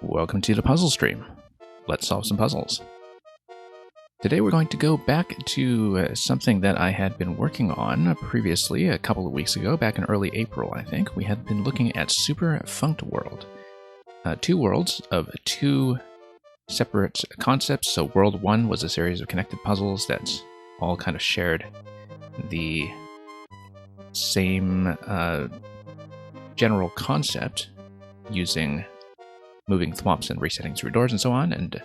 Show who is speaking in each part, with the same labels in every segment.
Speaker 1: Welcome to the puzzle stream. Let's solve some puzzles. Today we're going to go back to something that I had been working on previously a couple of weeks ago, back in early April I think. We had been looking at Super Funct World. Two worlds of two separate concepts. So World 1 was a series of connected puzzles that all kind of shared the same general concept, using moving thwomps and resetting through doors and so on, and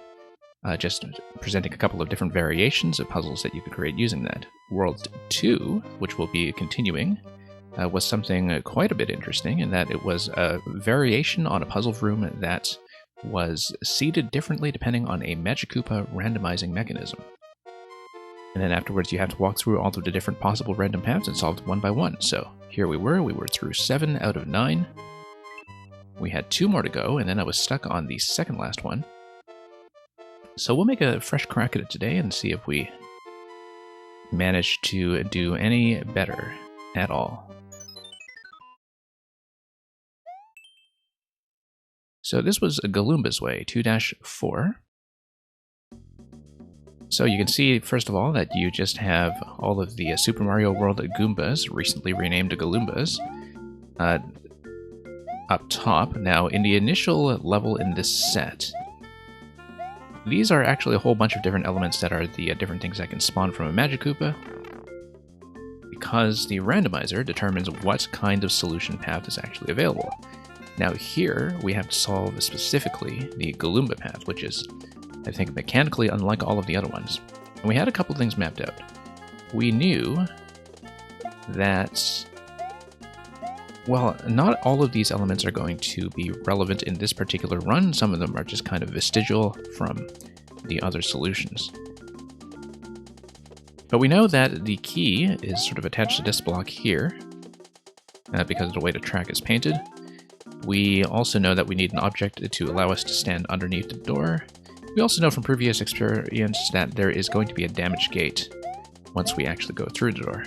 Speaker 1: just presenting a couple of different variations of puzzles that you could create using that. World 2, which we'll be continuing, was something quite a bit interesting in that it was a variation on a puzzle room that was seeded differently depending on a Magikoopa randomizing mechanism. And then afterwards you have to walk through all of the different possible random paths and solve one by one. So here we were through 7 out of 9. We had 2 more to go, and then I was stuck on the second last one. So we'll make a fresh crack at it today and see if we manage to do any better at all. So this was Galoomba's Way, 2-4. So you can see, first of all, that you just have all of the Super Mario World Goombas, recently renamed to Galoombas, up top. Now, in the initial level in this set, these are actually a whole bunch of different elements that are the different things that can spawn from a Magikoopa, because the randomizer determines what kind of solution path is actually available. Now here, we have to solve specifically the Galoomba path, which is, I think, mechanically unlike all of the other ones. And we had a couple things mapped out. We knew that, well, not all of these elements are going to be relevant in this particular run. Some of them are just kind of vestigial from the other solutions. But we know that the key is sort of attached to this block here, because of the way the track is painted. We also know that we need an object to allow us to stand underneath the door. We also know from previous experience that there is going to be a damage gate once we actually go through the door.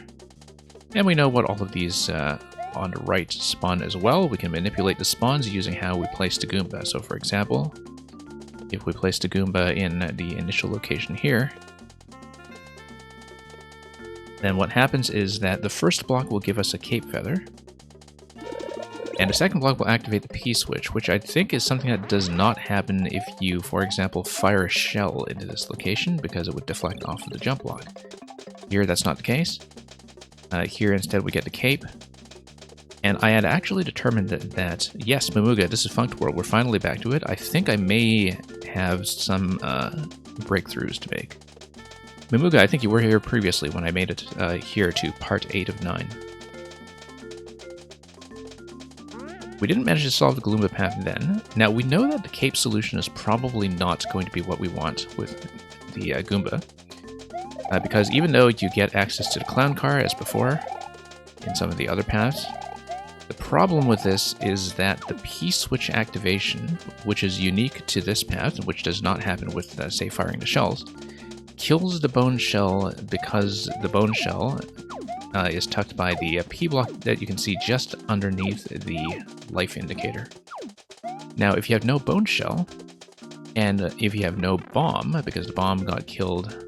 Speaker 1: And we know what all of these on the right spawn as well. We can manipulate the spawns using how we place the Goomba. So for example, if we place the Goomba in the initial location here, then what happens is that the first block will give us a Cape Feather, and the second block will activate the P-switch, which I think is something that does not happen if you, for example, fire a shell into this location, because it would deflect off of the jump block. Here that's not the case. Here instead we get the Cape. And I had actually determined that yes, Mamuga, this is Funct World, we're finally back to it. I think I may have some breakthroughs to make. Mamuga, I think you were here previously when I made it here to part 8 of 9. We didn't manage to solve the Galoomba path then. Now, we know that the Cape solution is probably not going to be what we want with the Goomba, because even though you get access to the clown car as before in some of the other paths, the problem with this is that the P-switch activation, which is unique to this path, which does not happen with, say, firing the shells, kills the bone shell, because the bone shell is tucked by the P-block that you can see just underneath the life indicator. Now, if you have no bone shell, and if you have no bomb, because the bomb got killed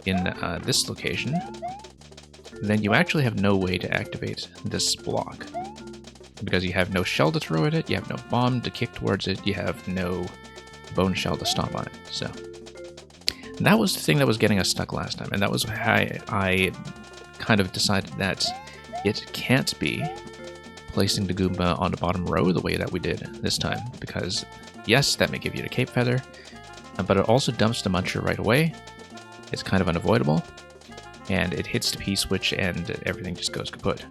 Speaker 1: in this location, then you actually have no way to activate this block. Because you have no shell to throw at it, you have no bomb to kick towards it, you have no bone shell to stomp on it. So that was the thing that was getting us stuck last time, and that was how I kind of decided that it can't be placing the Goomba on the bottom row the way that we did this time, because yes, that may give you the Cape Feather, but it also dumps the Muncher right away. It's kind of unavoidable, and it hits the P-switch and everything just goes kaput.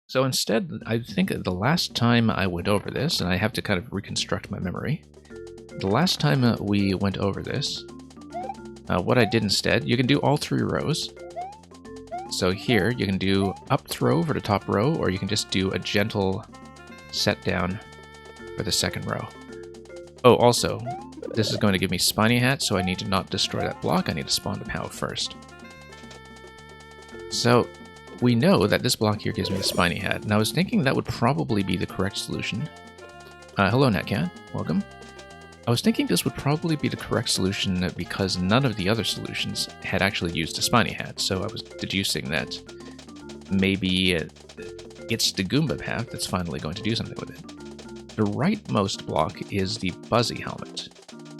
Speaker 1: So instead, I think the last time I went over this, and I have to kind of reconstruct my memory, the last time we went over this, what I did instead, you can do all 3 rows. So here, you can do up throw for the top row, or you can just do a gentle set down for the second row. Oh, also, this is going to give me Spiny Hat, so I need to not destroy that block, I need to spawn the POW first. So we know that this block here gives me a spiny hat, and I was thinking that would probably be the correct solution. Hello, Netcat. Welcome. I was thinking this would probably be the correct solution because none of the other solutions had actually used a spiny hat, so I was deducing that maybe it's the Goomba path that's finally going to do something with it. The rightmost block is the Buzzy Helmet,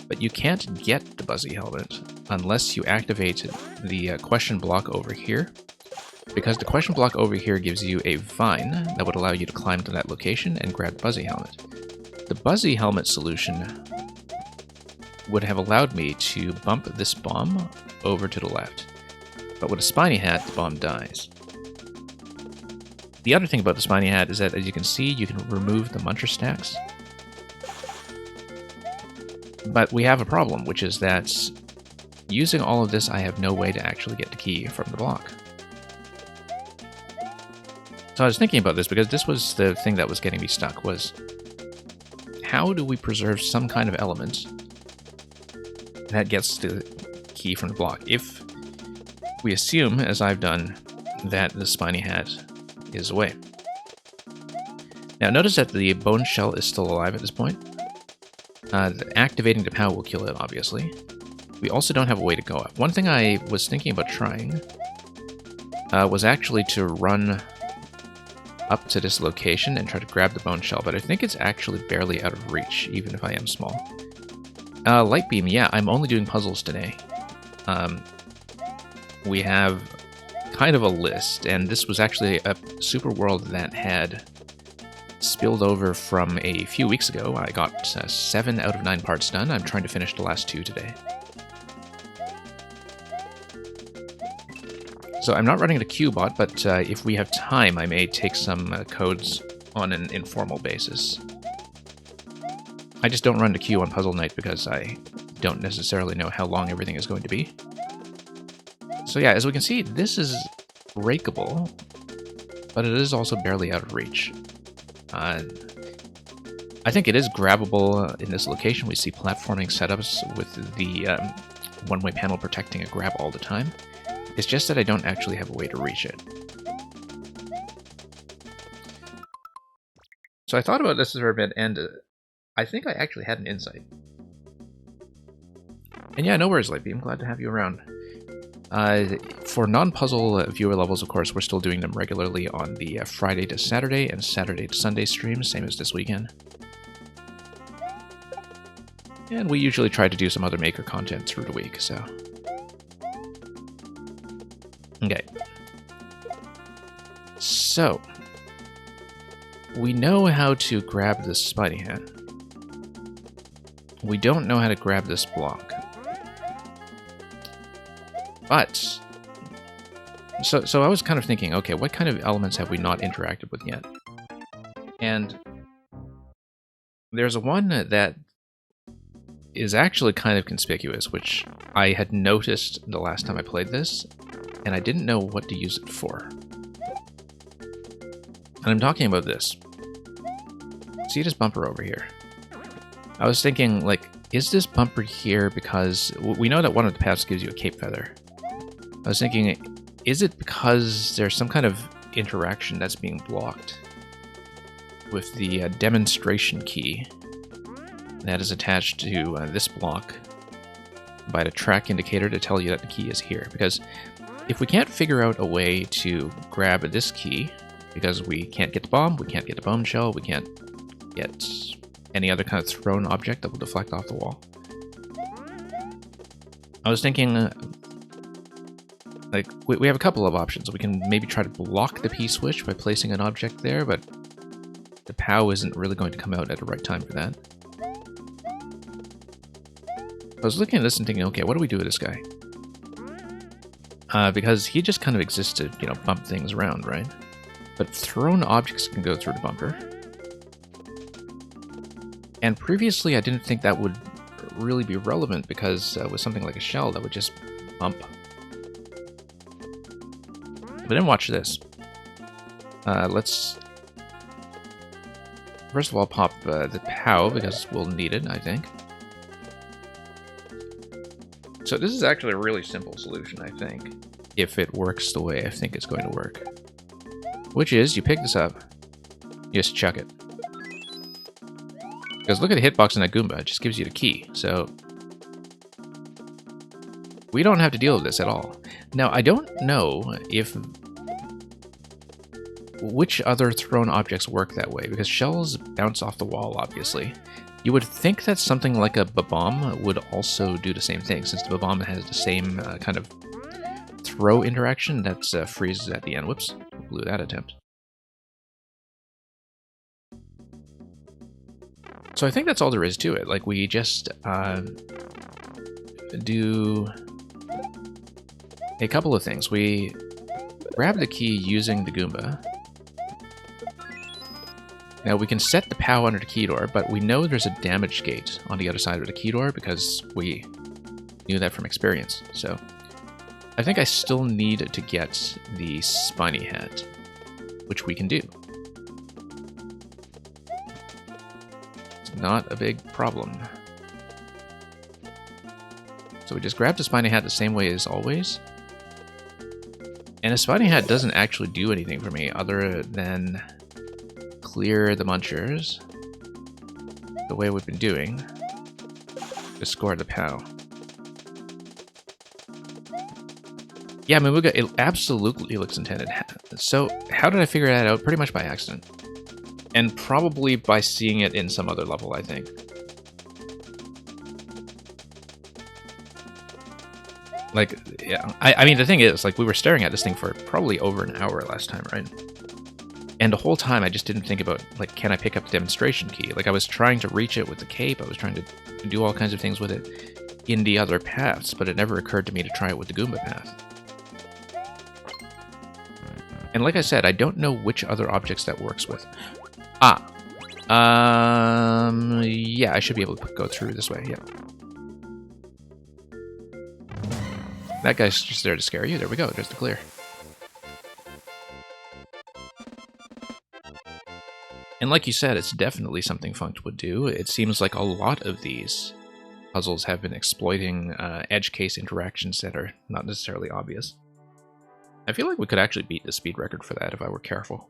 Speaker 1: but you can't get the Buzzy Helmet unless you activate the question block over here, because the question block over here gives you a vine that would allow you to climb to that location and grab the Buzzy Helmet. The Buzzy Helmet solution would have allowed me to bump this bomb over to the left. But with a spiny hat, the bomb dies. The other thing about the spiny hat is that, as you can see, you can remove the muncher stacks. But we have a problem, which is that using all of this, I have no way to actually get the key from the block. So I was thinking about this because this was the thing that was getting me stuck, was how do we preserve some kind of element that gets the key from the block? If we assume, as I've done, that the spiny hat is away. Now notice that the bone shell is still alive at this point. Activating the POW will kill it, obviously. We also don't have a way to go up. One thing I was thinking about trying was actually to run up to this location and try to grab the bone shell, but I think it's actually barely out of reach, even if I am small. Light Beam, yeah, I'm only doing puzzles today. We have kind of a list, and this was actually a super world that had spilled over from a few weeks ago. I got 7 out of 9 parts done. I'm trying to finish the last 2 today. So I'm not running the Q-bot, but if we have time, I may take some codes on an informal basis. I just don't run the queue on Puzzle Night because I don't necessarily know how long everything is going to be. So yeah, as we can see, this is breakable, but it is also barely out of reach. I think it is grabbable in this location. We see platforming setups with the one-way panel protecting a grab all the time. It's just that I don't actually have a way to reach it. So I thought about this for a bit, and I think I actually had an insight. And yeah, no worries, Lightbeam. Glad to have you around. For non-puzzle viewer levels, of course, we're still doing them regularly on the Friday to Saturday and Saturday to Sunday streams, same as this weekend. And we usually try to do some other maker content through the week, so... Okay. So... we know how to grab this spiny hat. We don't know how to grab this block. But, so I was kind of thinking, okay, what kind of elements have we not interacted with yet? And there's one that is actually kind of conspicuous, which I had noticed the last time I played this, and I didn't know what to use it for. And I'm talking about this. See this bumper over here? I was thinking, like, is this bumper here because... we know that one of the paths gives you a cape feather. I was thinking, is it because there's some kind of interaction that's being blocked with the demonstration key that is attached to this block by the track indicator to tell you that the key is here? Because if we can't figure out a way to grab this key, because we can't get the bomb, we can't get the bone shell, we can't get any other kind of thrown object that will deflect off the wall. I was thinking, like, we have a couple of options. We can maybe try to block the P-switch by placing an object there, but the POW isn't really going to come out at the right time for that. I was looking at this and thinking, okay, what do we do with this guy? Because he just kind of exists to, you know, bump things around, right? But thrown objects can go through the bumper. And previously I didn't think that would really be relevant because with something like a shell that would just bump. But then watch this. Let's first of all pop the POW because we'll need it, I think. So this is actually a really simple solution, I think, if it works the way I think it's going to work. which is you pick this up, you just chuck it. Because look at the hitbox in that Goomba, it just gives you the key, so we don't have to deal with this at all. Now, I don't know which other thrown objects work that way, because shells bounce off the wall, obviously. You would think that something like a Bob-omb would also do the same thing, since the Bob-omb has the same kind of throw interaction that freezes at the end. Whoops, blew that attempt. So I think that's all there is to it. Like, we just do a couple of things. We grab the key using the Goomba. Now we can set the POW under the key door, but we know there's a damage gate on the other side of the key door because we knew that from experience. So I think I still need to get the spiny hat, which we can do. It's not a big problem. So we just grab the spiny hat the same way as always. And a spiny hat doesn't actually do anything for me other than clear the munchers the way we've been doing to score the POW. Yeah, Mamuga, it absolutely looks intended. So how did I figure that out? Pretty much by accident. And probably by seeing it in some other level, I think. Like, yeah, I mean, the thing is, like, we were staring at this thing for probably over an hour last time, right? And the whole time I just didn't think about, like, can I pick up the demonstration key? Like, I was trying to reach it with the cape, I was trying to do all kinds of things with it in the other paths, but it never occurred to me to try it with the Goomba path. And like I said, I don't know which other objects that works with. Yeah, I should be able to go through this way, yeah. That guy's just there to scare you. There we go, there's the clear. And like you said, it's definitely something Funked would do. It seems like a lot of these puzzles have been exploiting edge case interactions that are not necessarily obvious. I feel like we could actually beat the speed record for that if I were careful.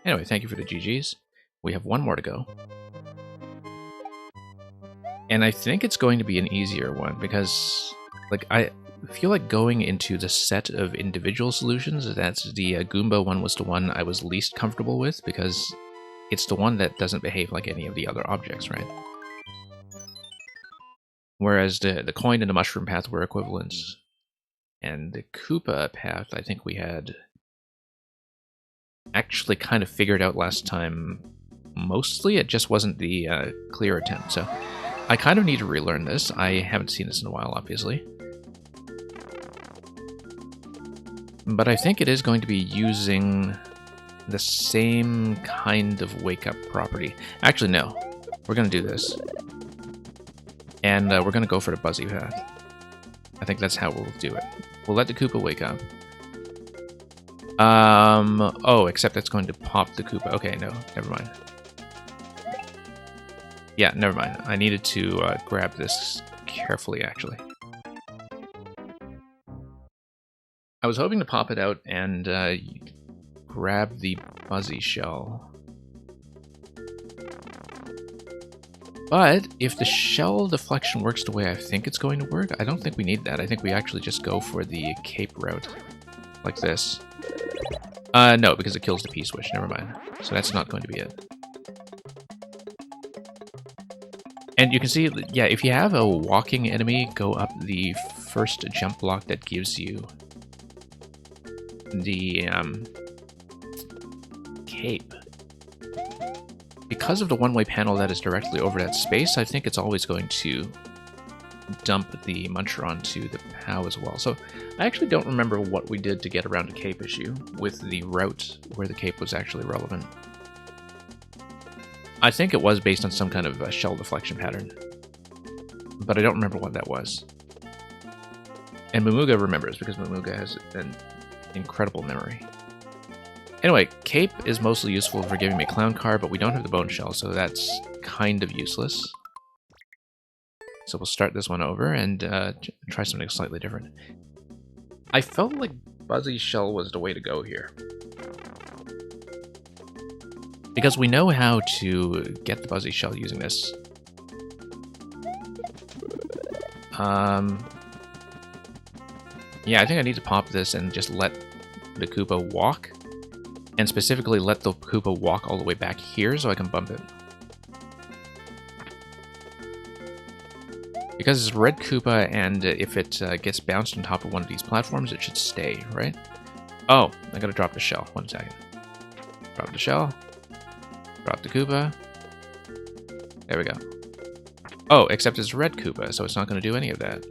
Speaker 1: Anyway, thank you for the GGs. We have one more to go. And I think it's going to be an easier one because, like, I feel like going into the set of individual solutions, that's the Goomba one was the one I was least comfortable with because it's the one that doesn't behave like any of the other objects, right? Whereas the coin and the mushroom path were equivalent. And the Koopa path, I think we had actually kind of figured out last time mostly. It just wasn't the clear attempt. So I kind of need to relearn this. I haven't seen this in a while, obviously. But I think it is going to be using the same kind of wake-up property. Actually, no. We're going to do this. And we're going to go for the Buzzy path. I think that's how we'll do it. We'll let the Koopa wake up. Oh, except that's going to pop the Koopa. Okay, no, never mind. Yeah, never mind. I needed to grab this carefully, actually. I was hoping to pop it out and grab the Buzzy shell. But if the shell deflection works the way I think it's going to work, I don't think we need that. I think we actually just go for the cape route, like this. No, because it kills the P-switch, never mind. So that's not going to be it. And you can see, yeah, if you have a walking enemy go up the first jump block that gives you the cape, because of the one-way panel that is directly over that space, I think it's always going to dump the muncher onto the POW as well. So I actually don't remember what we did to get around a cape issue with the route where the cape was actually relevant. I think it was based on some kind of shell deflection pattern, but I don't remember what that was. And Mamuga remembers, because Mamuga has an incredible memory. Anyway, cape is mostly useful for giving me clown car, but we don't have the bone shell, so that's kind of useless. So we'll start this one over and try something slightly different. I felt like Buzzy shell was the way to go here. Because we know how to get the Buzzy shell using this. Yeah, I think I need to pop this and just let the Koopa walk. And specifically let the Koopa walk all the way back here so I can bump it. Because it's red Koopa, and if it gets bounced on top of one of these platforms, it should stay, right? Oh, I gotta drop the shell. 1 second. Drop the shell. Drop the Koopa. There we go. Oh, except it's red Koopa, so it's not gonna do any of that.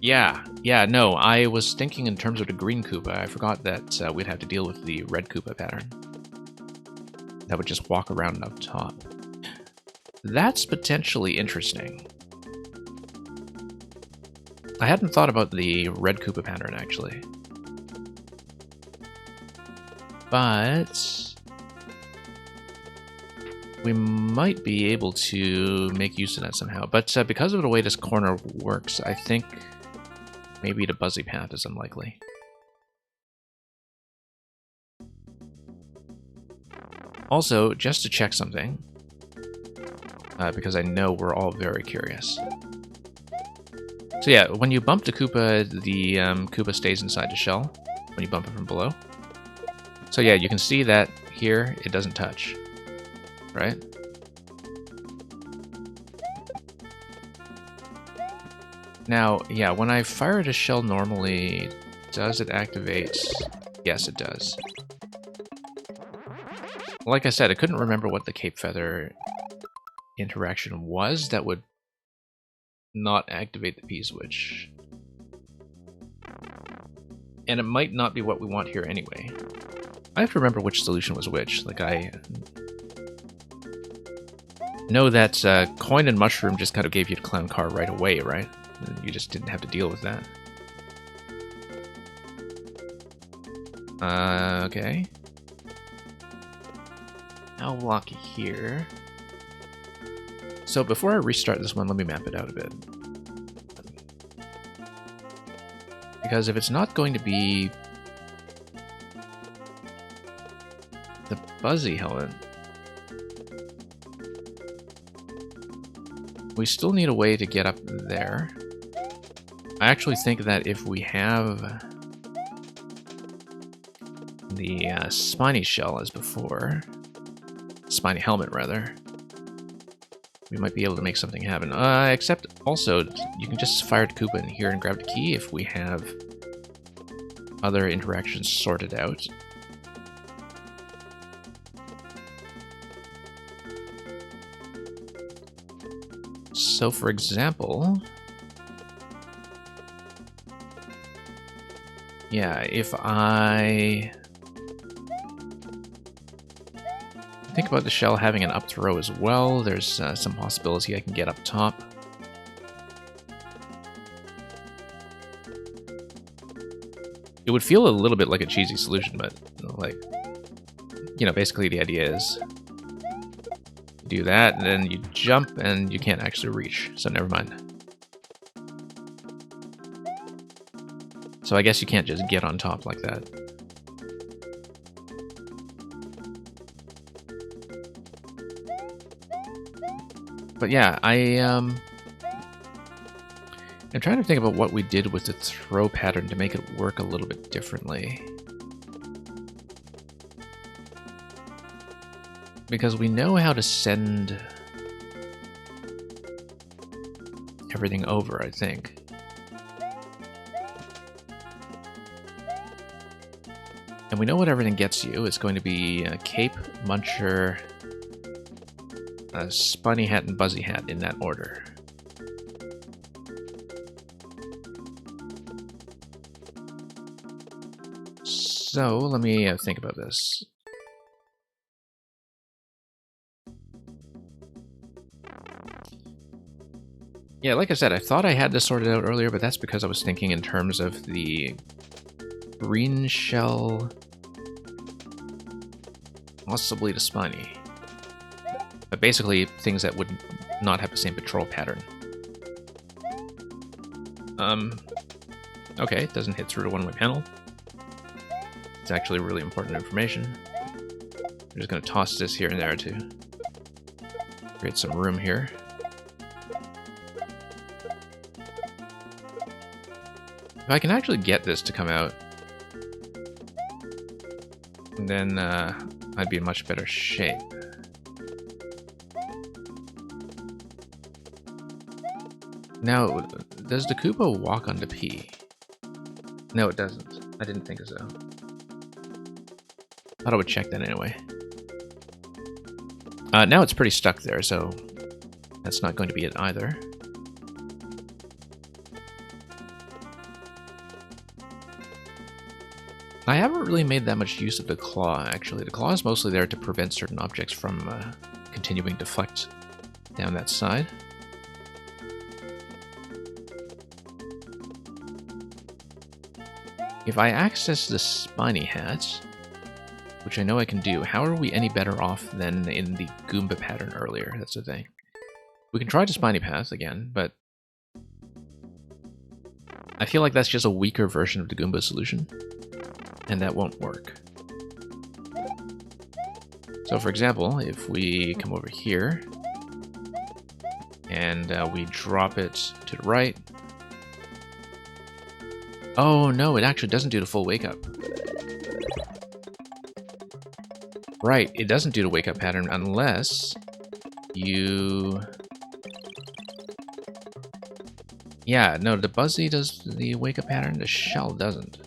Speaker 1: Yeah, no, I was thinking in terms of the green Koopa. I forgot that we'd have to deal with the red Koopa pattern. That would just walk around up top. That's potentially interesting. I hadn't thought about the red Koopa pattern, actually. But we might be able to make use of that somehow. But because of the way this corner works, I think maybe the Buzzy path is unlikely. Also, just to check something, because I know we're all very curious. So yeah, when you bump the Koopa stays inside the shell when you bump it from below. So yeah, you can see that here it doesn't touch, right? Now, yeah, when I fire the shell normally, does it activate? Yes, it does. Like I said, I couldn't remember what the Cape Feather interaction was that would not activate the P-switch. And it might not be what we want here anyway. I have to remember which solution was which. Like, I know that Coin and Mushroom just kind of gave you the clown car right away, right? You just didn't have to deal with that. Okay. Now block here. So before I restart this one, let me map it out a bit. Because if it's not going to be the Buzzy helmet, we still need a way to get up there. I actually think that if we have the Spiny shell as before, Spiny helmet rather, we might be able to make something happen. Except also, you can just fire the Koopa in here and grab the key if we have other interactions sorted out. So for example, yeah, if I think about the shell having an up throw as well, there's some possibility I can get up top. It would feel a little bit like a cheesy solution, but like, you know, basically the idea is do that, and then you jump, and you can't actually reach, so never mind. So I guess you can't just get on top like that. But yeah, I'm trying to think about what we did with the throw pattern to make it work a little bit differently. Because we know how to send everything over, I think. And we know what everything gets you. It's going to be a Cape, Muncher, a Spiny Hat, and Buzzy Hat in that order. So, let me think about this. Yeah, like I said, I thought I had this sorted out earlier, but that's because I was thinking in terms of the green shell, possibly the Spiny. But basically, things that would not have the same patrol pattern. Okay, it doesn't hit through to one-way panel. It's actually really important information. I'm just going to toss this here and there to create some room here. If I can actually get this to come out, then I'd be in much better shape. Now, does the Koopa walk onto P? No, it doesn't. I didn't think so. Thought I would check that anyway. Now it's pretty stuck there, so that's not going to be it either. I haven't really made that much use of the claw, actually. The claw is mostly there to prevent certain objects from continuing to deflect down that side. If I access the spiny hat, which I know I can do, how are we any better off than in the Goomba pattern earlier? That's the thing. We can try the spiny path again, but I feel like that's just a weaker version of the Goomba solution, and that won't work. So for example, if we come over here, and we drop it to the right. Oh no, it actually doesn't do the full wake up. Right, it doesn't do the wake up pattern unless you... Yeah, no, the Buzzy does the wake up pattern, the shell doesn't.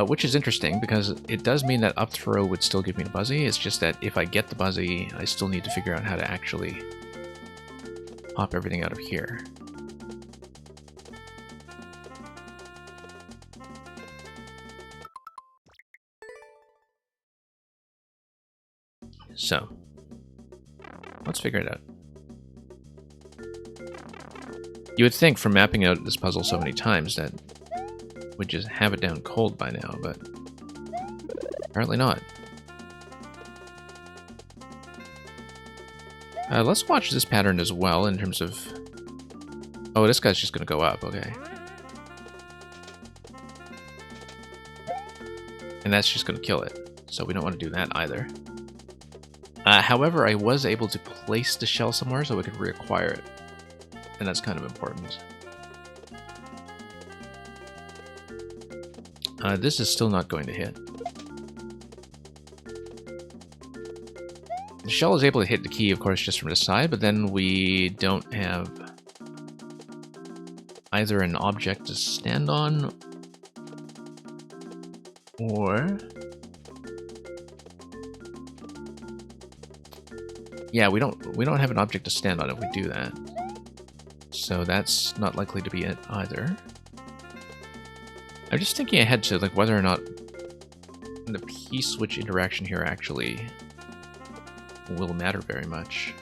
Speaker 1: Which is interesting, because it does mean that up throw would still give me the Buzzy. It's just that if I get the Buzzy, I still need to figure out how to actually pop everything out of here. So, let's figure it out. You would think from mapping out this puzzle so many times that we'd just have it down cold by now, but apparently not. Let's watch this pattern as well in terms of... Oh, this guy's just going to go up, okay. And that's just going to kill it, so we don't want to do that either. However, I was able to place the shell somewhere so we could reacquire it, and that's kind of important. This is still not going to hit. The shell is able to hit the key, of course, just from the side, but then we don't have either an object to stand on, or... Yeah, we don't have an object to stand on if we do that. So that's not likely to be it either. I'm just thinking ahead to like whether or not the P-switch interaction here actually will matter very much.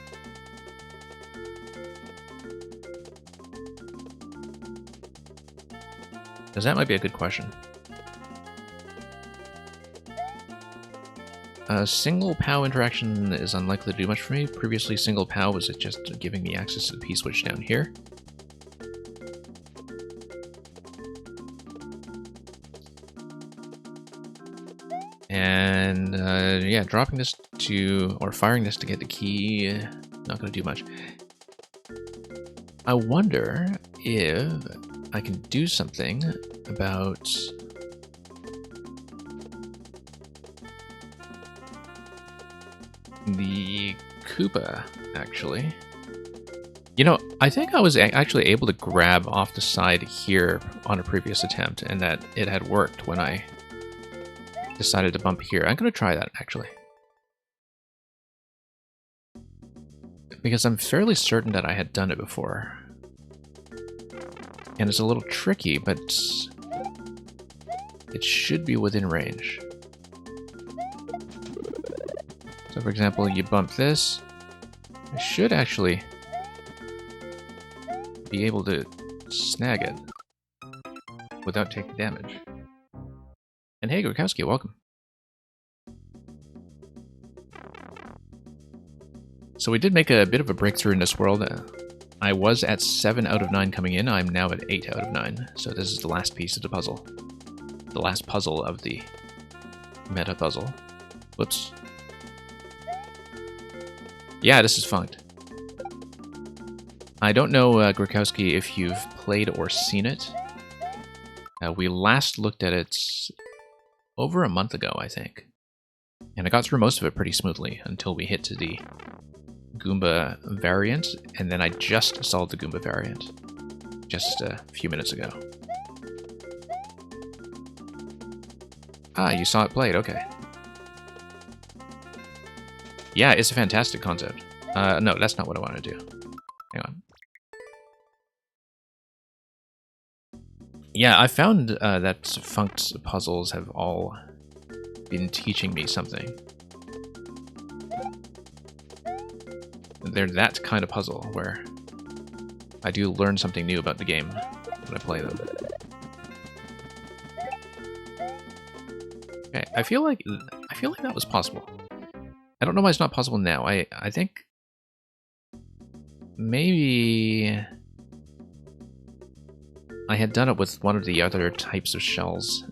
Speaker 1: Because that might be a good question. Single POW interaction is unlikely to do much for me. Previously, single POW was just giving me access to the P-switch down here. And yeah, dropping this to, or firing this to get the key, not going to do much. I wonder if I can do something about the Koopa, actually. You know, I think I was actually able to grab off the side here on a previous attempt, and that it had worked when I decided to bump here. I'm going to try that, actually. Because I'm fairly certain that I had done it before. And it's a little tricky, but it should be within range. So for example, you bump this, I should actually be able to snag it without taking damage. And hey, Gorkowski, welcome. So we did make a bit of a breakthrough in this world. I was at 7 out of 9 coming in. I'm now at 8 out of 9. So this is the last piece of the puzzle. The last puzzle of the meta puzzle. Whoops. Yeah, this is funked. I don't know, Grokowski, if you've played or seen it. We last looked at it over a month ago, I think. And I got through most of it pretty smoothly until we hit to the Goomba variant, and then I just solved the Goomba variant just a few minutes ago. Ah, you saw it played, okay. Yeah, it's a fantastic concept. No, that's not what I want to do. Hang on. Yeah, I found that funked puzzles have all been teaching me something. They're that kind of puzzle where I do learn something new about the game when I play them. Okay, I feel like that was possible. I don't know why it's not possible now. I think maybe I had done it with one of the other types of shells,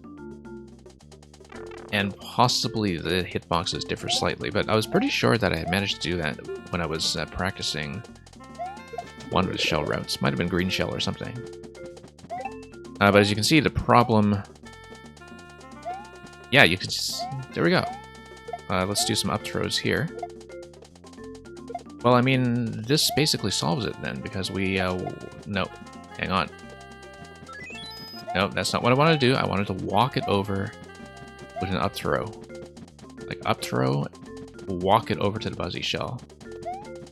Speaker 1: and possibly the hitboxes differ slightly, but I was pretty sure that I had managed to do that when I was practicing one of the shell routes. Might have been green shell or something. But as you can see, the problem... Yeah, you could just... There we go. Let's do some up throws here. Well, I mean, this basically solves it then, because we... No, hang on. No, that's not what I wanted to do. I wanted to walk it over with an up throw. Like, up throw, walk it over to the Buzzy Shell.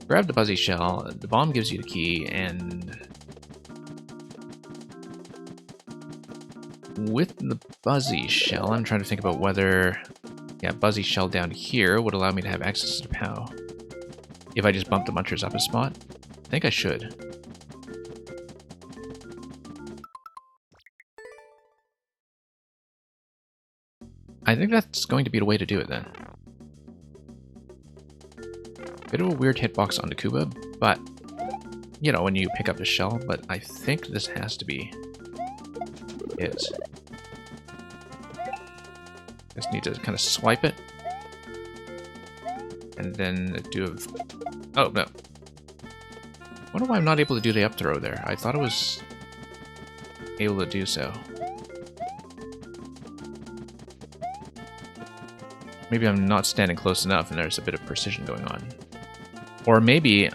Speaker 1: Grab the Buzzy Shell, the bomb gives you the key, and... with the Buzzy Shell, I'm trying to think about whether... Yeah, Buzzy Shell down here would allow me to have access to the POW. If I just bump the Munchers up a spot? I think I should. I think that's going to be the way to do it then. Bit of a weird hitbox on the Koopa, but, you know, when you pick up the shell, but I think this has to be it. Just need to kind of swipe it. And then do a... Oh, no. I wonder why I'm not able to do the up throw there. I thought I was able to do so. Maybe I'm not standing close enough and there's a bit of precision going on. Or maybe...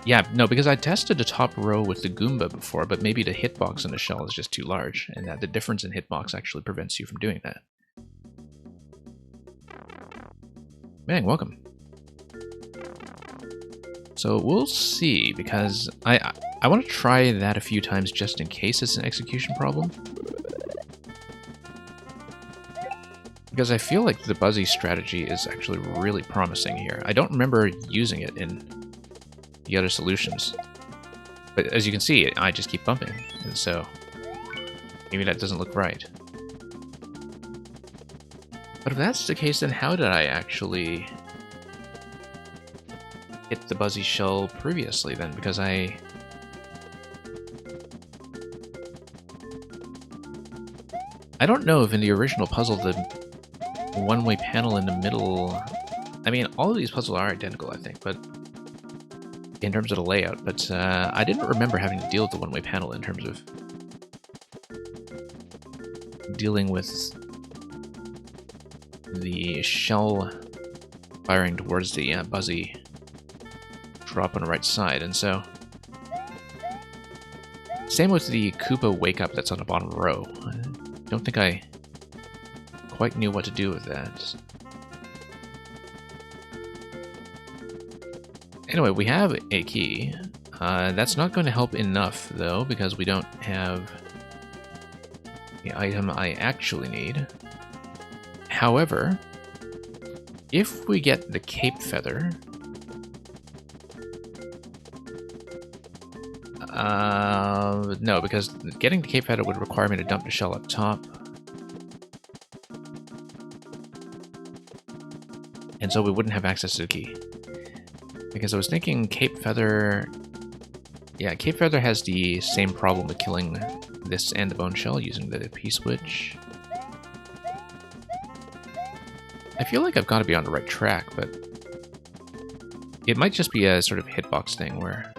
Speaker 1: Yeah, no, because I tested the top row with the Goomba before, but maybe the hitbox in the shell is just too large, and that the difference in hitbox actually prevents you from doing that. Man, welcome. So we'll see, because I want to try that a few times just in case it's an execution problem. Because I feel like the Buzzy strategy is actually really promising here. I don't remember using it in the other solutions. But as you can see, I just keep bumping. And so maybe that doesn't look right. But if that's the case, then how did I actually hit the Buzzy Shell previously then? Because I don't know if in the original puzzle the one-way panel in the middle... I mean, all of these puzzles are identical, I think, but in terms of the layout, but I didn't remember having to deal with the one-way panel in terms of dealing with the shell firing towards the Buzzy drop on the right side, and so... Same with the Koopa wake-up that's on the bottom row. I don't think I quite knew what to do with that. Anyway, we have a key. That's not going to help enough, though, because we don't have the item I actually need. However, if we get the Cape Feather... no, because getting the Cape Feather would require me to dump the shell up top. And so we wouldn't have access to the key. Because I was thinking Cape Feather... Yeah, Cape Feather has the same problem with killing this and the Bone Shell using the P-switch. I feel like I've got to be on the right track, but it might just be a sort of hitbox thing where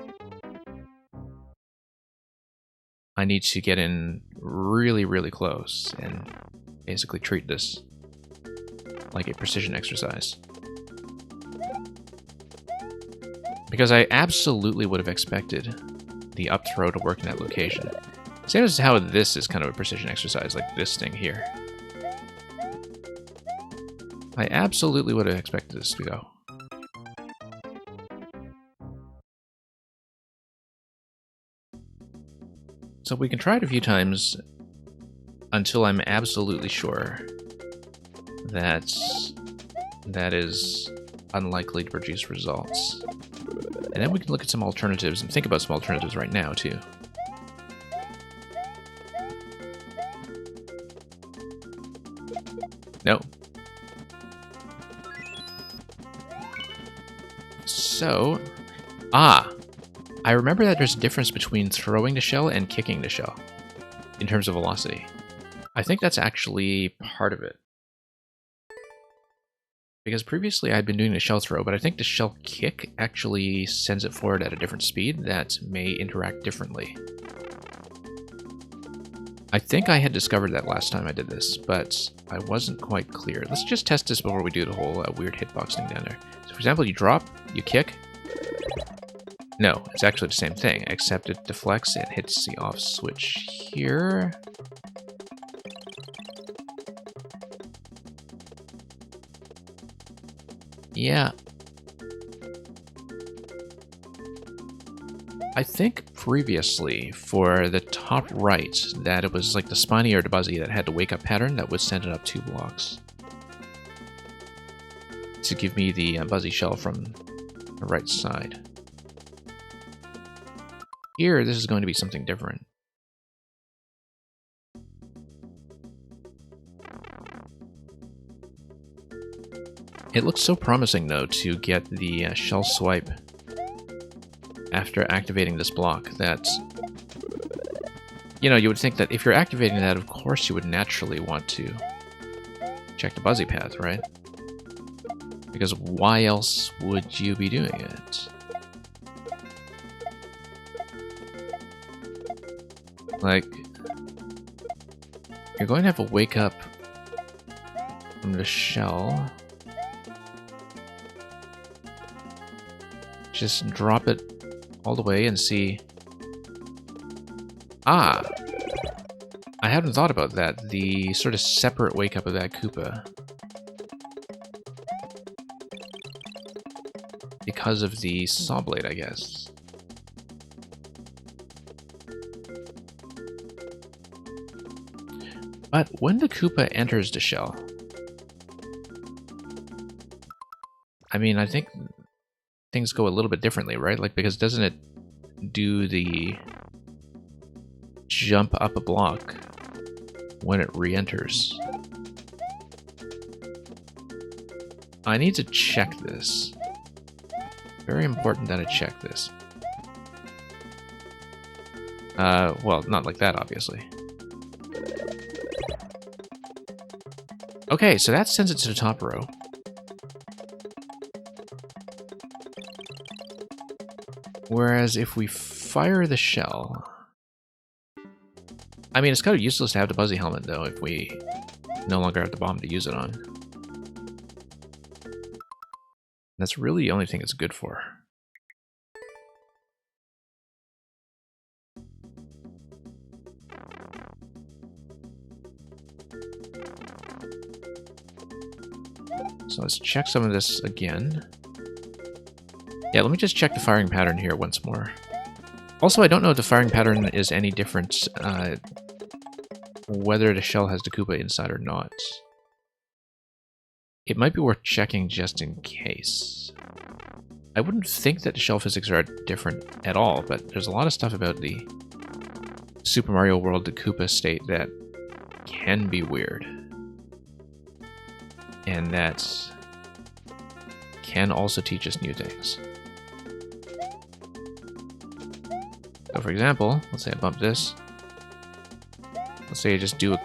Speaker 1: I need to get in really, really close and basically treat this like a precision exercise. Because I absolutely would have expected the up throw to work in that location. Same as how this is kind of a precision exercise, like this thing here. I absolutely would have expected this to go. So we can try it a few times until I'm absolutely sure that that is unlikely to produce results. And then we can look at some alternatives and think about some alternatives right now, too. No. So, I remember that there's a difference between throwing the shell and kicking the shell in terms of velocity. I think that's actually part of it. Because previously I'd been doing the shell throw, but I think the shell kick actually sends it forward at a different speed that may interact differently. I think I had discovered that last time I did this, but I wasn't quite clear. Let's just test this before we do the whole weird hitbox thing down there. So for example, you drop, you kick. No, it's actually the same thing, except it deflects and hits the off switch here. Yeah. I think previously, for the top right, that it was like the Spiny or the Buzzy that had the wake-up pattern that would send it up 2 blocks. To give me the Buzzy shell from the right side. Here, this is going to be something different. It looks so promising, though, to get the shell swipe after activating this block that, you know, you would think that if you're activating that, of course you would naturally want to check the Buzzy path, right? Because why else would you be doing it? Like, you're going to have a wake up from the shell. Just drop it all the way and see. I hadn't thought about that. The sort of separate wake up of that Koopa. Because of the saw blade, I guess. But when the Koopa enters the shell, I mean, I think things go a little bit differently, right? Like, because doesn't it do the jump up a block when it re-enters? I need to check this. Very important that I check this. Well, not like that, obviously. Okay, so that sends it to the top row. Whereas if we fire the shell... I mean, it's kind of useless to have the Buzzy helmet, though, if we no longer have the bomb to use it on. That's really the only thing it's good for. So let's check some of this again. Yeah, let me just check the firing pattern here once more. Also, I don't know if the firing pattern is any different whether the shell has the Koopa inside or not. It might be worth checking just in case. I wouldn't think that the shell physics are different at all, but there's a lot of stuff about the Super Mario World, the Koopa state, that can be weird. And that can also teach us new things. for example, let's say I bump this. Let's say I just do a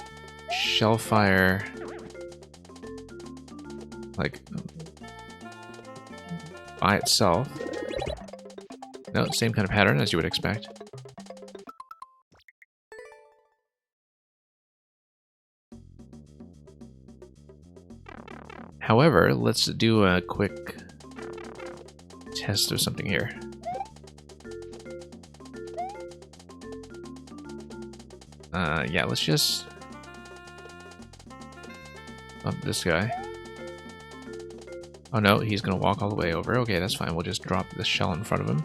Speaker 1: Shellfire, like, by itself. No, same kind of pattern as you would expect. However, let's do a quick test of something here. Yeah, let's just bump this guy. Oh no, he's gonna walk all the way over. Okay, that's fine. We'll just drop the shell in front of him.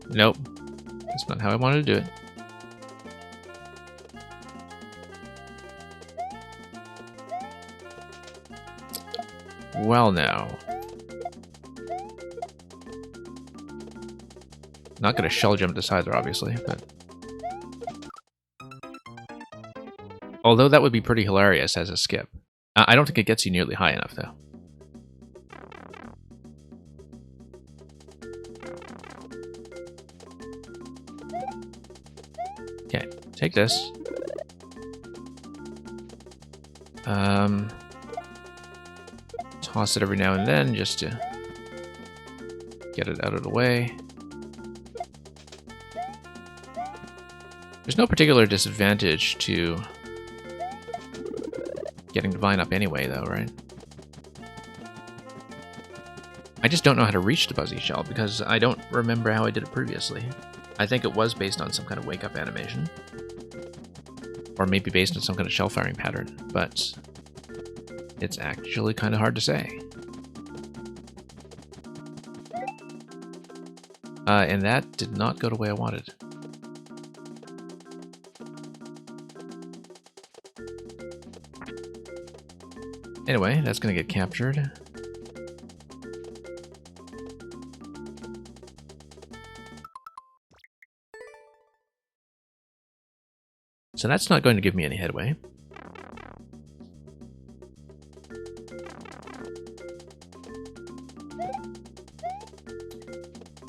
Speaker 1: Nope. That's not how I wanted to do it. Well now. Not gonna shell jump this either, obviously, but... Although that would be pretty hilarious as a skip. I don't think it gets you nearly high enough, though. Okay, take this. Toss it every now and then just to get it out of the way. There's no particular disadvantage to getting Divine up anyway, though, right? I just don't know how to reach the Buzzy Shell, because I don't remember how I did it previously. I think it was based on some kind of wake-up animation. Or maybe based on some kind of shell firing pattern, but it's actually kind of hard to say. And that did not go the way I wanted. Anyway, that's going to get captured. So that's not going to give me any headway.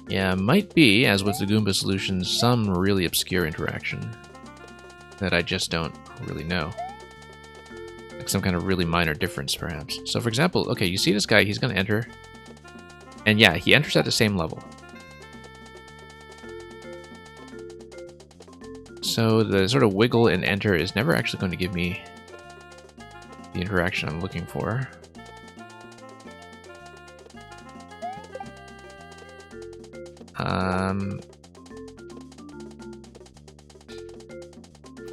Speaker 1: Yeah, might be, as with the Goomba solutions, some really obscure interaction that I just don't really know. Like some kind of really minor difference, perhaps. So, for example, okay, you see this guy, he's going to enter. And yeah, he enters at the same level. So the sort of wiggle and enter is never actually going to give me the interaction I'm looking for.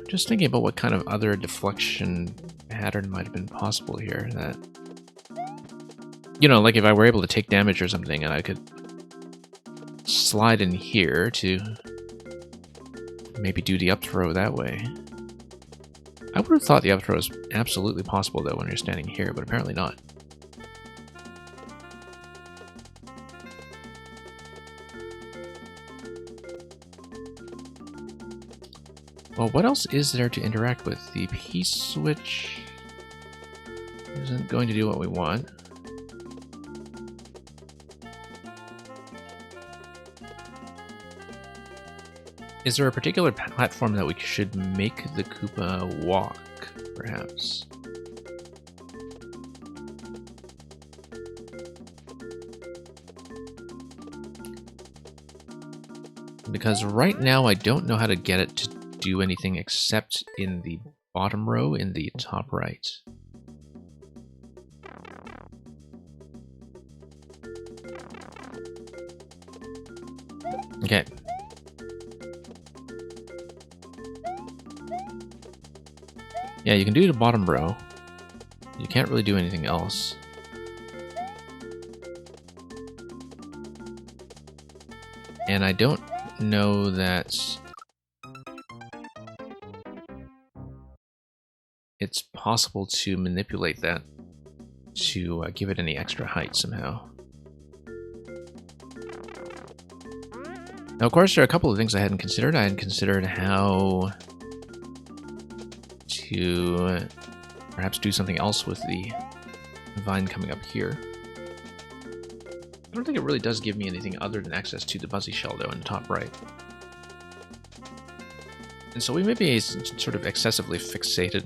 Speaker 1: Just thinking about what kind of other deflection pattern might have been possible here. That, you know, like if I were able to take damage or something and I could slide in here to maybe do the up throw that way. I would have thought the up throw is absolutely possible though when you're standing here, but apparently not. Well, what else is there to interact with? The P-switch isn't going to do what we want. Is there a particular platform that we should make the Koopa walk, perhaps? Because right now I don't know how to get it to do anything except in the bottom row in the top right. Okay. Yeah, you can do the bottom row. You can't really do anything else. And I don't know that it's possible to manipulate that to give it any extra height somehow. Now, of course, there are a couple of things I hadn't considered. I hadn't considered how to perhaps do something else with the vine coming up here. don't think it really does give me anything other than access to the Buzzy shell, though, in the top right. And so we may be sort of excessively fixated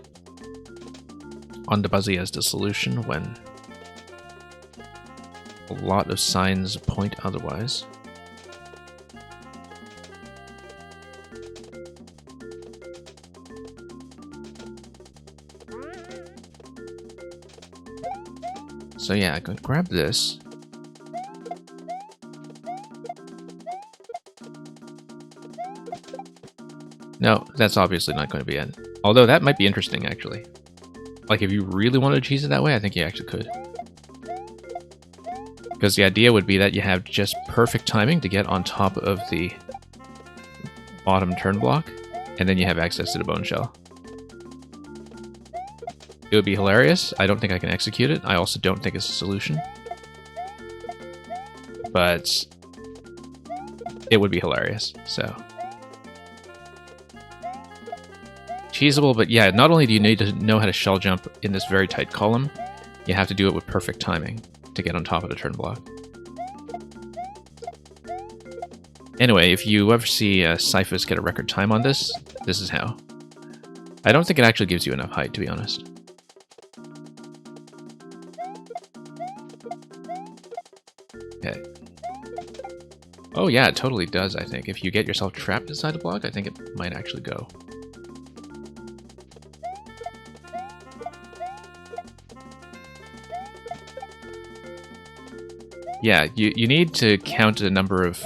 Speaker 1: on the Buzzy as the solution when a lot of signs point otherwise. So yeah, I'm going to grab this. No, that's obviously not going to be it. Although that might be interesting, actually. Like, if you really wanted to cheese it that way, I think you actually could. Because the idea would be that you have just perfect timing to get on top of the bottom turn block, and then you have access to the bone shell. It would be hilarious. I don't think I can execute it. I also don't think it's a solution. But it would be hilarious, so. Cheesable, but yeah, not only do you need to know how to shell jump in this very tight column, you have to do it with perfect timing to get on top of the turn block. Anyway, if you ever see Cyphus get a record time on this, this is how. I don't think it actually gives you enough height, to be honest. Okay. Oh yeah, it totally does, I think. If you get yourself trapped inside the block, I think it might actually go. Yeah, you need to count a number of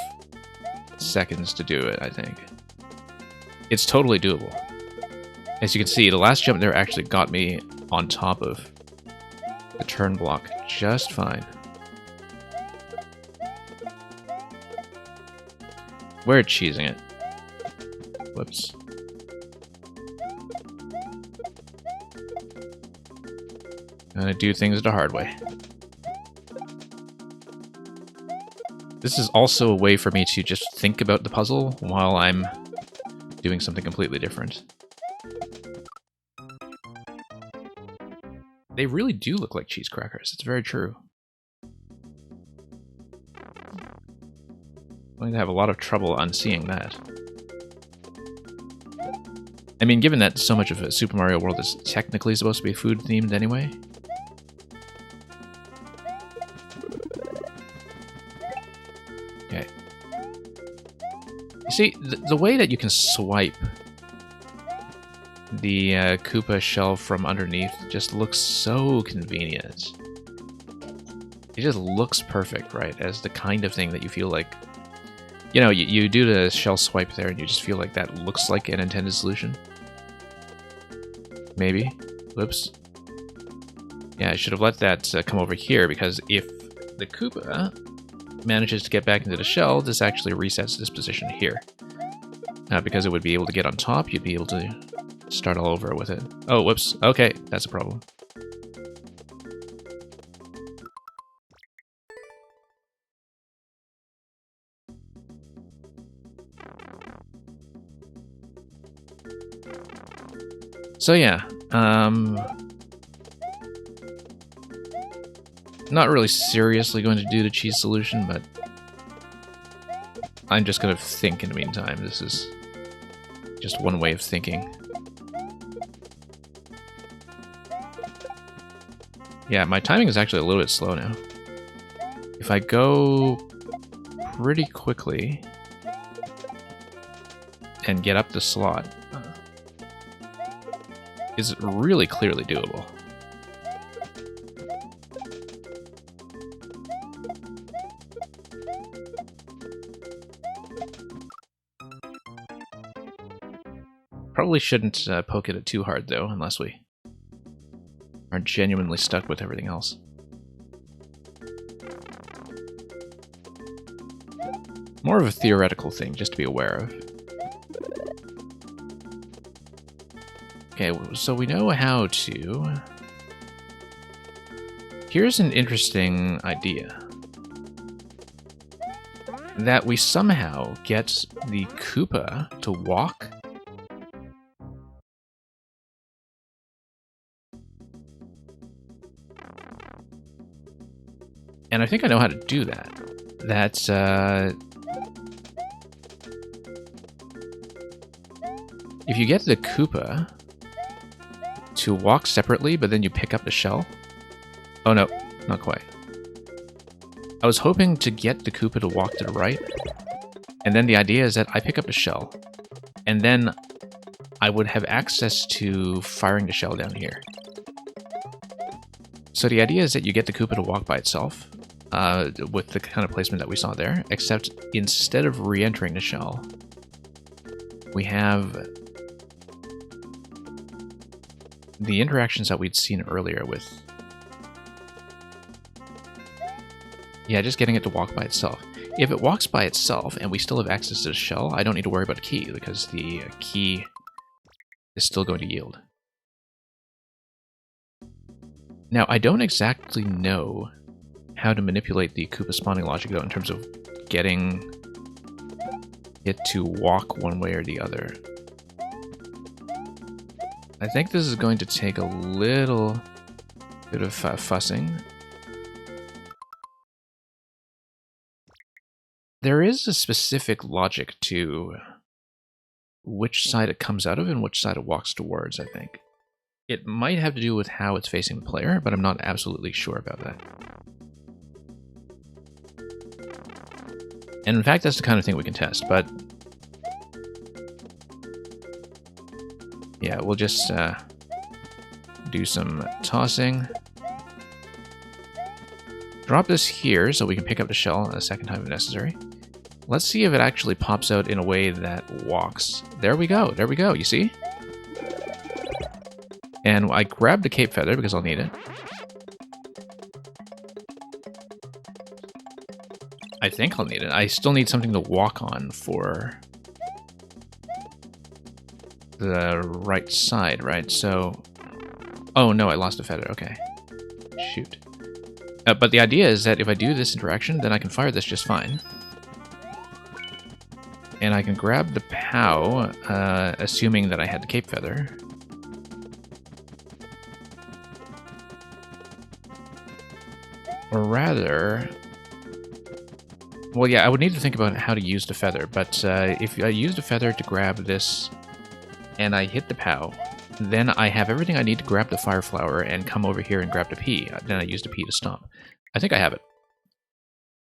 Speaker 1: seconds to do it, I think. It's totally doable. As you can see, the last jump there actually got me on top of the turn block just fine. We're cheesing it. Whoops. Gonna do things the hard way. This is also a way for me to just think about the puzzle while I'm doing something completely different. They really do look like cheese crackers. It's very true. I'm going to have a lot of trouble unseeing that. I mean, given that so much of Super Mario World is technically supposed to be food-themed anyway. Okay. You see, the way that you can swipe the Koopa shell from underneath just looks so convenient. It just looks perfect, right? As the kind of thing that you feel like... You know, you do the shell swipe there and you just feel like that looks like an intended solution. Maybe. Whoops. Yeah, I should have let that come over here, because if the Koopa manages to get back into the shell, this actually resets this position here. Because it would be able to get on top, you'd be able to start all over with it. Oh, whoops. Okay, that's a problem. So yeah, not really seriously going to do the cheese solution, but I'm just going to think in the meantime. This is just one way of thinking. Yeah, my timing is actually a little bit slow now. If I go pretty quickly and get up the slot, is really clearly doable. Probably shouldn't poke at it too hard, though, unless we are genuinely stuck with everything else. More of a theoretical thing, just to be aware of. Okay, so we know how to... Here's an interesting idea. That we somehow get the Koopa to walk. And I think I know how to do that. that if you get the Koopa to walk separately, but then you pick up the shell... Oh no, not quite. I was hoping to get the Koopa to walk to the right, and then the idea is that I pick up the shell, and then I would have access to firing the shell down here. So the idea is that you get the Koopa to walk by itself, with the kind of placement that we saw there, except instead of re-entering the shell, we have the interactions that we'd seen earlier with... Yeah, just getting it to walk by itself. If it walks by itself and we still have access to the shell, I don't need to worry about a key, because the key is still going to yield. Now, I don't exactly know how to manipulate the Koopa spawning logic, though, in terms of getting it to walk one way or the other. I think this is going to take a little bit of fussing. There is a specific logic to which side it comes out of and which side it walks towards, I think. It might have to do with how it's facing the player, but I'm not absolutely sure about that. And in fact, that's the kind of thing we can test, but... yeah, we'll just do some tossing. Drop this here so we can pick up the shell a second time if necessary. Let's see if it actually pops out in a way that walks. There we go, you see? And I grabbed the cape feather because I'll need it. I think I'll need it. I still need something to walk on for the right side, right? So... oh no, I lost a feather, okay. Shoot. But the idea is that if I do this interaction, then I can fire this just fine. And I can grab the POW, assuming that I had the cape feather. Or rather... well, yeah, I would need to think about how to use the feather, but if I use the feather to grab this, and I hit the POW, then I have everything I need to grab the fire flower and come over here and grab the P. Then I use the P to stomp. I think I have it.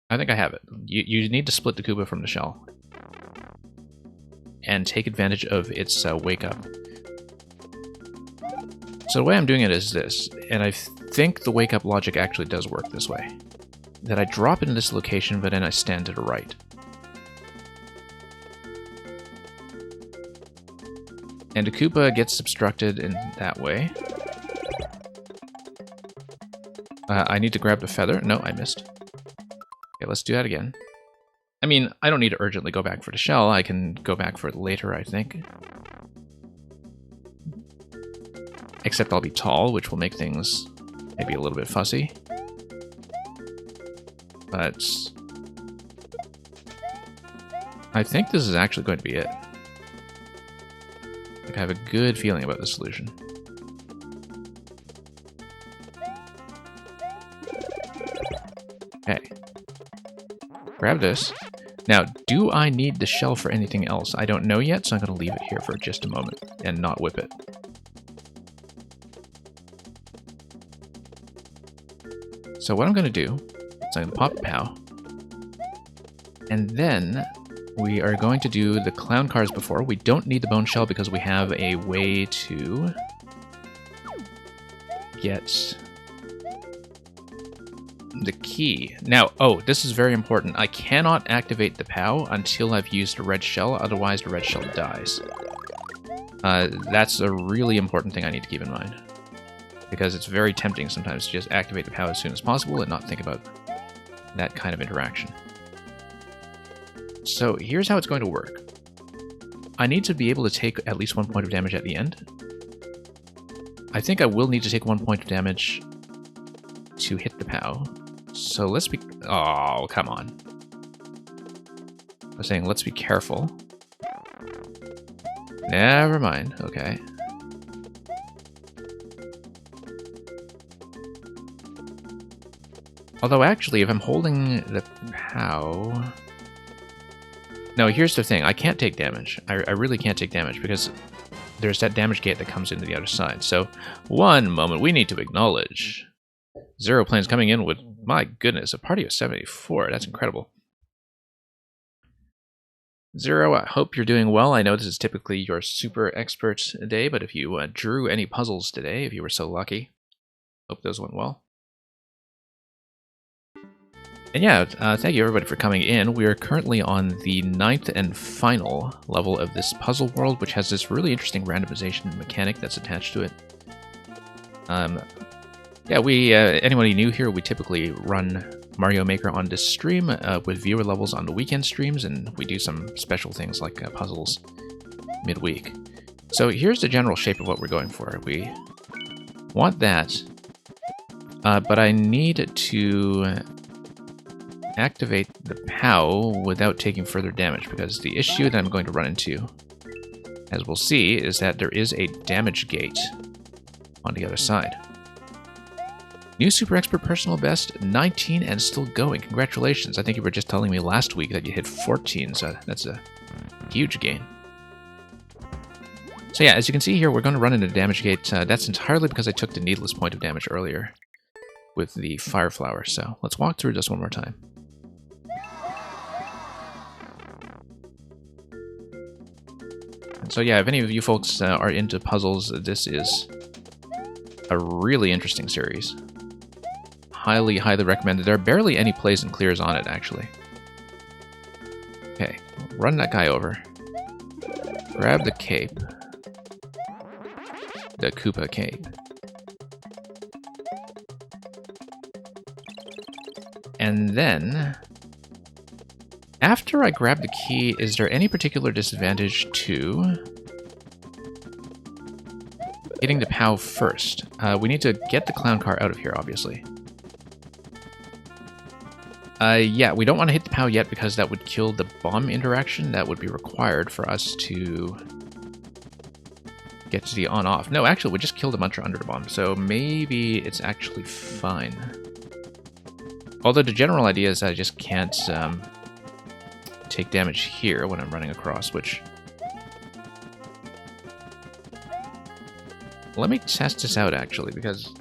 Speaker 1: I think I have it. You need to split the Koopa from the shell. And take advantage of its wake up. So the way I'm doing it is this, and I think the wake up logic actually does work this way. That I drop into this location, but then I stand to the right. And the Koopa gets obstructed in that way. I need to grab the feather. No, I missed. Okay, let's do that again. I mean, I don't need to urgently go back for the shell. I can go back for it later, I think. Except I'll be tall, which will make things maybe a little bit fussy. But I think this is actually going to be it. Like, I have a good feeling about the solution. Okay. Grab this. Now, do I need the shell for anything else? I don't know yet, so I'm going to leave it here for just a moment and not whip it. So what I'm going to do is I'm going to pop POW. And then we are going to do the clown cars before. We don't need the bone shell because we have a way to get the key. Now, oh, this is very important. I cannot activate the POW until I've used a red shell, otherwise the red shell dies. That's a really important thing I need to keep in mind. Because it's very tempting sometimes to just activate the POW as soon as possible and not think about that kind of interaction. So here's how it's going to work. I need to be able to take at least 1 point of damage at the end. I think I will need to take 1 point of damage to hit the POW. So let's be... oh, come on. I was saying let's be careful. Never mind. Okay. Although, actually, if I'm holding the POW... No, here's the thing. I can't take damage. I really can't take damage because there's that damage gate that comes into the other side. So, one moment we need to acknowledge. Zero planes coming in with, my goodness, a party of 74. That's incredible. Zero, I hope you're doing well. I know this is typically your super expert day, but if you drew any puzzles today, if you were so lucky, hope those went well. And yeah, thank you everybody for coming in. We are currently on the 9th and final level of this puzzle world, which has this really interesting randomization mechanic that's attached to it. Yeah, anybody new here, we typically run Mario Maker on this stream with viewer levels on the weekend streams, and we do some special things like puzzles midweek. So here's the general shape of what we're going for. We want that, but I need to activate the POW without taking further damage, because the issue that I'm going to run into, as we'll see, is that there is a damage gate on the other side. New Super Expert personal best, 19 and still going. Congratulations. I think you were just telling me last week that you hit 14, so that's a huge gain. So yeah, as you can see here, we're going to run into the damage gate. That's entirely because I took the needless point of damage earlier with the Fire Flower. So let's walk through this one more time. And so yeah, if any of you folks are into puzzles, this is a really interesting series. Highly, highly recommended. There are barely any plays and clears on it, actually. Okay, run that guy over. Grab the cape. The Koopa cape. And then, after I grab the key, is there any particular disadvantage to hitting the POW first? We need to get the clown car out of here, obviously. Yeah, we don't want to hit the POW yet because that would kill the bomb interaction that would be required for us to get to the on-off. No, actually, we just killed a muncher under the bomb, so maybe it's actually fine. Although the general idea is that I just can't take damage here when I'm running across, which... Let me test this out, actually, because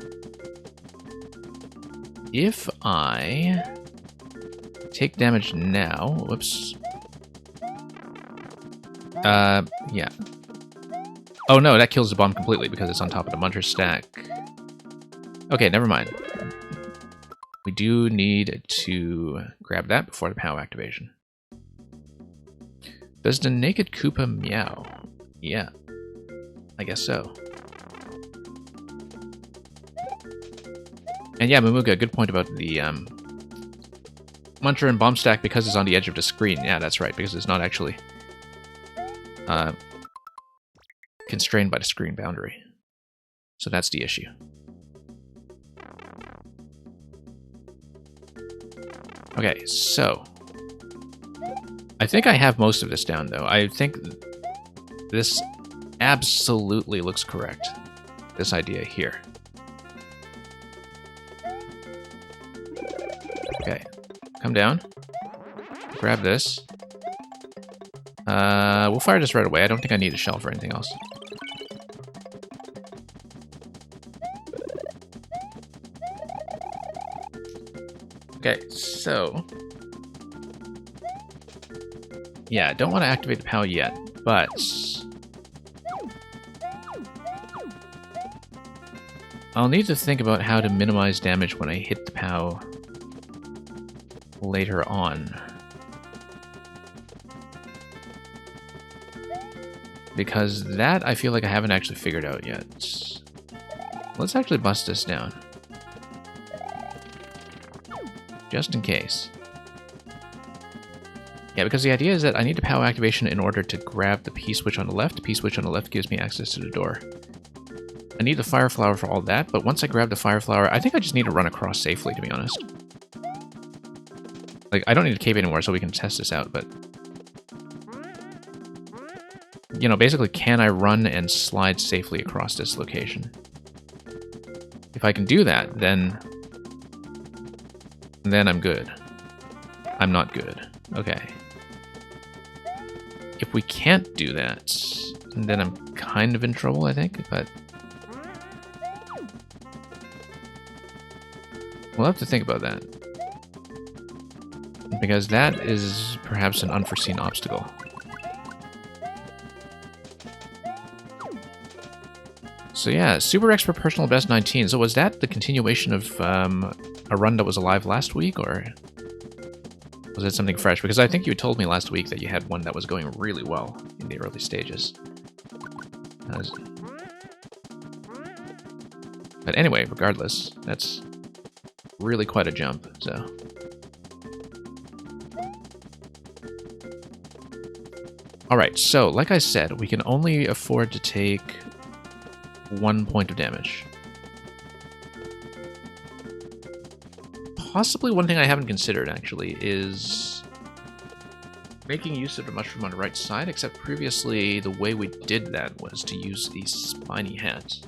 Speaker 1: if I take damage now... Whoops. Yeah. Oh no, that kills the bomb completely because it's on top of the muncher stack. Okay, never mind. We do need to grab that before the POW activation. Does the naked Koopa meow? Yeah, I guess so. And yeah, Momuga, good point about the muncher and bomb stack because it's on the edge of the screen. Yeah, that's right, because it's not actually constrained by the screen boundary. So that's the issue. Okay, so I think I have most of this down, though. I think this absolutely looks correct, this idea here. Okay, come down, grab this. We'll fire this right away. I don't think I need a shell for anything else. Okay, so... yeah, I don't want to activate the POW yet, but... I'll need to think about how to minimize damage when I hit the POW later on. Because that, I feel like I haven't actually figured out yet. Let's actually bust this down. Just in case. Yeah, because the idea is that I need the POW activation in order to grab the P-switch on the left. P-switch on the left gives me access to the door. I need the Fire Flower for all that, but once I grab the Fire Flower, I think I just need to run across safely, to be honest. Like, I don't need a cape anymore, so we can test this out, but... you know, basically, can I run and slide safely across this location? If I can do that, then... then I'm good. I'm not good. Okay. If we can't do that, then I'm kind of in trouble, I think, but we'll have to think about that. Because that is perhaps an unforeseen obstacle. So yeah, Super Expert Personal Best 19. So was that the continuation of a run that was alive last week, or was it something fresh? Because I think you told me last week that you had one that was going really well in the early stages. But anyway, regardless, that's really quite a jump, so... Alright, so, like I said, we can only afford to take 1 point of damage. Possibly one thing I haven't considered, actually, is making use of the mushroom on the right side, except previously the way we did that was to use the spiny hat.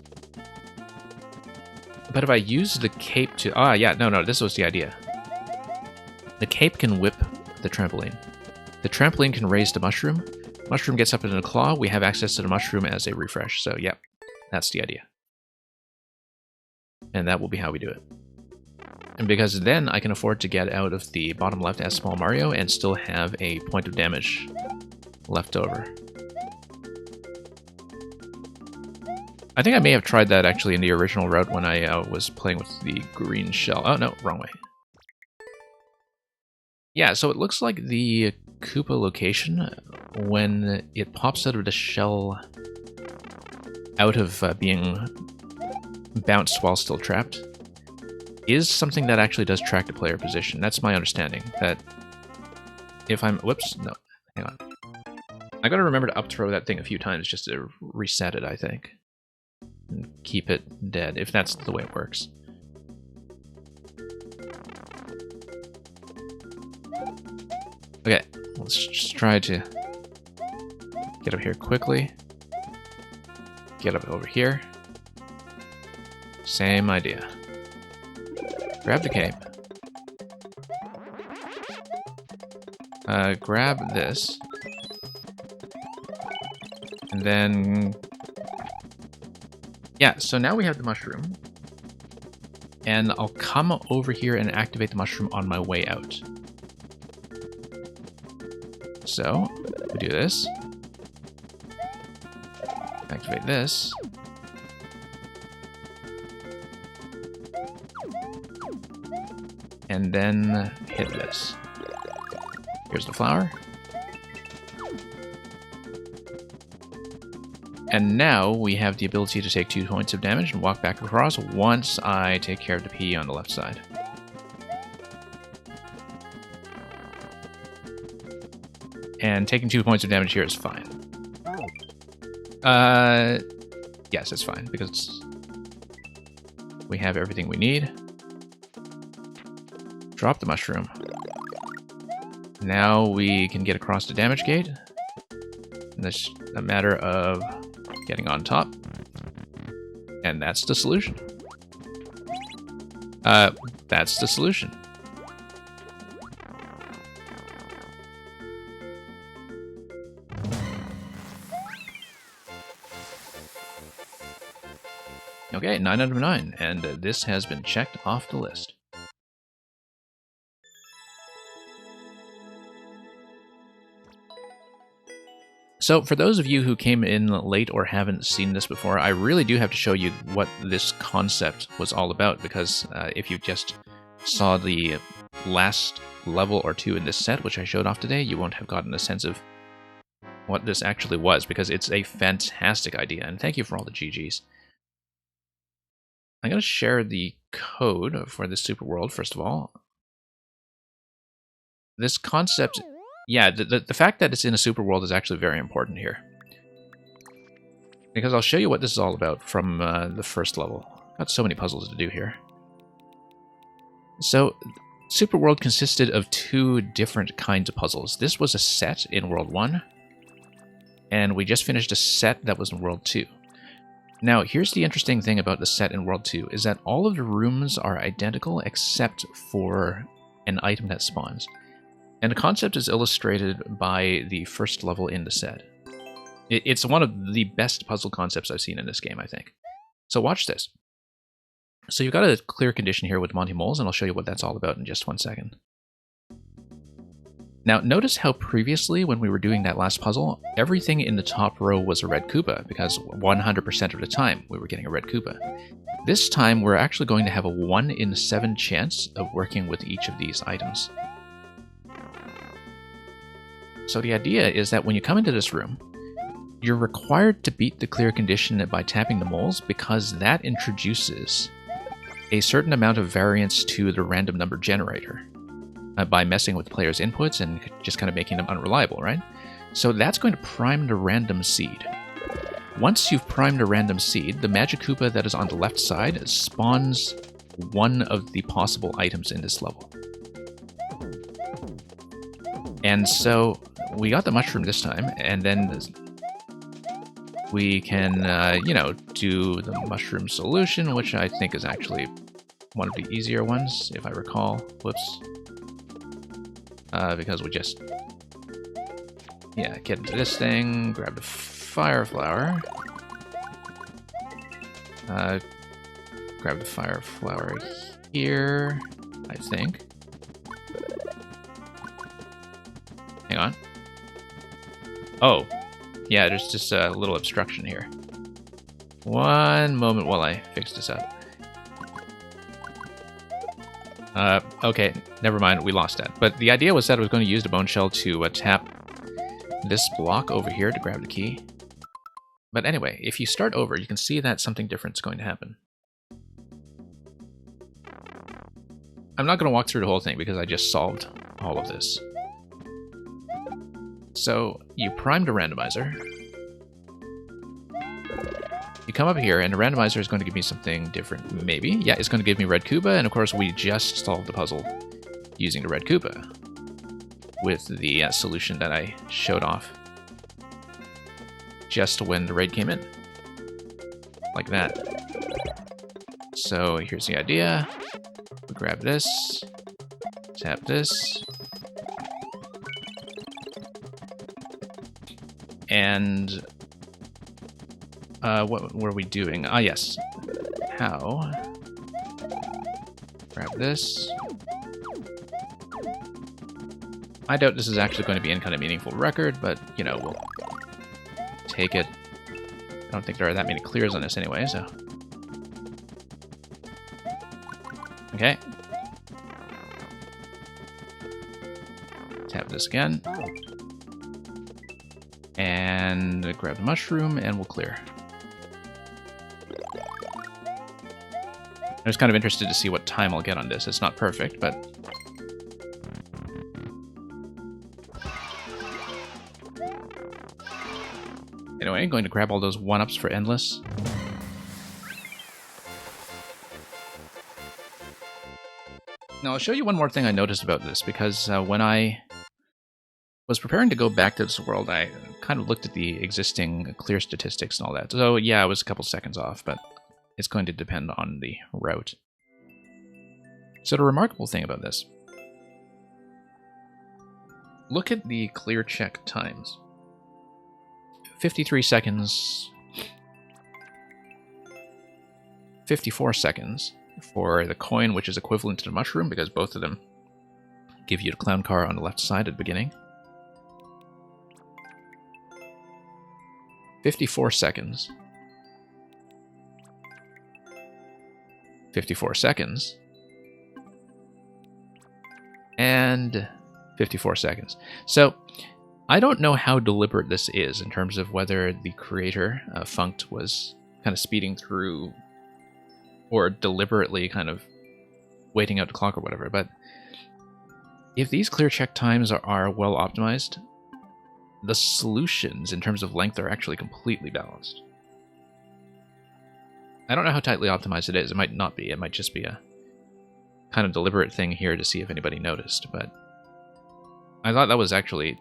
Speaker 1: But if I use the cape to... Ah, yeah, no, this was the idea. The cape can whip the trampoline. The trampoline can raise the mushroom. Mushroom gets up in a claw, we have access to the mushroom as a refresh, so yep, that's the idea. And that will be how we do it. And because then I can afford to get out of the bottom left as Small Mario and still have a point of damage left over. I think I may have tried that actually in the original route when I was playing with the green shell. Oh no, wrong way. Yeah, so it looks like the Koopa location, when it pops out of the shell out of being bounced while still trapped, is something that actually does track the player position. That's my understanding. That if I'm... Whoops, no, hang on. I gotta remember to up-throw that thing a few times just to reset it, I think. And keep it dead, if that's the way it works. Okay, let's just try to get up here quickly. Get up over here. Same idea. Grab the cape. Grab this. And then... Yeah, so now we have the mushroom. And I'll come over here and activate the mushroom on my way out. So, we do this. Activate this. And then hit this. Here's the flower. And now we have the ability to take 2 points of damage and walk back across once I take care of the P on the left side. And taking 2 points of damage here is fine. Yes, it's fine, because we have everything we need. Drop the mushroom. Now we can get across the damage gate. And it's a matter of getting on top. And that's the solution. That's the solution. Okay, 9 out of 9, and this has been checked off the list. So, for those of you who came in late or haven't seen this before, I really do have to show you what this concept was all about, because if you just saw the last level or two in this set, which I showed off today, you won't have gotten a sense of what this actually was, because it's a fantastic idea, and thank you for all the GGs. I'm going to share the code for the Super World, first of all. This concept, yeah, the fact that it's in a Super World is actually very important here. Because I'll show you what this is all about from the first level. Got so many puzzles to do here. So, Super World consisted of 2 different kinds of puzzles. This was a set in World 1, and we just finished a set that was in World 2. Now, here's the interesting thing about the set in World 2, is that all of the rooms are identical except for an item that spawns. And the concept is illustrated by the first level in the set. It's one of the best puzzle concepts I've seen in this game, I think. So watch this. So you've got a clear condition here with Monty Moles, and I'll show you what that's all about in just 1 second. Now, notice how previously, when we were doing that last puzzle, everything in the top row was a red Koopa, because 100% of the time we were getting a red Koopa. This time, we're actually going to have a 1 in 7 chance of working with each of these items. So the idea is that when you come into this room, you're required to beat the clear condition by tapping the moles, because that introduces a certain amount of variance to the random number generator by messing with the player's inputs and just kind of making them unreliable, right? So that's going to prime the random seed. Once you've primed a random seed, the Magic Koopa that is on the left side spawns one of the possible items in this level. And so we got the mushroom this time, and then we can, do the mushroom solution, which I think is actually one of the easier ones, if I recall. Whoops. Because we just, get into this thing, grab the fire flower, grab the fire flower here, I think. Hang on. Oh, yeah, there's just a little obstruction here. One moment while I fix this up. Okay, never mind, we lost that. But the idea was that I was going to use the bone shell to tap this block over here to grab the key. But anyway, if you start over, you can see that something different is going to happen. I'm not going to walk through the whole thing because I just solved all of this. So, you primed a randomizer. You come up here, and the randomizer is going to give me something different, maybe. Yeah, it's going to give me Red Koopa, and of course we just solved the puzzle using the Red Koopa with the solution that I showed off just when the raid came in. Like that. So here's the idea. We grab this, tap this, and what were we doing? Ah, yes. How? Grab this. I doubt this is actually going to be any kind of meaningful record, but, we'll take it. I don't think there are that many clears on this anyway, so... Okay. Tap this again. And grab the mushroom, and we'll clear. I was kind of interested to see what time I'll get on this. It's not perfect, but... Anyway, I'm going to grab all those 1-ups for Endless. Now, I'll show you one more thing I noticed about this, because when I was preparing to go back to this world, I kind of looked at the existing clear statistics and all that. So, yeah, I was a couple seconds off, but... it's going to depend on the route. So the remarkable thing about this, look at the clear check times. 53 seconds, 54 seconds for the coin, which is equivalent to the mushroom, because both of them give you the clown car on the left side at the beginning. 54 seconds. 54 seconds, and 54 seconds. So, I don't know how deliberate this is in terms of whether the creator, Funkt, was kind of speeding through or deliberately kind of waiting out the clock or whatever, but if these clear check times are well optimized, the solutions in terms of length are actually completely balanced. I don't know how tightly optimized it is. It might not be. It might just be a kind of deliberate thing here to see if anybody noticed, but I thought that was actually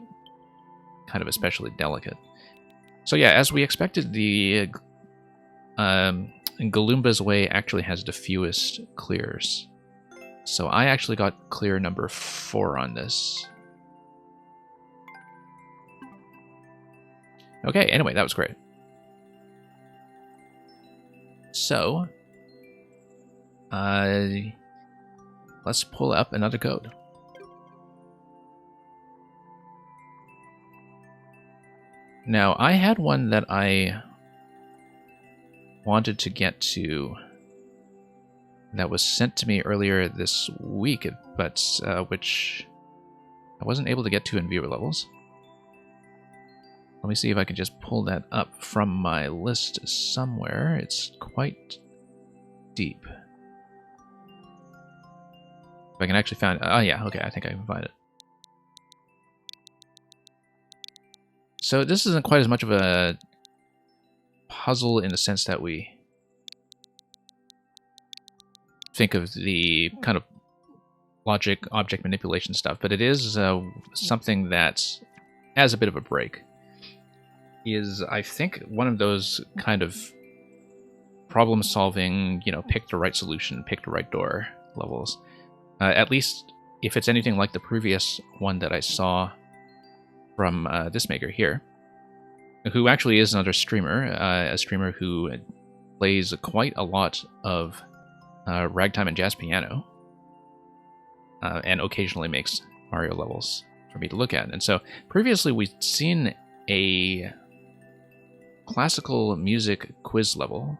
Speaker 1: kind of especially delicate. So yeah, as we expected, the Galoomba's Way actually has the fewest clears. So I actually got clear number 4 on this. Okay, anyway, that was great. So, let's pull up another code. Now, I had one that I wanted to get to that was sent to me earlier this week, but which I wasn't able to get to in viewer levels. Let me see if I can just pull that up from my list somewhere. It's quite deep. If I can actually find... Oh yeah, okay, I think I can find it. So this isn't quite as much of a puzzle in the sense that we think of the kind of logic, object manipulation stuff, but it is something that has a bit of a break. Is, I think, one of those kind of problem-solving, you know, pick the right solution, pick the right door levels. At least if it's anything like the previous one that I saw from this maker here, who actually is another streamer, a streamer who plays quite a lot of ragtime and jazz piano, and occasionally makes Mario levels for me to look at. And so previously we'd seen a classical music quiz level.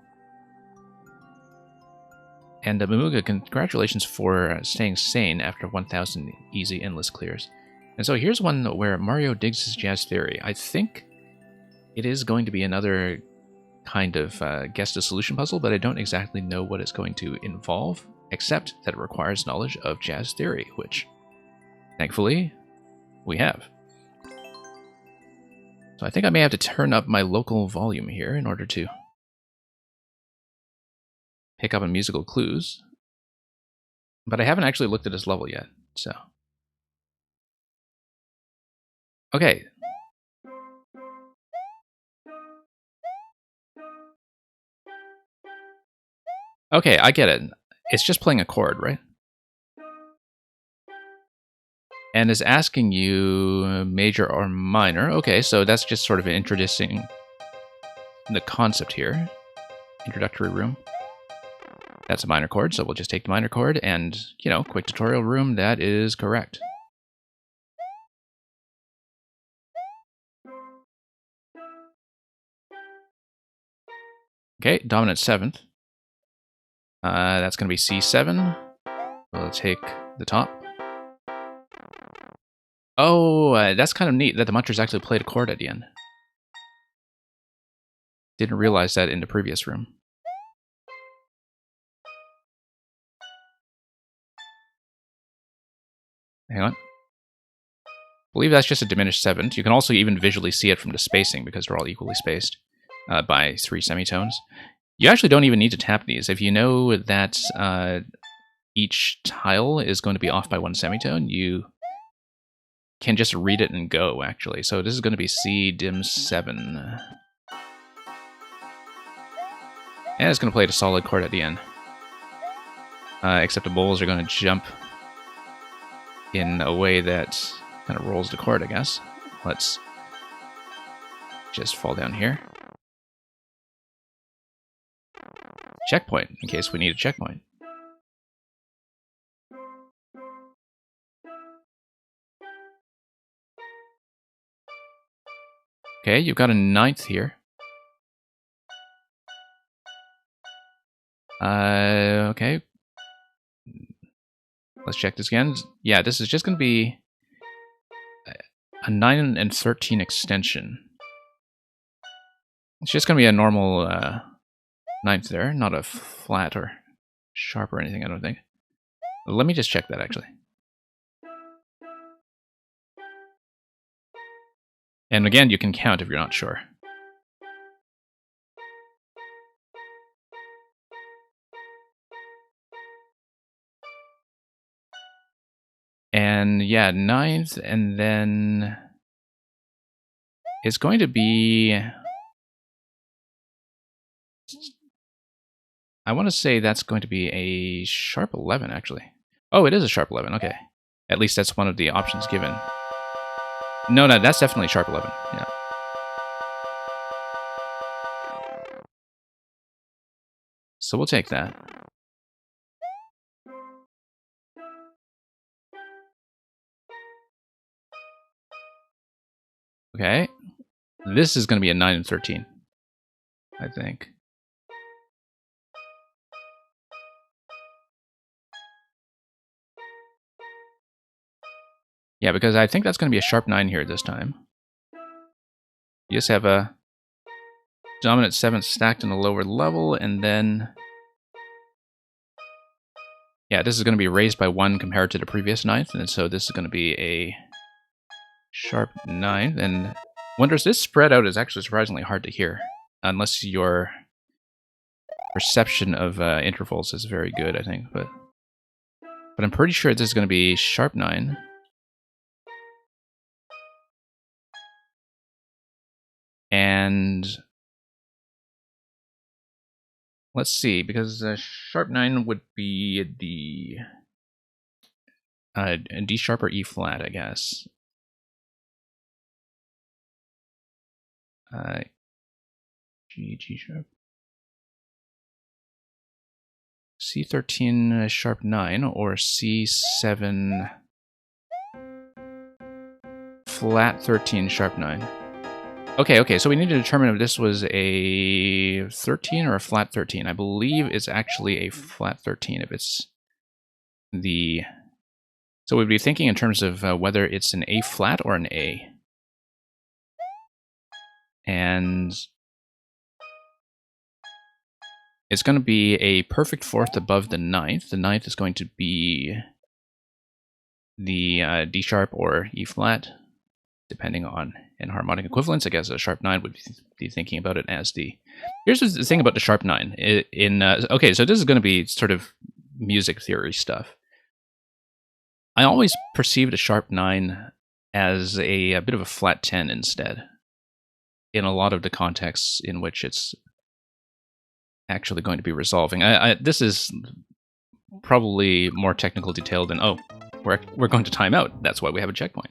Speaker 1: And Mamuga, congratulations for staying sane after 1,000 easy endless clears. And so here's one where Mario digs his jazz theory. I think it is going to be another kind of guess the solution puzzle, but I don't exactly know what it's going to involve, except that it requires knowledge of jazz theory, which, thankfully, we have. So I think I may have to turn up my local volume here in order to pick up on musical clues. But I haven't actually looked at this level yet, so... Okay. Okay, I get it. It's just playing a chord, right? And is asking you major or minor. Okay, so that's just sort of introducing the concept here. Introductory room. That's a minor chord, so we'll just take the minor chord and, you know, quick tutorial room, that is correct. Okay, dominant 7th. That's going to be C7. We'll take the top. Oh, that's kind of neat that the Munchers actually played a chord at the end. Didn't realize that in the previous room. Hang on. I believe that's just a diminished 7th. You can also even visually see it from the spacing because they're all equally spaced by 3 semitones. You actually don't even need to tap these. If you know that each tile is going to be off by 1 semitone, you can just read it and go, actually. So this is going to be C dim 7. And it's going to play the solid chord at the end. Except the bowls are going to jump in a way that kind of rolls the chord, I guess. Let's just fall down here. Checkpoint, in case we need a checkpoint. Okay, you've got a 9th here. Okay. Let's check this again. Yeah, this is just going to be a 9 and 13 extension. It's just going to be a normal 9th there, not a flat or sharp or anything, I don't think. Let me just check that, actually. And again, you can count if you're not sure. And yeah, 9th, and then it's going to be... I want to say that's going to be a sharp 11, actually. Oh, it is a sharp 11. Okay. At least that's one of the options given. No, that's definitely sharp 11. Yeah. So we'll take that. Okay. This is going to be a 9 and 13, I think. Yeah, because I think that's going to be a sharp 9 here this time. You just have a dominant 7 stacked in a lower level, and then... Yeah, this is going to be raised by 1 compared to the previous 9th, and so this is going to be a sharp 9. And wonders, this spread out is actually surprisingly hard to hear, unless your perception of intervals is very good, I think. But I'm pretty sure this is going to be sharp 9. And let's see, because sharp 9 would be the D sharp or E flat, I guess. G sharp. C13 sharp 9 or C7 flat 13 sharp 9. Okay, so we need to determine if this was a 13 or a flat 13. I believe it's actually a flat 13 if it's the... So we'd be thinking in terms of whether it's an A flat or an A. And it's going to be a perfect fourth above the 9th. The 9th is going to be the D sharp or E flat, depending on enharmonic equivalence. I guess a sharp 9 would be thinking about it as the... Here's the thing about the sharp 9. Okay, so this is going to be sort of music theory stuff. I always perceived a sharp 9 as a bit of a flat 10 instead, in a lot of the contexts in which it's actually going to be resolving. This is probably more technical detail than, oh, we're going to time out. That's why we have a checkpoint.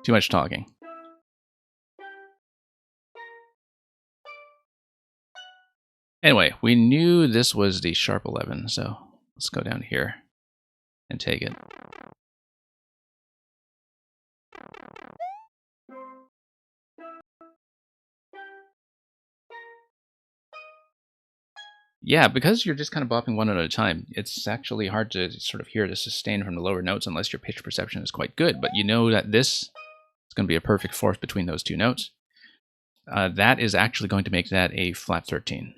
Speaker 1: Too much talking. Anyway, we knew this was the sharp 11, so let's go down here and take it. Yeah, because you're just kind of bopping one note at a time, it's actually hard to sort of hear the sustain from the lower notes unless your pitch perception is quite good. But you know that this is going to be a perfect fourth between those two notes. That is actually going to make that a flat 13.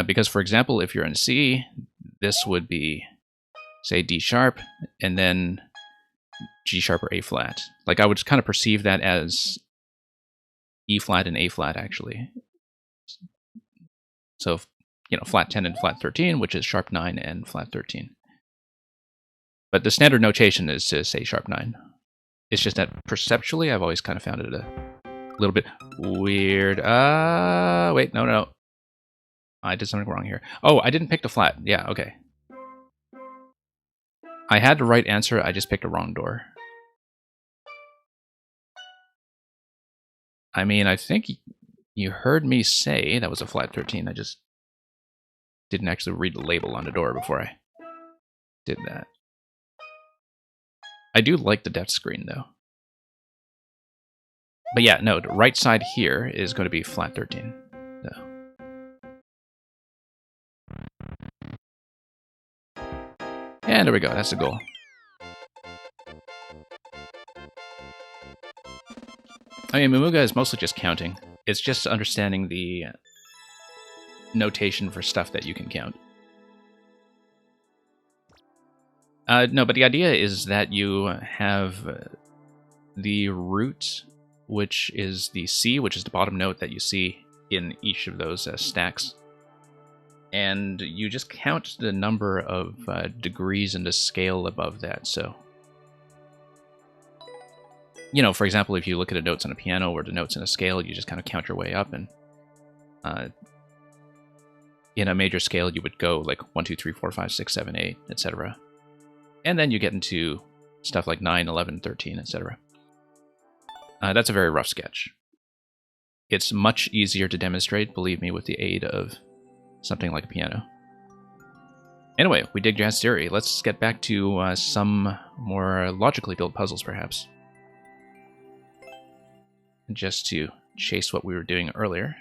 Speaker 1: Because, for example, if you're in C, this would be, say, D sharp, and then G sharp or A flat. Like, I would kind of perceive that as E flat and A flat, actually. So, you know, flat 10 and flat 13, which is sharp 9 and flat 13. But the standard notation is to say sharp 9. It's just that perceptually, I've always kind of found it a little bit weird. Wait, no. I did something wrong here. Oh, I didn't pick the flat. Yeah, okay. I had the right answer, I just picked a wrong door. I mean, I think you heard me say that was a flat 13. I just didn't actually read the label on the door before I did that. I do like the depth screen, though. But yeah, no, the right side here is going to be flat 13. So. And there we go, that's the goal. I mean, Momuga is mostly just counting. It's just understanding the notation for stuff that you can count. No, but the idea is that you have the root, which is the C, which is the bottom note that you see in each of those stacks. And you just count the number of degrees in the scale above that. So, you know, for example, if you look at the notes on a piano or the notes in a scale, you just kind of count your way up. And in a major scale, you would go like 1, 2, 3, 4, 5, 6, 7, 8, etc. And then you get into stuff like 9, 11, 13, etc. That's a very rough sketch. It's much easier to demonstrate, believe me, with the aid of something like a piano. Anyway, we dig jazz theory. Let's get back to some more logically built puzzles, perhaps. Just to chase what we were doing earlier.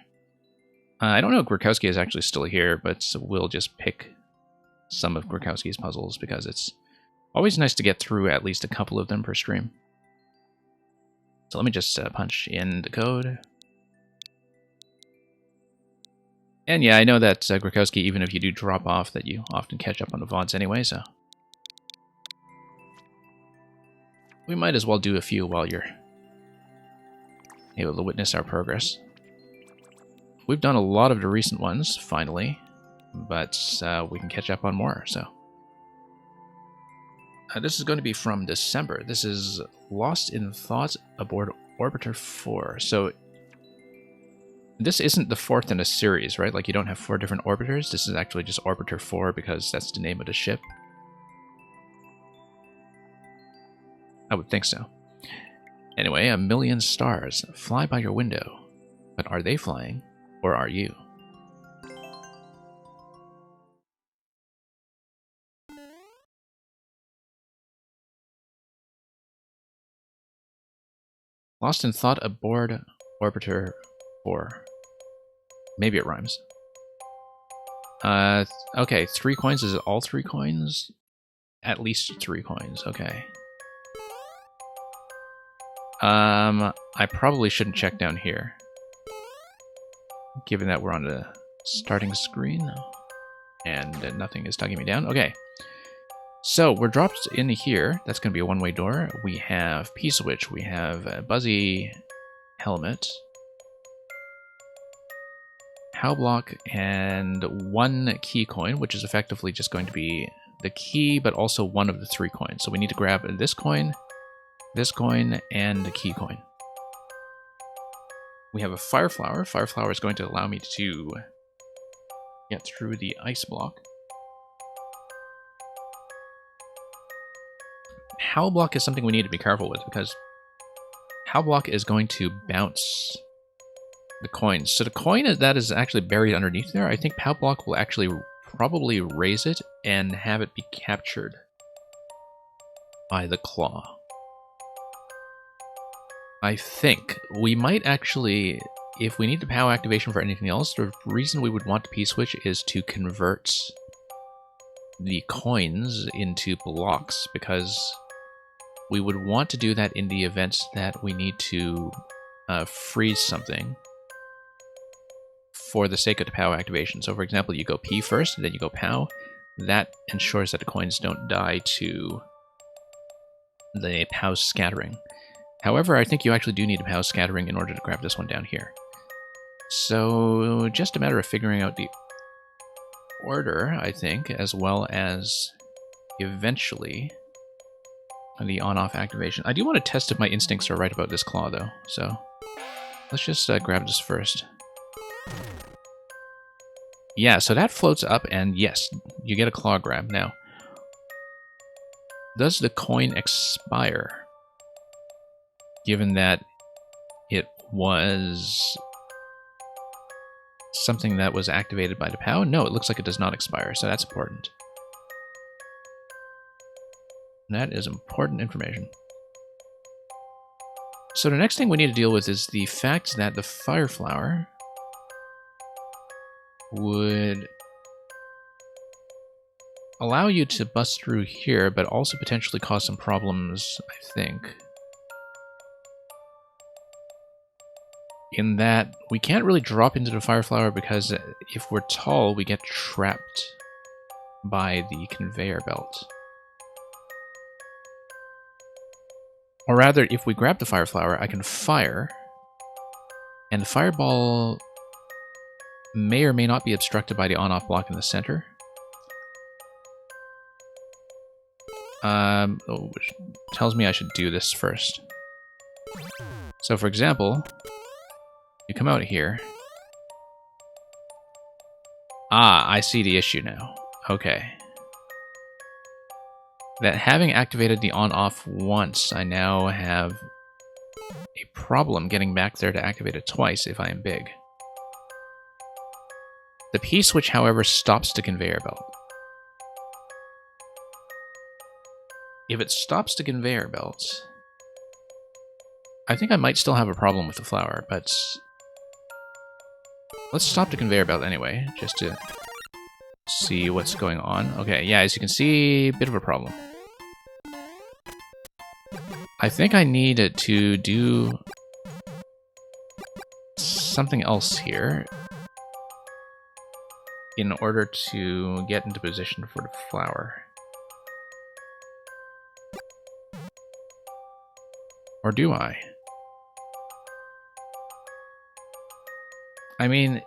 Speaker 1: I don't know if Grukowski is actually still here, but we'll just pick some of Grukowski's puzzles because it's always nice to get through at least a couple of them per stream. So let me just punch in the code. And yeah, I know that Grukowski, even if you do drop off, that you often catch up on the VODs anyway, so we might as well do a few while you're able to witness our progress. We've done a lot of the recent ones, finally, but we can catch up on more, so. This is going to be from December. This is Lost in Thought aboard Orbiter 4. So this isn't the fourth in a series, right? Like you don't have 4 different orbiters. This is actually just Orbiter 4 because that's the name of the ship. I would think so. Anyway, 1,000,000 stars fly by your window. But are they flying, or are you? Lost in Thought aboard Orbiter 4. Maybe it rhymes. Okay, 3 coins. Is it all 3 coins? At least 3 coins, okay. I probably shouldn't check down here, given that we're on the starting screen, and nothing is tugging me down. Okay, so we're dropped in here. That's going to be a one-way door. We have P-switch. We have a Buzzy helmet, How block, and 1 key coin, which is effectively just going to be the key, but also one of the 3 coins. So we need to grab this coin, and the key coin. We have a Fire Flower. Fire Flower is going to allow me to get through the ice block. Howl block is something we need to be careful with because Howl block is going to bounce the coins. So the coin that is actually buried underneath there, I think Howl block will actually probably raise it and have it be captured by the claw. I think we might actually, if we need the POW activation for anything else, the reason we would want the P-switch is to convert the coins into blocks, because we would want to do that in the event that we need to freeze something for the sake of the POW activation. So for example, you go P first, and then you go POW. That ensures that the coins don't die to the POW scattering. However, I think you actually do need a POW scattering in order to grab this one down here. So just a matter of figuring out the order, I think, as well as eventually the on-off activation. I do want to test if my instincts are right about this claw, though. So let's just grab this first. Yeah, so that floats up, and yes, you get a claw grab. Now, does the coin expire? Given that it was something that was activated by the POW? No, it looks like it does not expire, so that's important. That is important information. So the next thing we need to deal with is the fact that the Fire Flower would allow you to bust through here, but also potentially cause some problems, I think. In that we can't really drop into the Fire Flower because if we're tall, we get trapped by the conveyor belt. Or rather, if we grab the Fire Flower, I can fire, and the fireball may or may not be obstructed by the on-off block in the center. Which tells me I should do this first. So for example, you come out here, Ah, I see the issue now. Okay. That having activated the on-off once, I now have a problem getting back there to activate it twice if I am big. The P-switch, however, stops the conveyor belt. If it stops the conveyor belt, I think I might still have a problem with the flower, but let's stop the conveyor belt anyway, just to see what's going on. Okay, yeah, as you can see, a bit of a problem. I think I need to do something else here in order to get into position for the flower. Or do I? I mean,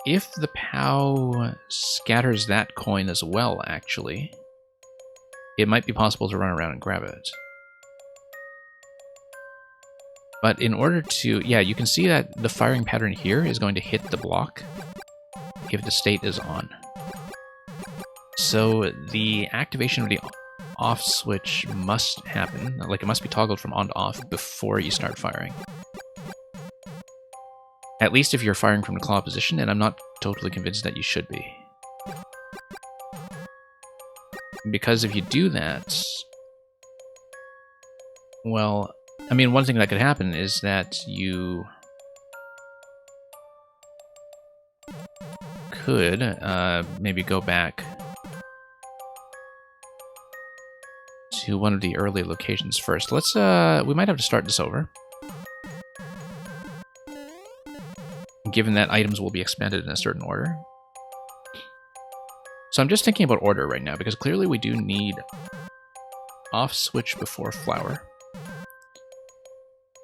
Speaker 1: if the POW scatters that coin as well, actually, it might be possible to run around and grab it. But in order to... yeah, you can see that the firing pattern here is going to hit the block if the state is on. So the activation of the off switch must happen. Like, it must be toggled from on to off before you start firing. At least if you're firing from the claw position, and I'm not totally convinced that you should be. Because if you do that... well, I mean, one thing that could happen is that you could maybe go back to one of the early locations first. Let's, we might have to start this over. Given that items will be expended in a certain order. So I'm just thinking about order right now, because clearly we do need off switch before flower.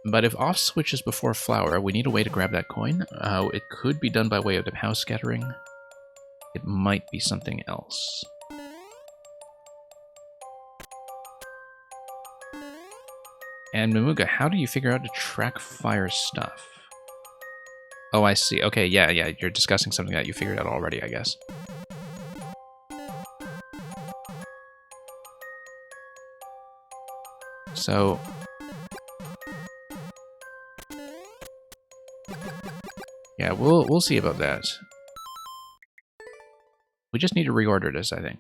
Speaker 1: But if off switch is before flower, we need a way to grab that coin. It could be done by way of the POW scattering. It might be something else. And Mamuga, how do you figure out to track fire stuff? Oh, I see. Okay, yeah, you're discussing something that you figured out already, I guess. So... yeah, we'll see about that. We just need to reorder this, I think.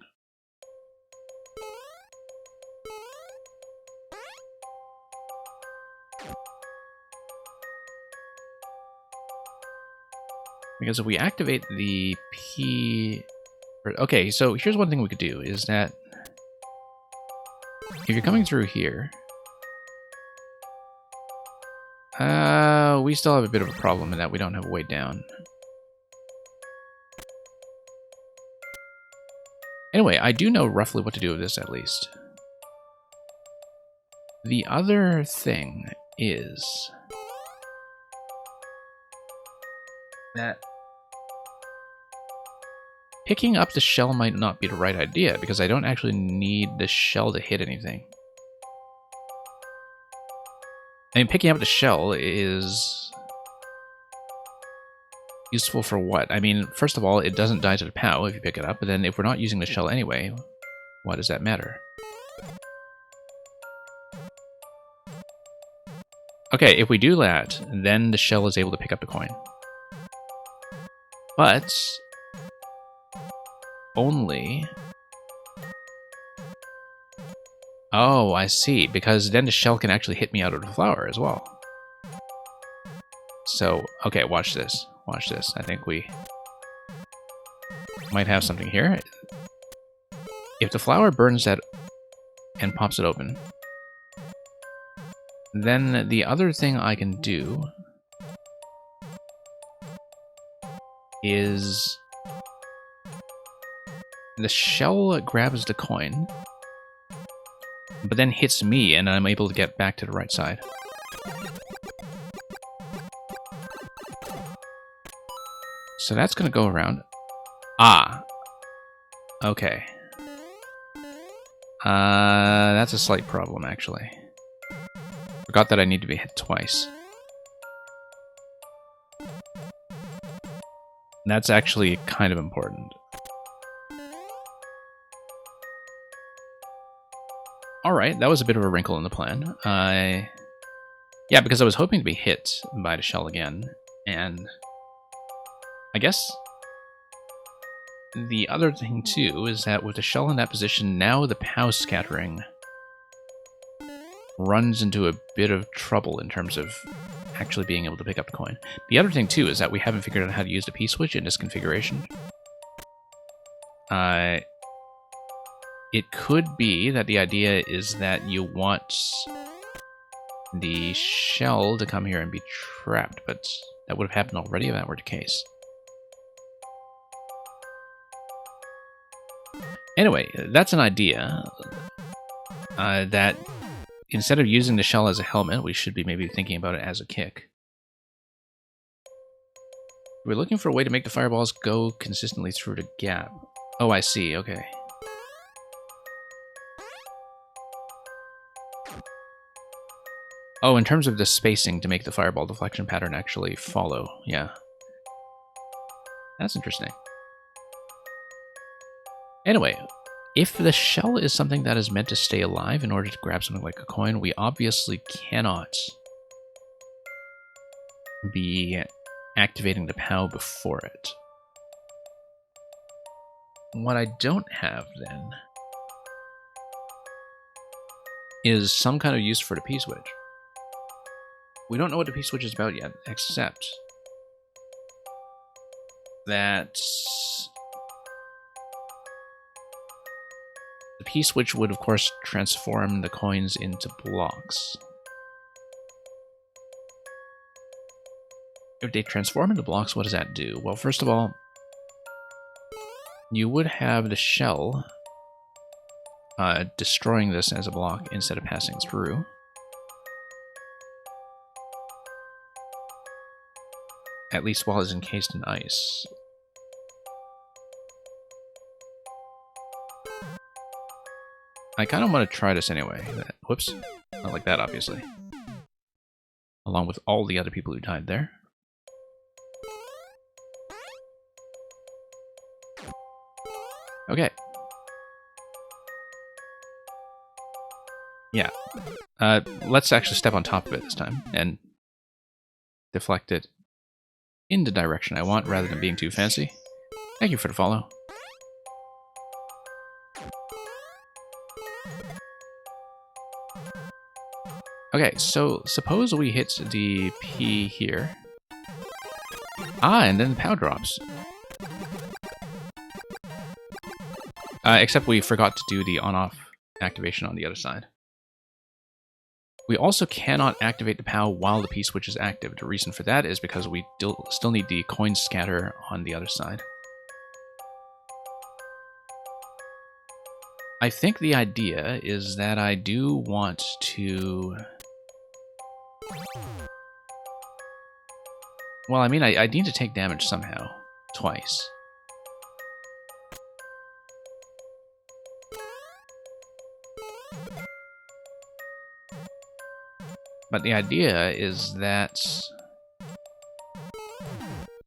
Speaker 1: Because if we activate the P... okay, so here's one thing we could do, is that if you're coming through here, we still have a bit of a problem in that we don't have a way down. Anyway, I do know roughly what to do with this, at least. The other thing is that picking up the shell might not be the right idea, because I don't actually need the shell to hit anything. I mean, picking up the shell is useful for what? I mean, first of all, it doesn't die to the POW if you pick it up, but then if we're not using the shell anyway, why does that matter? Okay, if we do that, then the shell is able to pick up the coin. But only... oh, I see, because then the shell can actually hit me out of the flower as well. So, okay, watch this. Watch this. I think we might have something here. If the flower burns that and pops it open, then the other thing I can do is the shell grabs the coin, but then hits me, and I'm able to get back to the right side. So that's going to go around. Ah. Okay. That's a slight problem, actually. Forgot that I need to be hit twice. That's actually kind of important. All right, that was a bit of a wrinkle in the plan. Yeah, because I was hoping to be hit by the shell again, and I guess the other thing too is that with the shell in that position, now the POW scattering runs into a bit of trouble in terms of actually being able to pick up the coin. The other thing too is that we haven't figured out how to use the P-switch in this configuration. It could be that the idea is that you want the shell to come here and be trapped, but that would have happened already if that were the case. Anyway, that's an idea that instead of using the shell as a helmet, we should be maybe thinking about it as a kick. We're looking for a way to make the fireballs go consistently through the gap. Oh, I see, okay. Oh, in terms of the spacing to make the fireball deflection pattern actually follow, yeah. That's interesting. Anyway, if the shell is something that is meant to stay alive in order to grab something like a coin, we obviously cannot be activating the POW before it. What I don't have, then, is some kind of use for the P-switch. We don't know what the P-switch is about yet, except that the P-switch would, of course, transform the coins into blocks. If they transform into blocks, what does that do? Well, first of all, you would have the shell destroying this as a block instead of passing through. At least while it's encased in ice. I kind of want to try this anyway. Whoops. Not like that, obviously. Along with all the other people who died there. Okay. Yeah. Let's actually step on top of it this time and deflect it in the direction I want rather than being too fancy. Thank you for the follow. Okay, so suppose we hit the P here. Ah, and then the POW drops. Except we forgot to do the on-off activation on the other side. We also cannot activate the POW while the P-switch is active. The reason for that is because we still need the coin scatter on the other side. I think the idea is that I do want to... Well, I mean, I need to take damage somehow. Twice. But the idea is that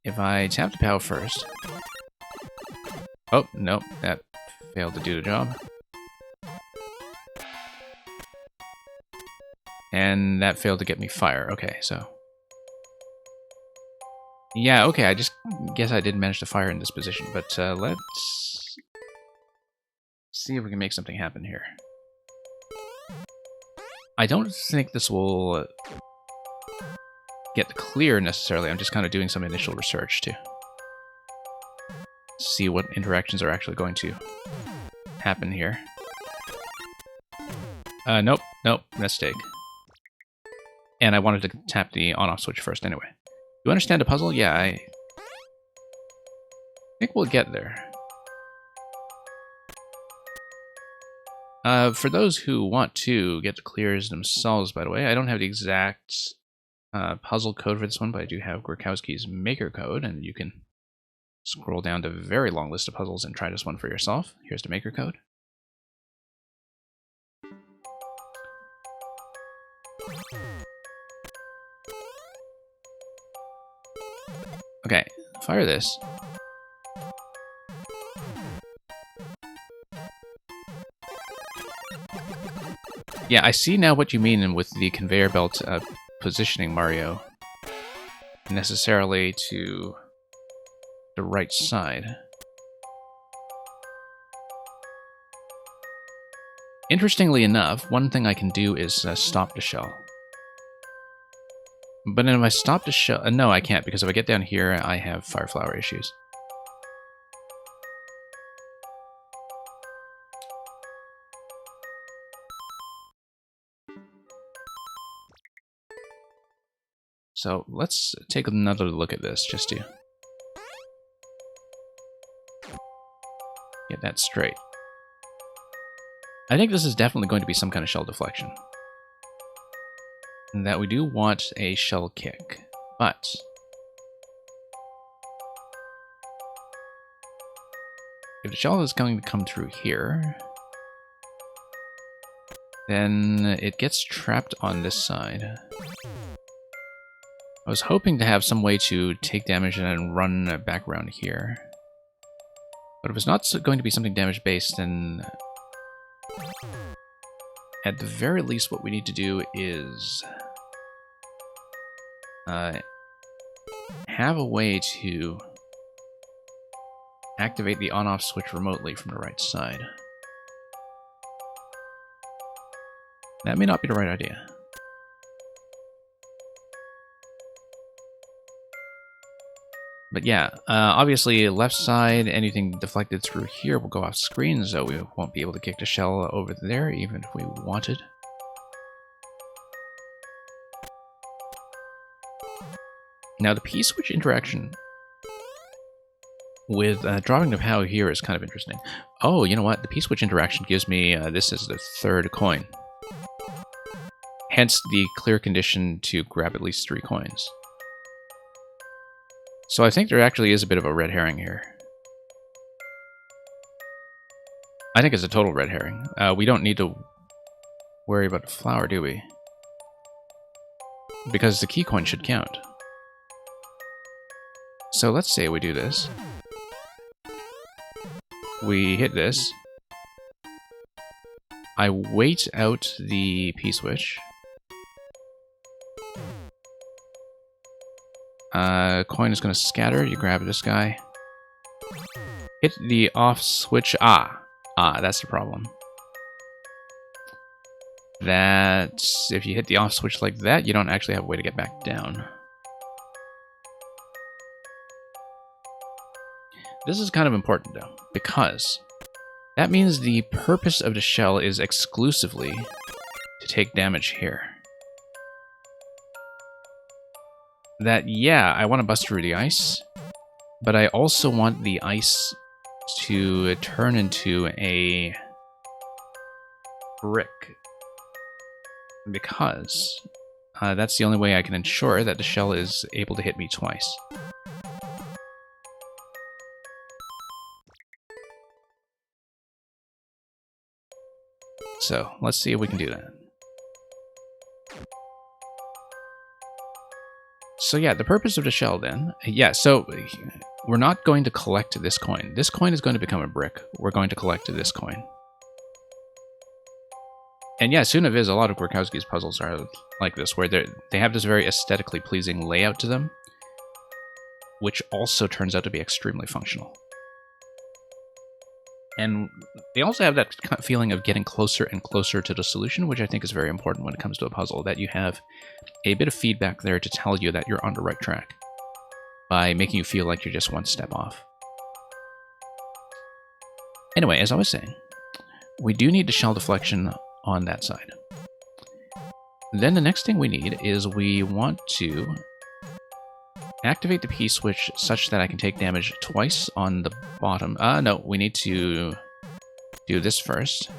Speaker 1: if I tap the POW first... Oh, nope, that failed to do the job. And that failed to get me fire. Okay, so... Yeah, okay, I just guess I didn't manage to fire in this position, but let's see if we can make something happen here. I don't think this will get clear necessarily. I'm just kind of doing some initial research to see what interactions are actually going to happen here. Nope, mistake. And I wanted to tap the on-off switch first anyway. You understand the puzzle? Yeah, I think we'll get there. For those who want to get the clears themselves, by the way, I don't have the exact puzzle code for this one, but I do have Grokowski's maker code, and you can scroll down to a very long list of puzzles and try this one for yourself. Here's the maker code. Okay, fire this. Yeah, I see now what you mean with the conveyor belt positioning, Mario. Necessarily to the right side. Interestingly enough, one thing I can do is stop the shell. But then if I stop the shell... no, I can't, because if I get down here, I have fire flower issues. So let's take another look at this, just to get that straight. I think this is definitely going to be some kind of shell deflection. And that we do want a shell kick, but... if the shell is going to come through here, then it gets trapped on this side. I was hoping to have some way to take damage and then run back around here. But if it's not going to be something damage-based, then... at the very least, what we need to do is... have a way to activate the on-off switch remotely from the right side. That may not be the right idea. But yeah, obviously left side, anything deflected through here will go off screen, so we won't be able to kick the shell over there, even if we wanted. Now the P-switch interaction with dropping the POW here is kind of interesting. Oh, you know what? The P-switch interaction gives me this as the third coin. Hence the clear condition to grab at least 3 coins. So I think there actually is a bit of a red herring here. I think it's a total red herring. We don't need to worry about the flower, do we? Because the key coin should count. So let's say we do this. We hit this. I wait out the P-switch. Coin is going to scatter. You grab this guy. Hit the off switch. That's the problem. If you hit the off switch like that, you don't actually have a way to get back down. This is kind of important, though, because that means the purpose of the shell is exclusively to take damage here. That, yeah, I want to bust through the ice, but I also want the ice to turn into a brick, because that's the only way I can ensure that the shell is able to hit me twice. So, let's see if we can do that. So yeah, the purpose of the shell then, yeah, so we're not going to collect this coin. This coin is going to become a brick. We're going to collect this coin. And yeah, Sunaviz, a lot of Grokowski's puzzles are like this, where they have this very aesthetically pleasing layout to them, which also turns out to be extremely functional. And they also have that kind of feeling of getting closer and closer to the solution, which I think is very important when it comes to a puzzle, that you have a bit of feedback there to tell you that you're on the right track, by making you feel like you're just one step off. Anyway, as I was saying, we do need the shell deflection on that side. Then the next thing we need is we want to activate the P-switch such that I can take damage twice on the bottom. No, we need to do this first,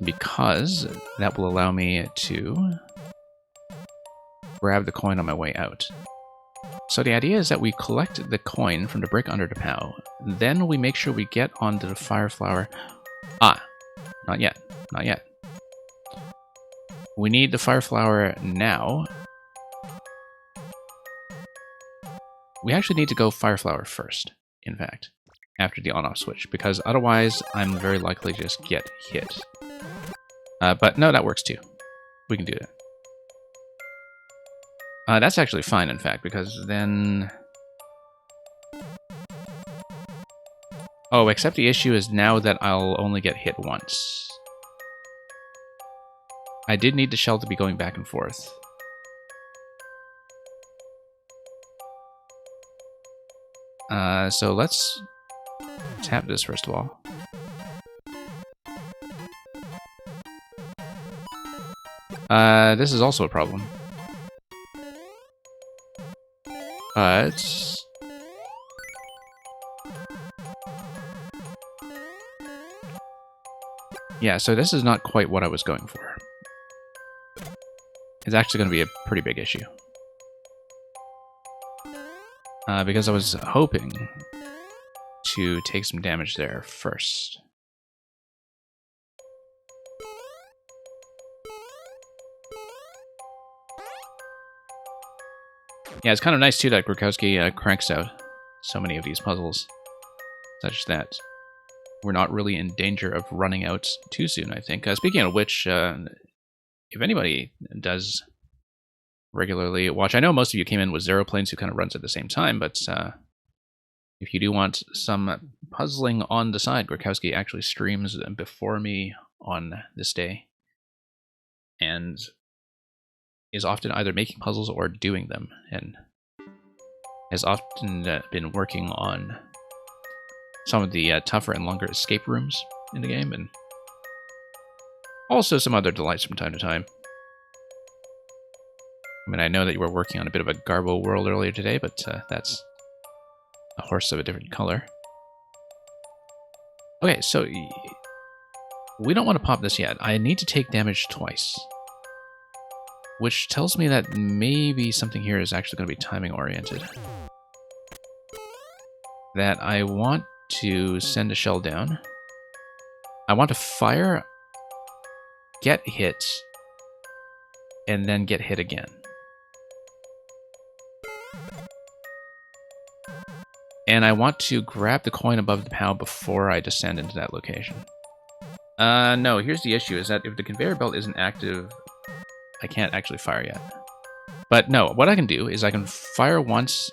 Speaker 1: because that will allow me to grab the coin on my way out. So the idea is that we collect the coin from the brick under the POW, then we make sure we get onto the fire flower. Not yet, not yet. We need the fire flower now. We actually need to go fire flower first, in fact, after the on-off switch, because otherwise I'm very likely to just get hit. But no, that works too. We can do it. That's actually fine, in fact, because then... Oh, except the issue is now that I'll only get hit once. I did need the shell to be going back and forth. So let's tap this first of all. This is also a problem. But... yeah, so this is not quite what I was going for. It's actually going to be a pretty big issue. Because I was hoping to take some damage there first. Yeah, it's kind of nice too that Grukowski cranks out so many of these puzzles, such that we're not really in danger of running out too soon, I think. Speaking of which, if anybody does regularly watch, I know most of you came in with Zero Planes, who kind of runs at the same time, but if you do want some puzzling on the side, Grukowski actually streams before me on this day, and is often either making puzzles or doing them, and has often been working on some of the tougher and longer escape rooms in the game, and also some other delights from time to time. I mean, I know that you were working on a bit of a Garbo world earlier today, but that's a horse of a different color. Okay, so we don't want to pop this yet. I need to take damage twice, which tells me that maybe something here is actually going to be timing oriented. That I want to send a shell down. I want to fire, get hit, and then get hit again. And I want to grab the coin above the POW before I descend into that location. No, here's the issue, is that if the conveyor belt isn't active, I can't actually fire yet. But no, what I can do is I can fire once,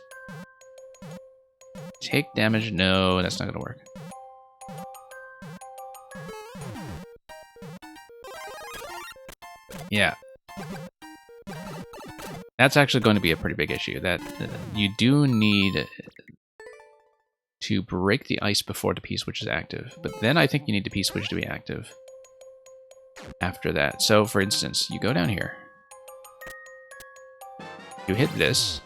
Speaker 1: take damage. No, that's not going to work. Yeah. That's actually going to be a pretty big issue, that you do need to break the ice before the P-switch is active. But then I think you need the P-switch to be active after that. So, for instance, you go down here. You hit this.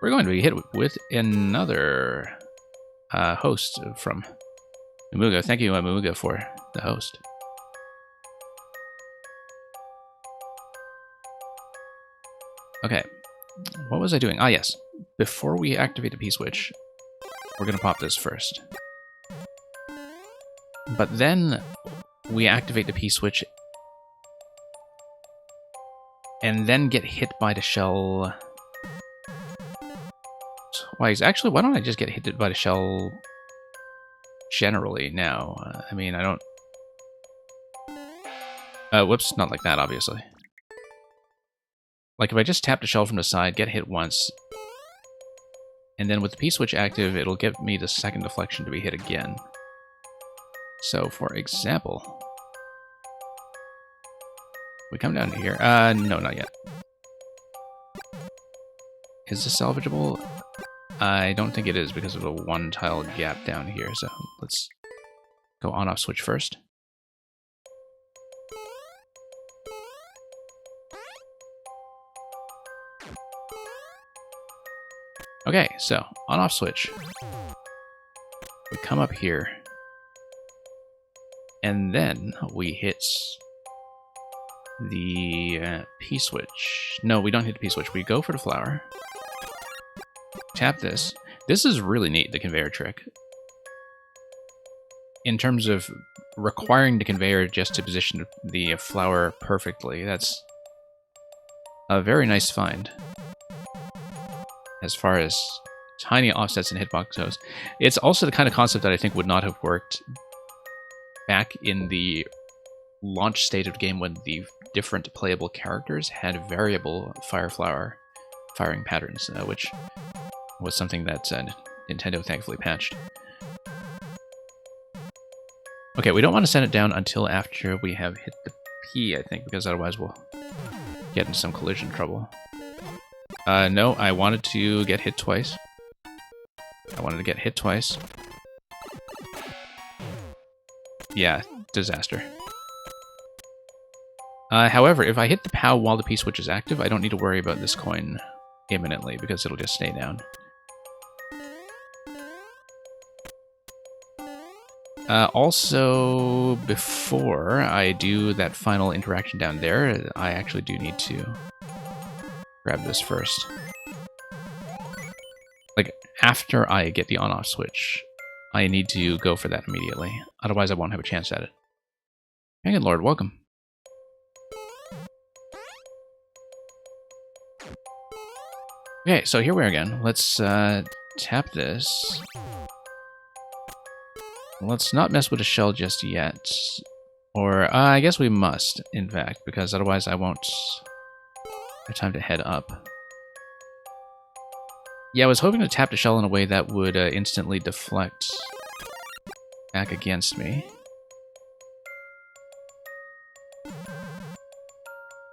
Speaker 1: We're going to be hit with another host from Mooga. Thank you, Mooga, for the host. Okay, what was I doing? Ah, yes. Before we activate the P-switch, we're going to pop this first. But then we activate the P-switch and then get hit by the shell twice. Actually, why don't I just get hit by the shell generally now? I mean, I don't... whoops, not like that, obviously. Like, if I just tap the shell from the side, get hit once, and then with the P-switch active, it'll give me the second deflection to be hit again. So, for example, we come down here. No, not yet. Is this salvageable? I don't think it is because of a one-tile gap down here, so let's go on-off switch first. Okay, so on-off switch. We come up here, and then we hit the P-switch. No, we don't hit the P-switch. We go for the flower. Tap this. This is really neat, the conveyor trick. In terms of requiring the conveyor just to position the flower perfectly, that's a very nice find. As far as tiny offsets and hitbox goes. It's also the kind of concept that I think would not have worked back in the launch state of the game when the different playable characters had variable fire flower firing patterns, which was something that Nintendo thankfully patched. Okay, we don't want to send it down until after we have hit the P, I think, because otherwise we'll get into some collision trouble. No, I wanted to get hit twice. Yeah, disaster. However, if I hit the POW while the P-switch is active, I don't need to worry about this coin imminently, because it'll just stay down. Also, before I do that final interaction down there, I actually do need to grab this first. Like, after I get the on-off switch, I need to go for that immediately. Otherwise, I won't have a chance at it. Hanging Lord, welcome. Okay, so here we are again. Let's tap this. Let's not mess with the shell just yet. Or, I guess we must, in fact, because otherwise I won't have time to head up. Yeah, I was hoping to tap the shell in a way that would instantly deflect back against me.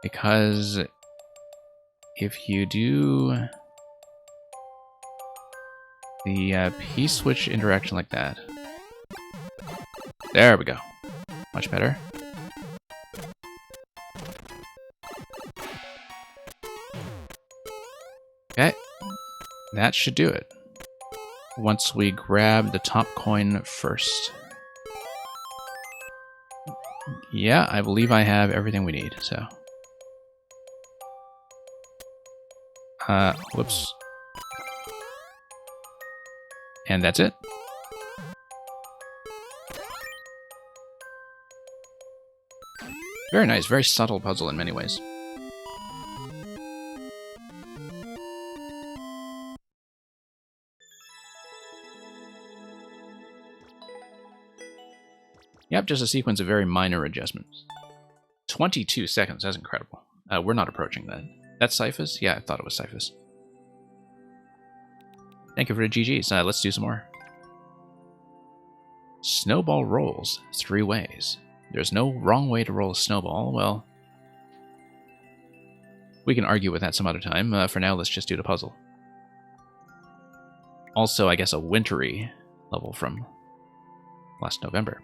Speaker 1: Because if you do the P-switch interaction like that... There we go. Much better. Okay. That should do it. Once we grab the top coin first. Yeah, I believe I have everything we need, so... whoops. And that's it. Very nice, very subtle puzzle in many ways. Yep, just a sequence of very minor adjustments. 22 seconds, that's incredible. We're not approaching that. That's Syphus? Yeah, I thought it was Syphus. Thank you for the GGs. Let's do some more. Snowball rolls 3 ways. There's no wrong way to roll a snowball. Well, we can argue with that some other time. For now, let's just do the puzzle. Also, I guess a wintry level from last November.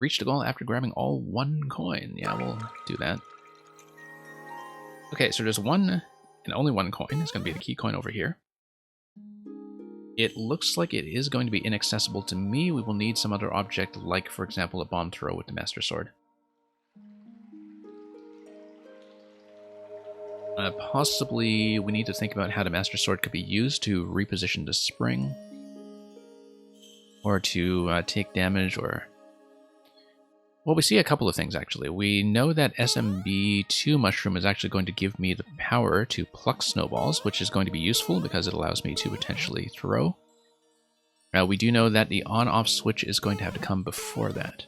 Speaker 1: Reach the goal after grabbing all 1 coin. Yeah, we'll do that. Okay, so there's one and only 1 coin. It's going to be the key coin over here. It looks like it is going to be inaccessible to me. We will need some other object, like, for example, a bomb throw with the Master Sword. Possibly we need to think about how the Master Sword could be used to reposition the spring. Or to take damage, or... Well, we see a couple of things, actually. We know that SMB2 Mushroom is actually going to give me the power to pluck snowballs, which is going to be useful because it allows me to potentially throw. We do know that the on-off switch is going to have to come before that.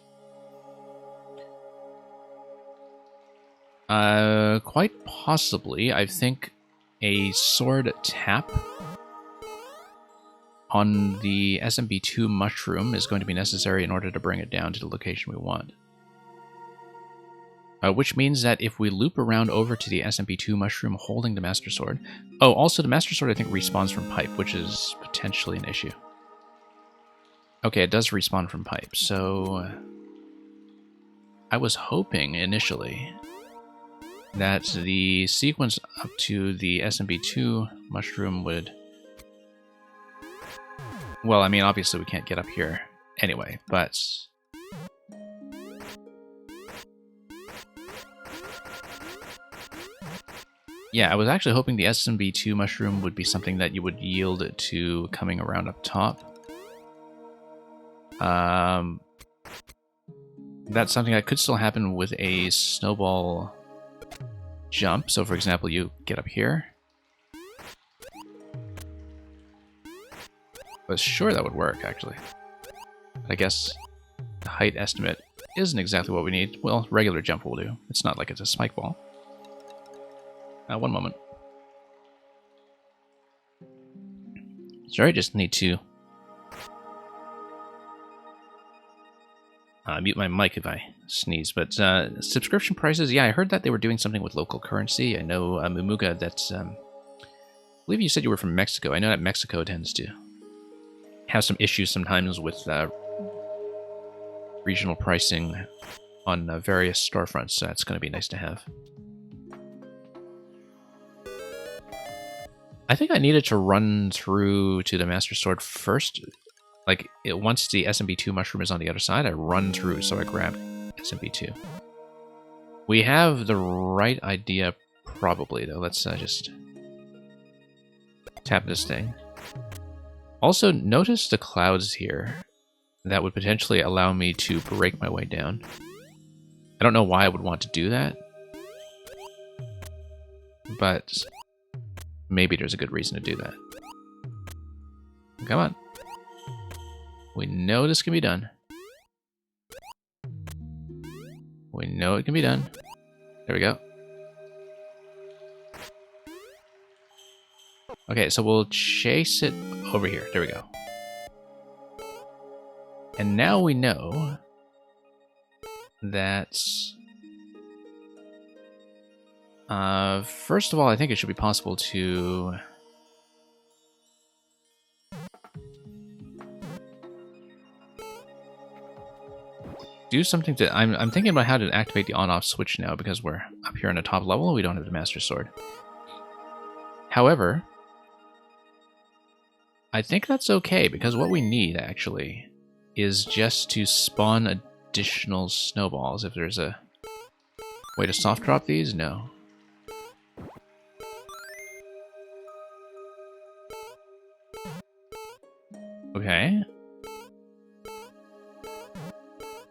Speaker 1: Quite possibly, I think a sword tap on the SMB2 Mushroom is going to be necessary in order to bring it down to the location we want. Which means that if we loop around over to the SMB2 Mushroom holding the Master Sword... Oh, also the Master Sword I think respawns from pipe, which is potentially an issue. Okay, it does respawn from pipe, so... I was hoping initially that the sequence up to the SMB2 Mushroom would... Well, I mean, obviously we can't get up here anyway, but... Yeah, I was actually hoping the SMB2 Mushroom would be something that you would yield to coming around up top. That's something that could still happen with a snowball jump. So, for example, you get up here. I was sure that would work, actually. But I guess the height estimate isn't exactly what we need. Well, regular jump will do. It's not like it's a spike ball. One moment. Sorry, I just need to mute my mic if I sneeze. But subscription prices, yeah, I heard that they were doing something with local currency. I know, Mumuga, that's... I believe you said you were from Mexico. I know that Mexico tends to have some issues sometimes with regional pricing on various storefronts, so that's going to be nice to have. I think I needed to run through to the Master Sword first. Like, once the SMB2 mushroom is on the other side, I run through, so I grab SMB2. We have the right idea, probably, though. Let's just tap this thing. Also, notice the clouds here. That would potentially allow me to break my way down. I don't know why I would want to do that, but maybe there's a good reason to do that. Come on. We know this can be done. We know it can be done. There we go. Okay, so we'll chase it over here. There we go. And now we know that... first of all, I think it should be possible to... do something to... I'm thinking about how to activate the on-off switch now, because we're up here on the top level, we don't have the Master Sword. However, I think that's okay, because what we need, actually, is just to spawn additional snowballs. If there's a way to soft drop these, no. Okay.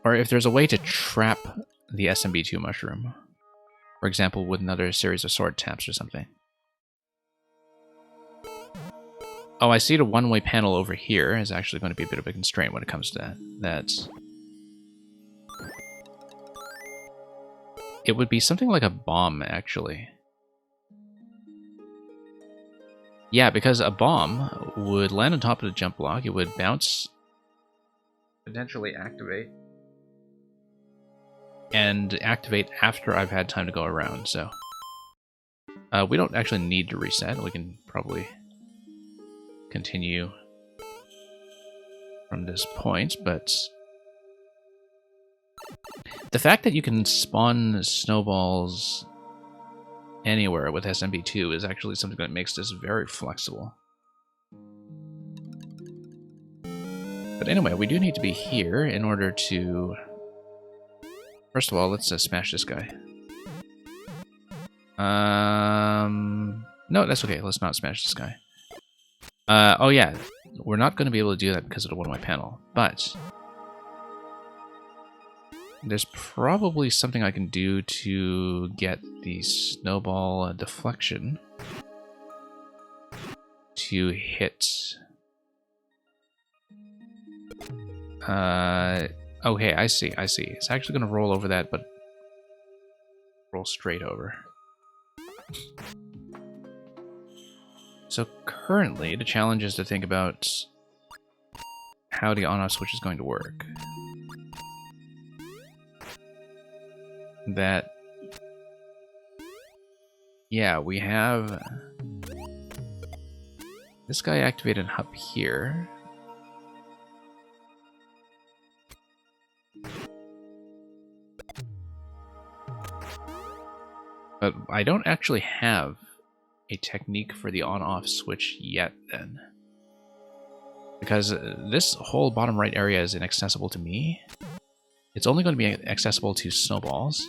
Speaker 1: Or if there's a way to trap the SMB2 mushroom. For example, with another series of sword taps or something. Oh, I see the one-way panel over here is actually going to be a bit of a constraint when it comes to that. That's... it would be something like a bomb, actually. Yeah, because a bomb would land on top of the jump block, it would bounce, potentially activate, and activate after I've had time to go around, so... we don't actually need to reset, we can probably continue from this point, but... the fact that you can spawn snowballs anywhere with SMB2 is actually something that makes this very flexible. But anyway, we do need to be here in order to... first of all, let's smash this guy. No, that's okay. Let's not smash this guy. Oh yeah, we're not going to be able to do that because of the one-way panel, but there's probably something I can do to get the snowball deflection to hit... okay, I see. It's actually going to roll over that, but roll straight over. So currently, the challenge is to think about how the on-off switch is going to work. That... yeah, we have this guy activated up here. But I don't actually have a technique for the on-off switch yet, then. Because this whole bottom right area is inaccessible to me. It's only going to be accessible to snowballs.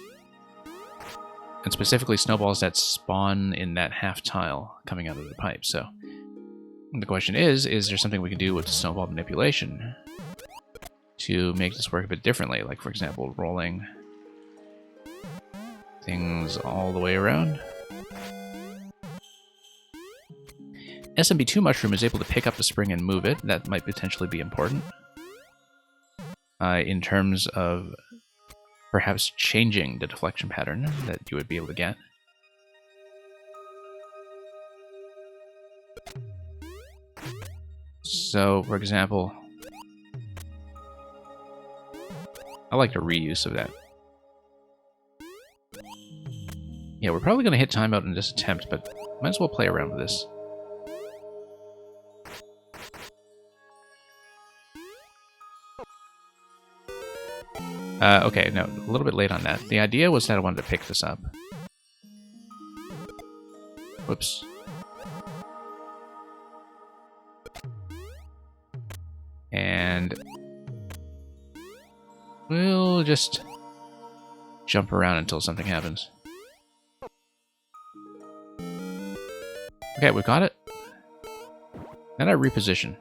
Speaker 1: And specifically snowballs that spawn in that half tile coming out of the pipe, so... the question is there something we can do with snowball manipulation to make this work a bit differently? Like, for example, rolling things all the way around. SMB2 mushroom is able to pick up the spring and move it. That might potentially be important in terms of perhaps changing the deflection pattern that you would be able to get. So, for example, I like the reuse of that. Yeah, we're probably going to hit timeout in this attempt, but might as well play around with this. Okay, no, a little bit late on that. The idea was that I wanted to pick this up. Whoops. And we'll just jump around until something happens. Okay, we got it. Then I reposition.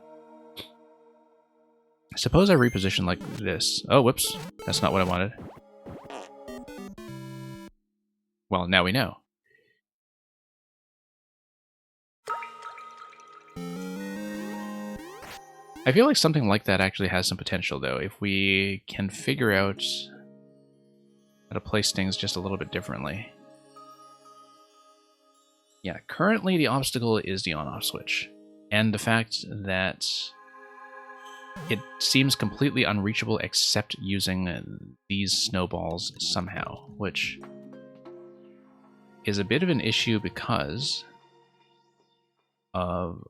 Speaker 1: Suppose I reposition like this. Oh, whoops. That's not what I wanted. Well, now we know. I feel like something like that actually has some potential, though, if we can figure out how to place things just a little bit differently. Yeah, currently the obstacle is the on-off switch, and the fact that it seems completely unreachable except using these snowballs somehow, which is a bit of an issue because of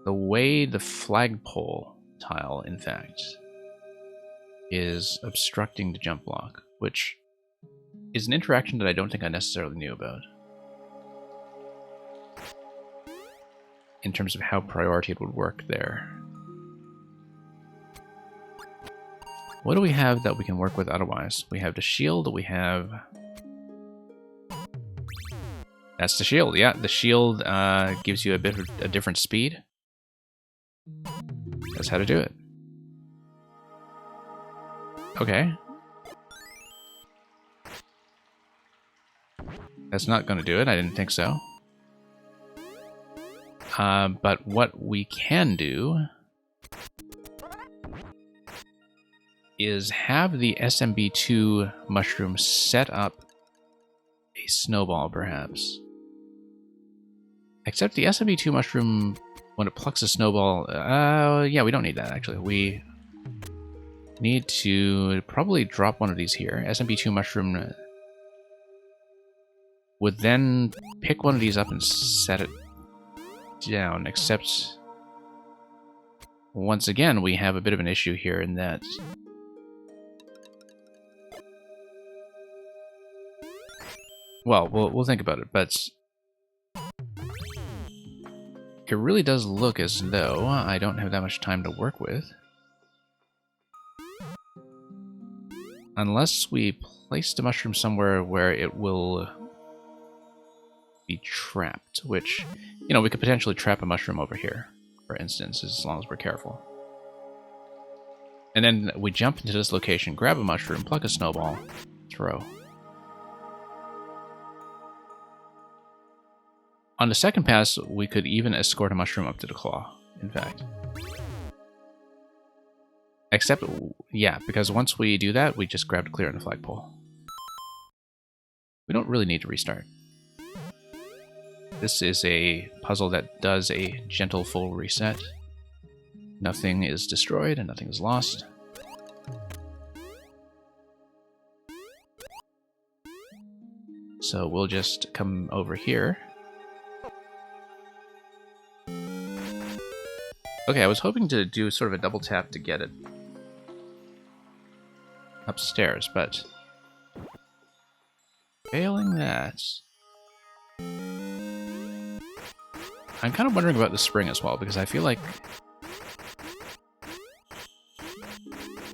Speaker 1: the way the flagpole tile, in fact, is obstructing the jump block, which is an interaction that I don't think I necessarily knew about in terms of how priority it would work there. What do we have that we can work with otherwise? We have the shield, we have... That's the shield, yeah. The shield gives you a bit of a different speed. That's how to do it. Okay. That's not going to do it, I didn't think so. But what we can do is have the SMB2 mushroom set up a snowball, perhaps. Except the SMB2 mushroom, when it plucks a snowball... yeah, we don't need that, actually. We need to probably drop one of these here. SMB2 mushroom would then pick one of these up and set it down, except... Once again, we have a bit of an issue here in that... Well, we'll think about it, but... It really does look as though I don't have that much time to work with. Unless we place the mushroom somewhere where it will be trapped, which, you know, we could potentially trap a mushroom over here, for instance, as long as we're careful. And then we jump into this location, grab a mushroom, pluck a snowball, throw. On the second pass, we could even escort a mushroom up to the claw, in fact. Except, yeah, because once we do that, we just grab to clear on the flagpole. We don't really need to restart. This is a puzzle that does a gentle full reset. Nothing is destroyed and nothing is lost. So we'll just come over here. Okay, I was hoping to do sort of a double tap to get it upstairs, but failing that... I'm kind of wondering about the spring as well, because I feel like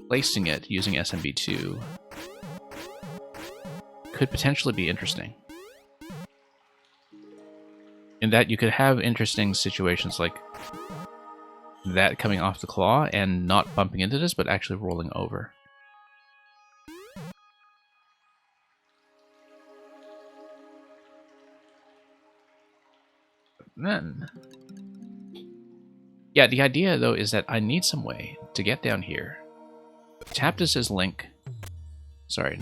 Speaker 1: placing it using SMB2 could potentially be interesting. In that you could have interesting situations like that coming off the claw and not bumping into this, but actually rolling over. then... Yeah, the idea, though, is that I need some way to get down here. Tap this as Link. Sorry.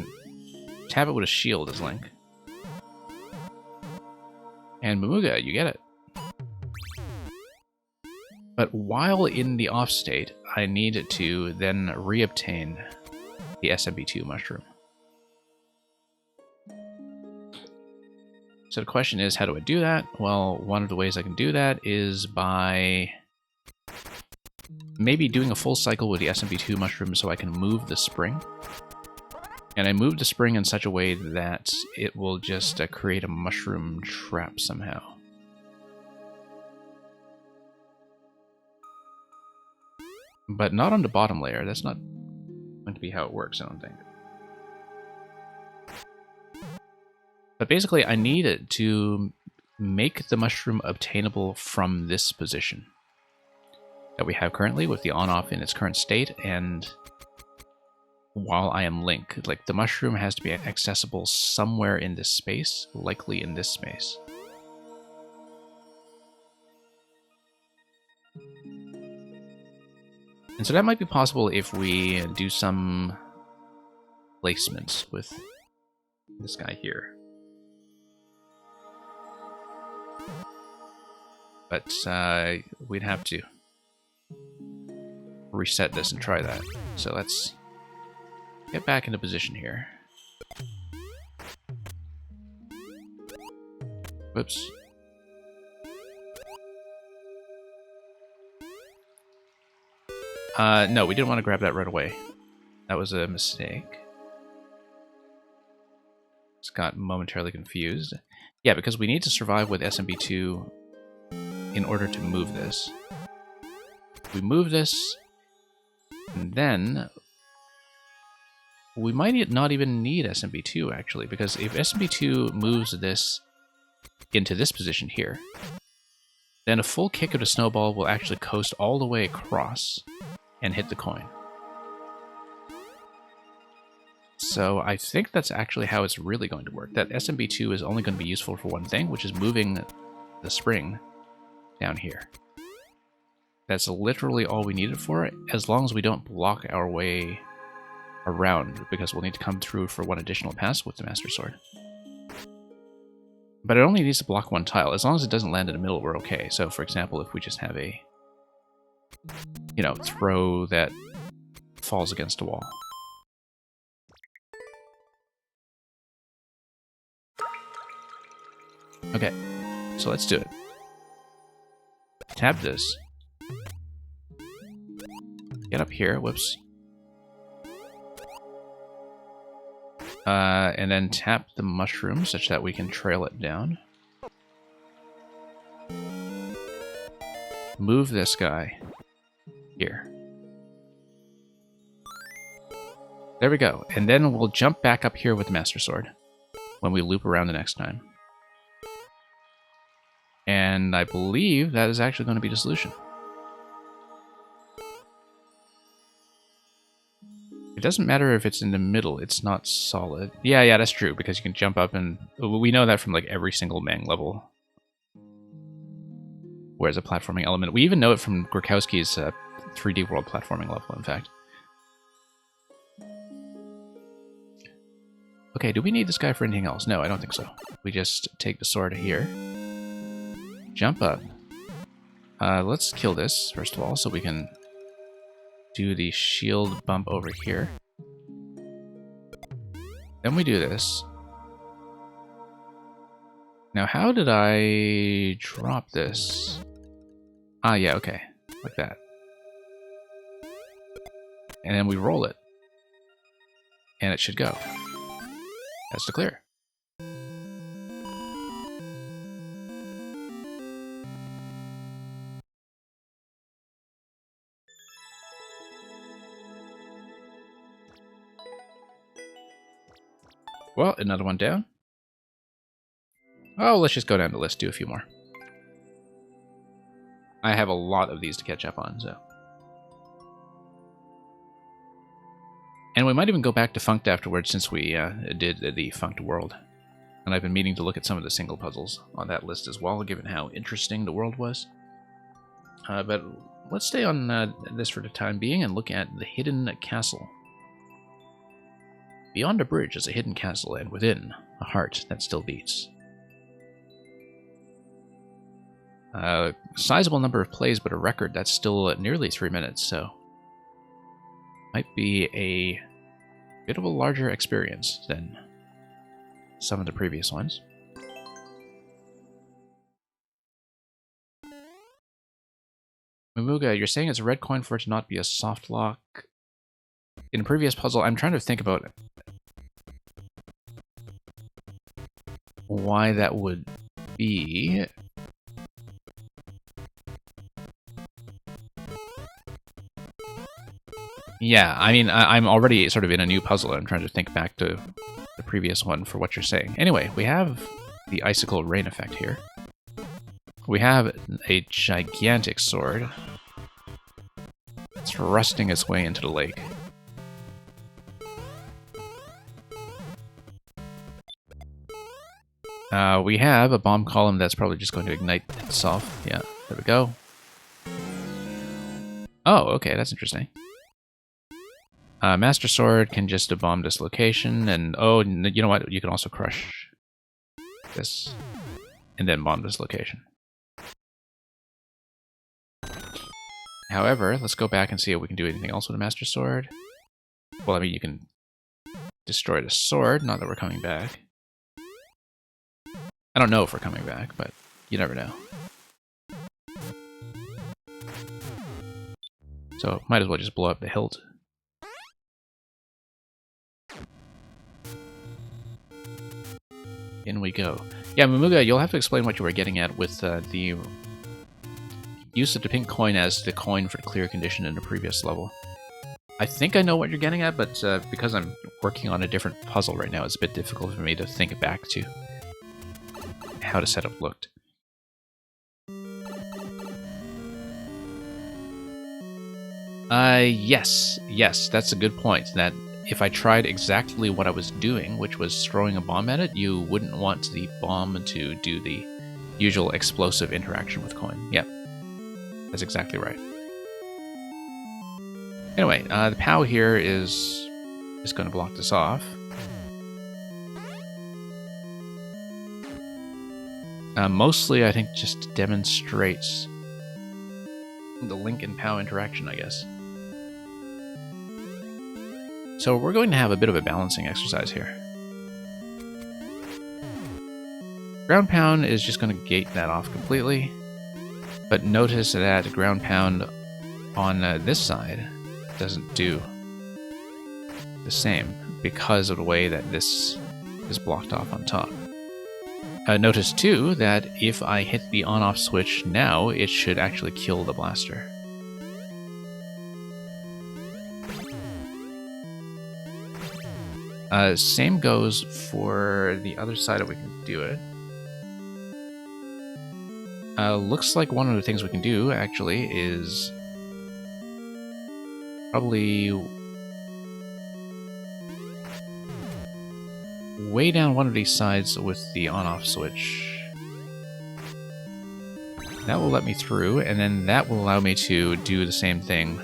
Speaker 1: Tap it with a shield as Link. And Mamuga, you get it. But while in the off state, I need to then reobtain the SMB2 mushroom. So the question is, how do I do that? Well, one of the ways I can do that is by maybe doing a full cycle with the SMB2 mushroom so I can move the spring. And I move the spring in such a way that it will just create a mushroom trap somehow. But not on the bottom layer. That's not going to be how it works, I don't think. But basically, I need it to make the mushroom obtainable from this position that we have currently with the on-off in its current state, and while I am Link, like the mushroom has to be accessible somewhere in this space, likely in this space. And so that might be possible if we do some placements with this guy here. But we'd have to reset this and try that. So let's get back into position here. Whoops. No, we didn't want to grab that right away. That was a mistake. Just got momentarily confused. Yeah, because we need to survive with SMB2 in order to move this. We move this, and then we might not even need SMB2, actually, because if SMB2 moves this into this position here, then a full kick of the snowball will actually coast all the way across and hit the coin. So I think that's actually how it's really going to work. That SMB2 is only going to be useful for one thing, which is moving the spring down here. That's literally all we need it for, as long as we don't block our way around, because we'll need to come through for one additional pass with the Master Sword. But it only needs to block one tile. As long as it doesn't land in the middle, we're okay. So, for example, if we just have a, you know, throw that falls against a wall. Okay, so let's do it. Tap this. Get up here, whoops. And then tap the mushroom such that we can trail it down. Move this guy here. There we go. And then we'll jump back up here with the Master Sword when we loop around the next time. And I believe that is actually going to be the solution. It doesn't matter if it's in the middle, it's not solid. Yeah, that's true, because you can jump up and... We know that from like every single Mang level. Whereas a platforming element. We even know it from Grokowski's 3D World platforming level, in fact. Okay, do we need this guy for anything else? No, I don't think so. We just take the sword here. Jump up. Let's kill this, first of all, so we can do the shield bump over here. Then we do this. Now, how did I drop this? Ah, yeah, okay. Like that. And then we roll it. And it should go. That's the clear. Well, another one down. Oh, let's just go down the list, do a few more. I have a lot of these to catch up on, so. And we might even go back to Funked afterwards, since we did the Funked World. And I've been meaning to look at some of the single puzzles on that list as well, given how interesting the world was. But let's stay on this for the time being and look at the Hidden Castle. Beyond a bridge is a hidden castle, and within, a heart that still beats. Sizable number of plays, but a record that's still nearly 3 minutes, so might be a bit of a larger experience than some of the previous ones. Momuga, you're saying it's a red coin for it to not be a soft lock. In a previous puzzle, I'm trying to think about why that would be. Yeah, I mean, I'm already sort of in a new puzzle. I'm trying to think back to the previous one for what you're saying. Anyway, we have the icicle rain effect here. We have a gigantic sword. It's thrusting its way into the lake. We have a bomb column that's probably just going to ignite itself. Yeah, there we go. Oh, okay, that's interesting. Master Sword can just bomb this location, and oh, you know what? You can also crush this, and then bomb this location. However, let's go back and see if we can do anything else with a Master Sword. Well, I mean, you can destroy the sword, not that we're coming back. I don't know if we're coming back, but you never know. So, might as well just blow up the hilt. In we go. Yeah, Momuga, you'll have to explain what you were getting at with the use of the pink coin as the coin for the clear condition in the previous level. I think I know what you're getting at, but because I'm working on a different puzzle right now, it's a bit difficult for me to think back to how the setup looked. Yes, that's a good point. That if I tried exactly what I was doing, which was throwing a bomb at it, you wouldn't want the bomb to do the usual explosive interaction with coin. Yep, that's exactly right. Anyway, the POW here is going to block this off. Mostly, I think, just demonstrates the Link and POW interaction, I guess. So we're going to have a bit of a balancing exercise here. Ground Pound is just going to gate that off completely, but notice that Ground Pound on this side doesn't do the same because of the way that this is blocked off on top. Notice too that if I hit the on-off switch now, it should actually kill the blaster. Same goes for the other side that we can do it. Looks like one of the things we can do, actually, is probably way down one of these sides with the on-off switch. That will let me through, and then that will allow me to do the same thing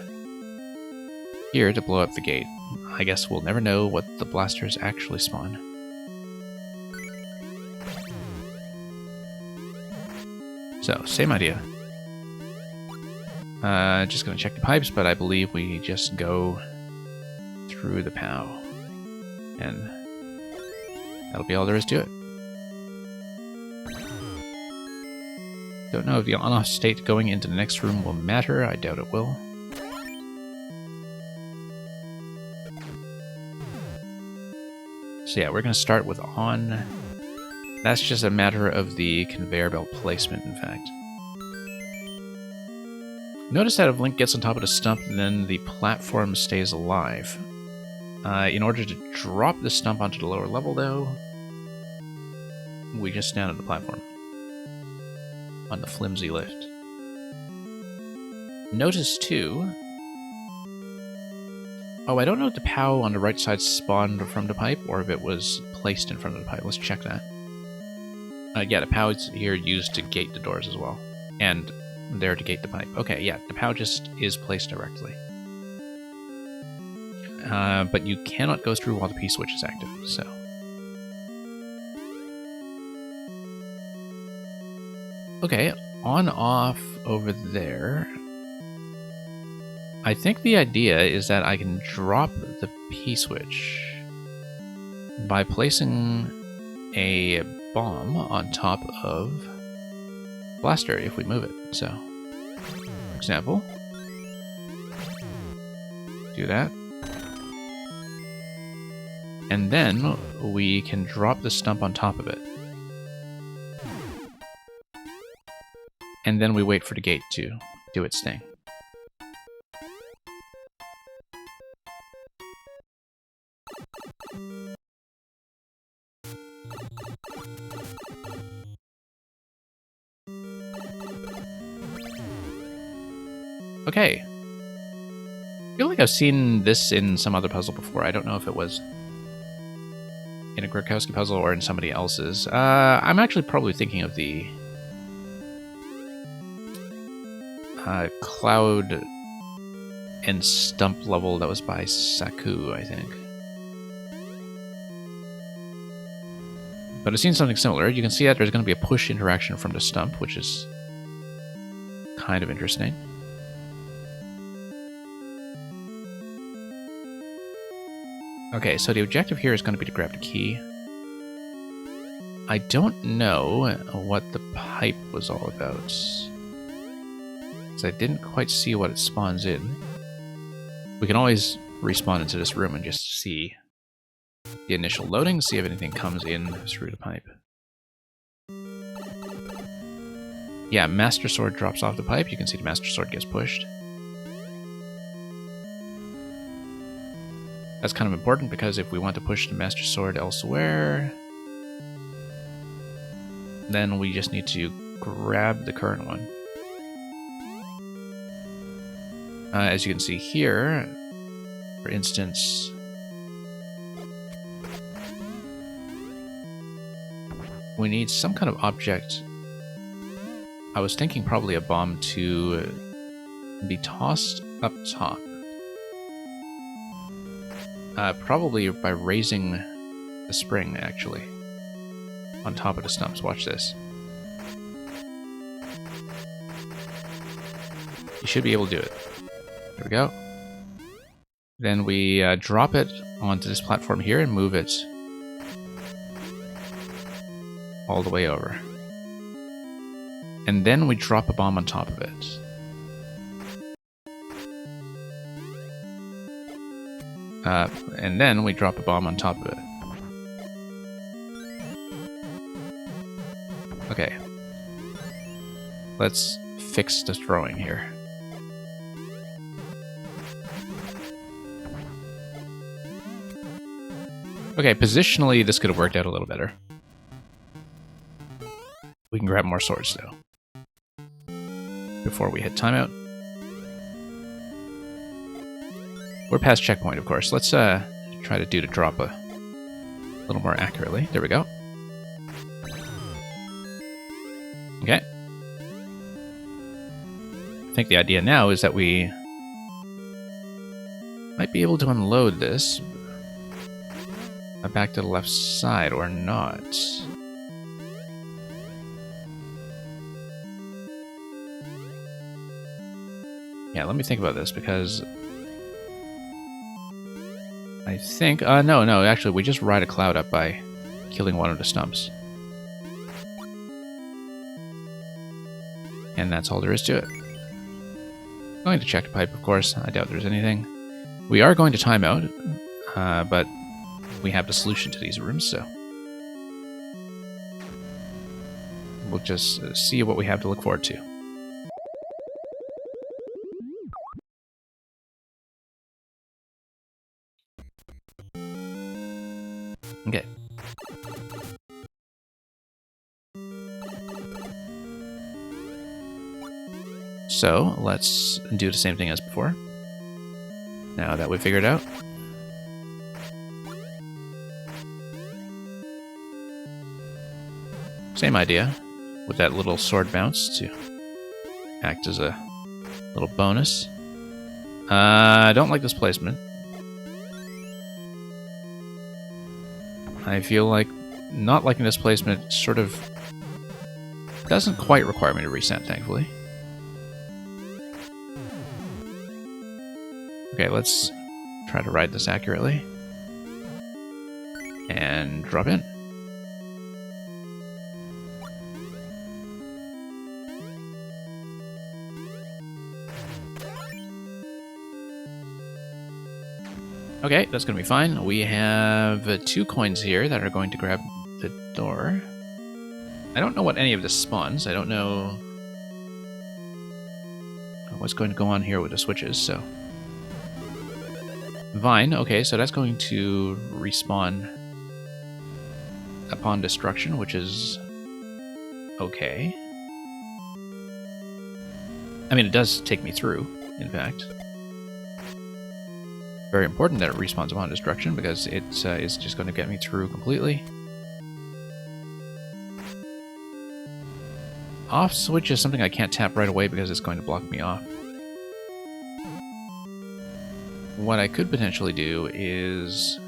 Speaker 1: here to blow up the gate. I guess we'll never know what the blasters actually spawn. So, same idea. Just gonna check the pipes, but I believe we just go through the POW. And that'll be all there is to it. Don't know if the on-off state going into the next room will matter. I doubt it will. So yeah, we're going to start with on. That's just a matter of the conveyor belt placement, in fact. Notice that if Link gets on top of the stump, then the platform stays alive. In order to drop the stump onto the lower level, though, we just stand on the platform. On the flimsy lift. Notice, too... Oh, I don't know if the POW on the right side spawned from the pipe, or if it was placed in front of the pipe. Let's check that. Yeah, the pouch here used to gate the doors as well. And there to gate the pipe. Okay, yeah, the pouch just is placed directly. But you cannot go through while the P-switch is active, so... Okay, on-off over there. I think the idea is that I can drop the P-switch by placing a bomb on top of Blaster if we move it. So, for example, do that. And then we can drop the stump on top of it. And then we wait for the gate to do its thing. Okay. I feel like I've seen this in some other puzzle before. I don't know if it was in a Grotowski puzzle or in somebody else's. I'm actually probably thinking of the cloud and stump level that was by Saku, I think. But I've seen something similar. You can see that there's going to be a push interaction from the stump, which is kind of interesting. Okay, so the objective here is going to be to grab the key. I don't know what the pipe was all about, because I didn't quite see what it spawns in. We can always respawn into this room and just see the initial loading, see if anything comes in through the pipe. Yeah, Master Sword drops off the pipe. You can see the Master Sword gets pushed. That's kind of important because if we want to push the Master Sword elsewhere, then we just need to grab the current one. As you can see here, for instance, we need some kind of object. I was thinking probably a bomb to be tossed up top. Probably by raising the spring, actually, on top of the stumps. Watch this. You should be able to do it. There we go. Then we drop it onto this platform here and move it all the way over. And then we drop a bomb on top of it. And then we drop a bomb on top of it. Okay. Let's fix the throwing here. Okay, positionally this could have worked out a little better. We can grab more swords though, before we hit timeout. We're past checkpoint, of course. Let's try to do the drop a little more accurately. There we go. Okay. I think the idea now is that we might be able to unload this back to the left side, or not. Yeah, let me think about this, because I think... no, actually, we just ride a cloud up by killing one of the stumps. And that's all there is to it. I'm going to check the pipe, of course. I doubt there's anything. We are going to timeout, but we have the solution to these rooms, so we'll just see what we have to look forward to. Okay. So, let's do the same thing as before. Now that we've figured it out. Same idea, with that little sword bounce to act as a little bonus. I don't like this placement. I feel like not liking this placement sort of doesn't quite require me to reset, thankfully. Okay, let's try to ride this accurately. And drop in. Okay, that's going to be fine. We have 2 coins here that are going to grab the door. I don't know what any of this spawns. I don't know what's going to go on here with the switches, so... Vine, okay, so that's going to respawn upon destruction, which is okay. I mean, it does take me through, in fact. Very important that it respawns upon destruction, because it is just going to get me through completely. Off switch is something I can't tap right away because it's going to block me off. What I could potentially do is...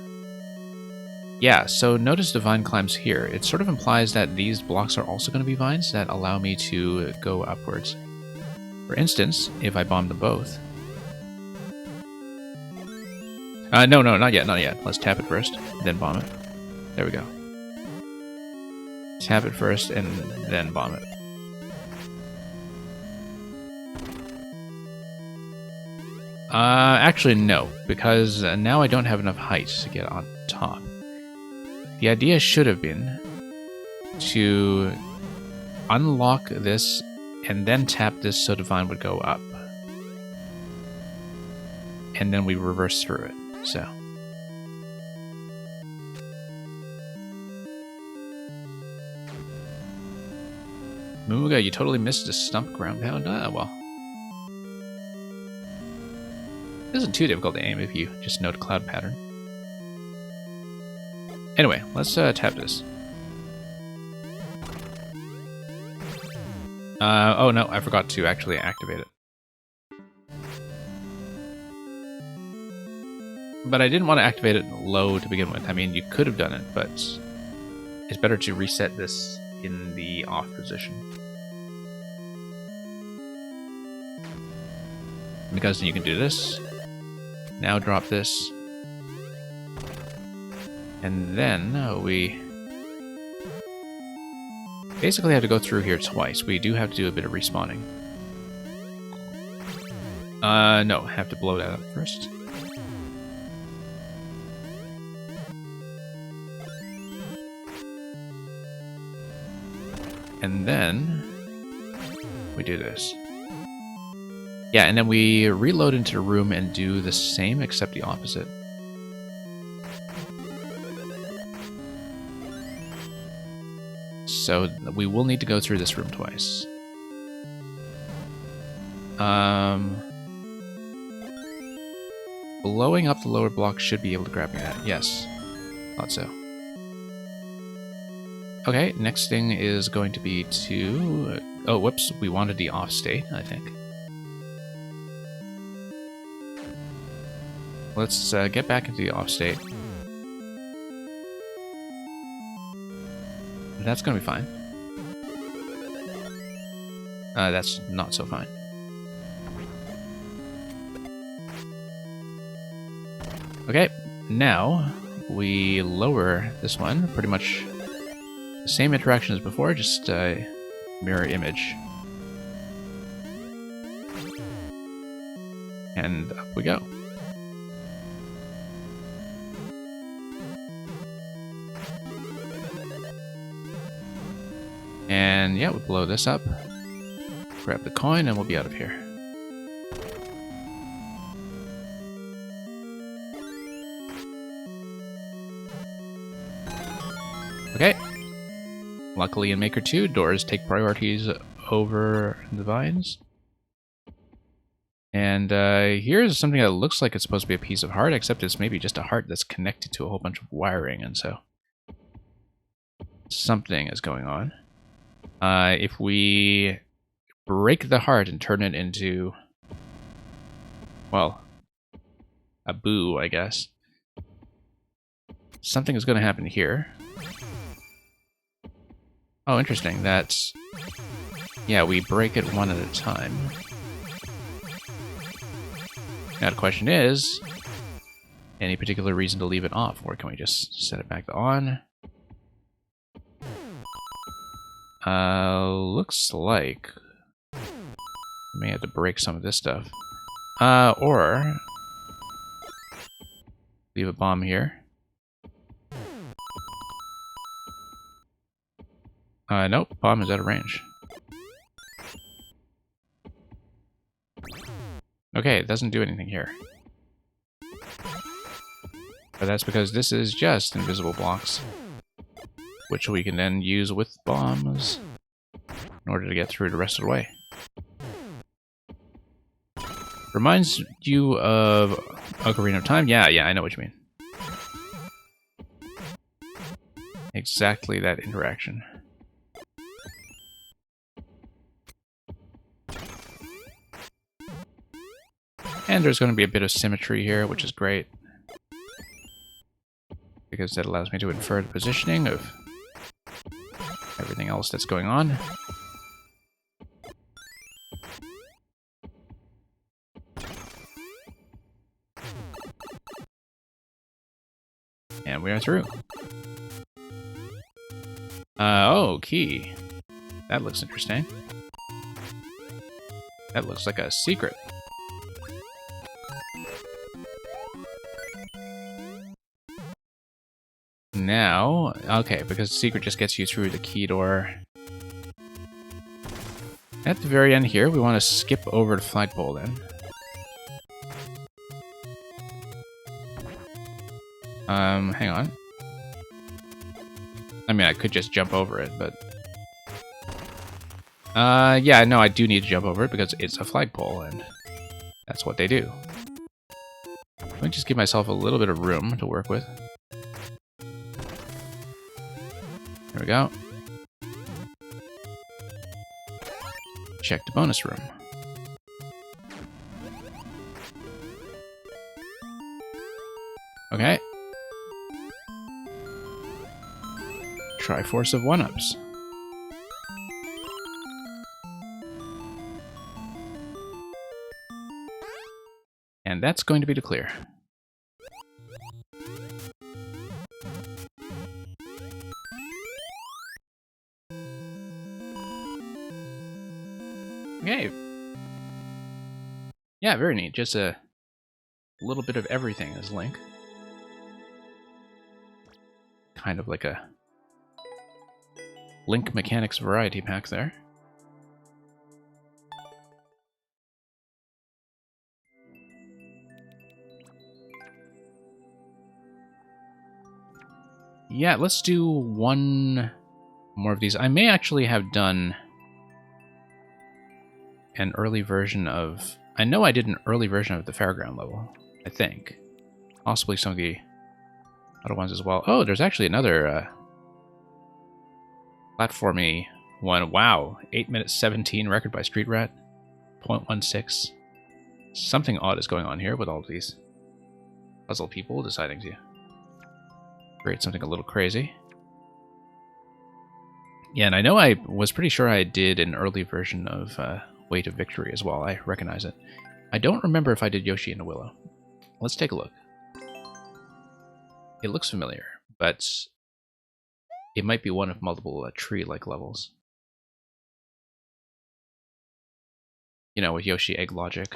Speaker 1: Yeah, so notice the vine climbs here. It sort of implies that these blocks are also going to be vines that allow me to go upwards. For instance, if I bomb them both... no, not yet, not yet. Let's tap it first, then bomb it. There we go. Tap it first, and then bomb it. Actually, no, because now I don't have enough height to get on top. The idea should have been to unlock this and then tap this so the vine would go up. And then we reverse through it, so. Mooga, you totally missed the stump ground pound. Ah, well. It isn't too difficult to aim if you just know the cloud pattern. Anyway, let's tap this. Oh no, I forgot to actually activate it. But I didn't want to activate it low to begin with. I mean, you could have done it, but it's better to reset this in the off position. Because then you can do this. Now drop this. And then we basically have to go through here twice. We do have to do a bit of respawning. No, have to blow that up first. And then we do this. Yeah, and then we reload into the room and do the same, except the opposite. So we will need to go through this room twice. Blowing up the lower block should be able to grab me that. Yes, thought so. Okay, next thing is going to be to... oh, whoops, we wanted the off state, I think. Let's get back into the off state. That's gonna be fine. That's not so fine. Okay, now we lower this one. Pretty much the same interaction as before, just mirror image. And up we go. And yeah, we'll blow this up, grab the coin, and we'll be out of here. Okay. Luckily in Maker 2, doors take priorities over the vines. And here's something that looks like it's supposed to be a piece of heart, except it's maybe just a heart that's connected to a whole bunch of wiring, and so something is going on. If we break the heart and turn it into, well, a boo, I guess, something is going to happen here. Oh, interesting. That's... yeah, we break it one at a time. Now the question is, any particular reason to leave it off, or can we just set it back to on? Looks like we may have to break some of this stuff. Or leave a bomb here. Nope, bomb is out of range. Okay, it doesn't do anything here. But that's because this is just invisible blocks, which we can then use with bombs in order to get through the rest of the way. Reminds you of Ocarina of Time? Yeah, I know what you mean. Exactly that interaction. And there's going to be a bit of symmetry here, which is great, because that allows me to infer the positioning of everything else that's going on. And we are through. Oh, key. That looks interesting. That looks like a secret. Now, okay, because the secret just gets you through the key door. At the very end here, we want to skip over the flagpole then. Hang on. I mean, I could just jump over it, but... yeah, no, I do need to jump over it because it's a flagpole, and that's what they do. Let me just give myself a little bit of room to work with. There we go. Check the bonus room. Okay. Triforce of 1-ups. And that's going to be the clear. Okay. Yeah, very neat. Just a little bit of everything as Link. Kind of like a Link Mechanics variety pack there. Yeah, let's do one more of these. I may actually have done an early version of... I know I did an early version of the Fairground level, I think. Possibly some of the other ones as well. Oh, there's actually another platformy one. Wow, 8 minutes 17 record by Street Rat, 0.16. Something odd is going on here with all of these puzzle people deciding to create something a little crazy. Yeah, and I know I was pretty sure I did an early version of Way to Victory as well. I recognize it. I don't remember if I did Yoshi and the Willow. Let's take a look. It looks familiar, but it might be one of multiple tree-like levels. You know, with Yoshi egg logic.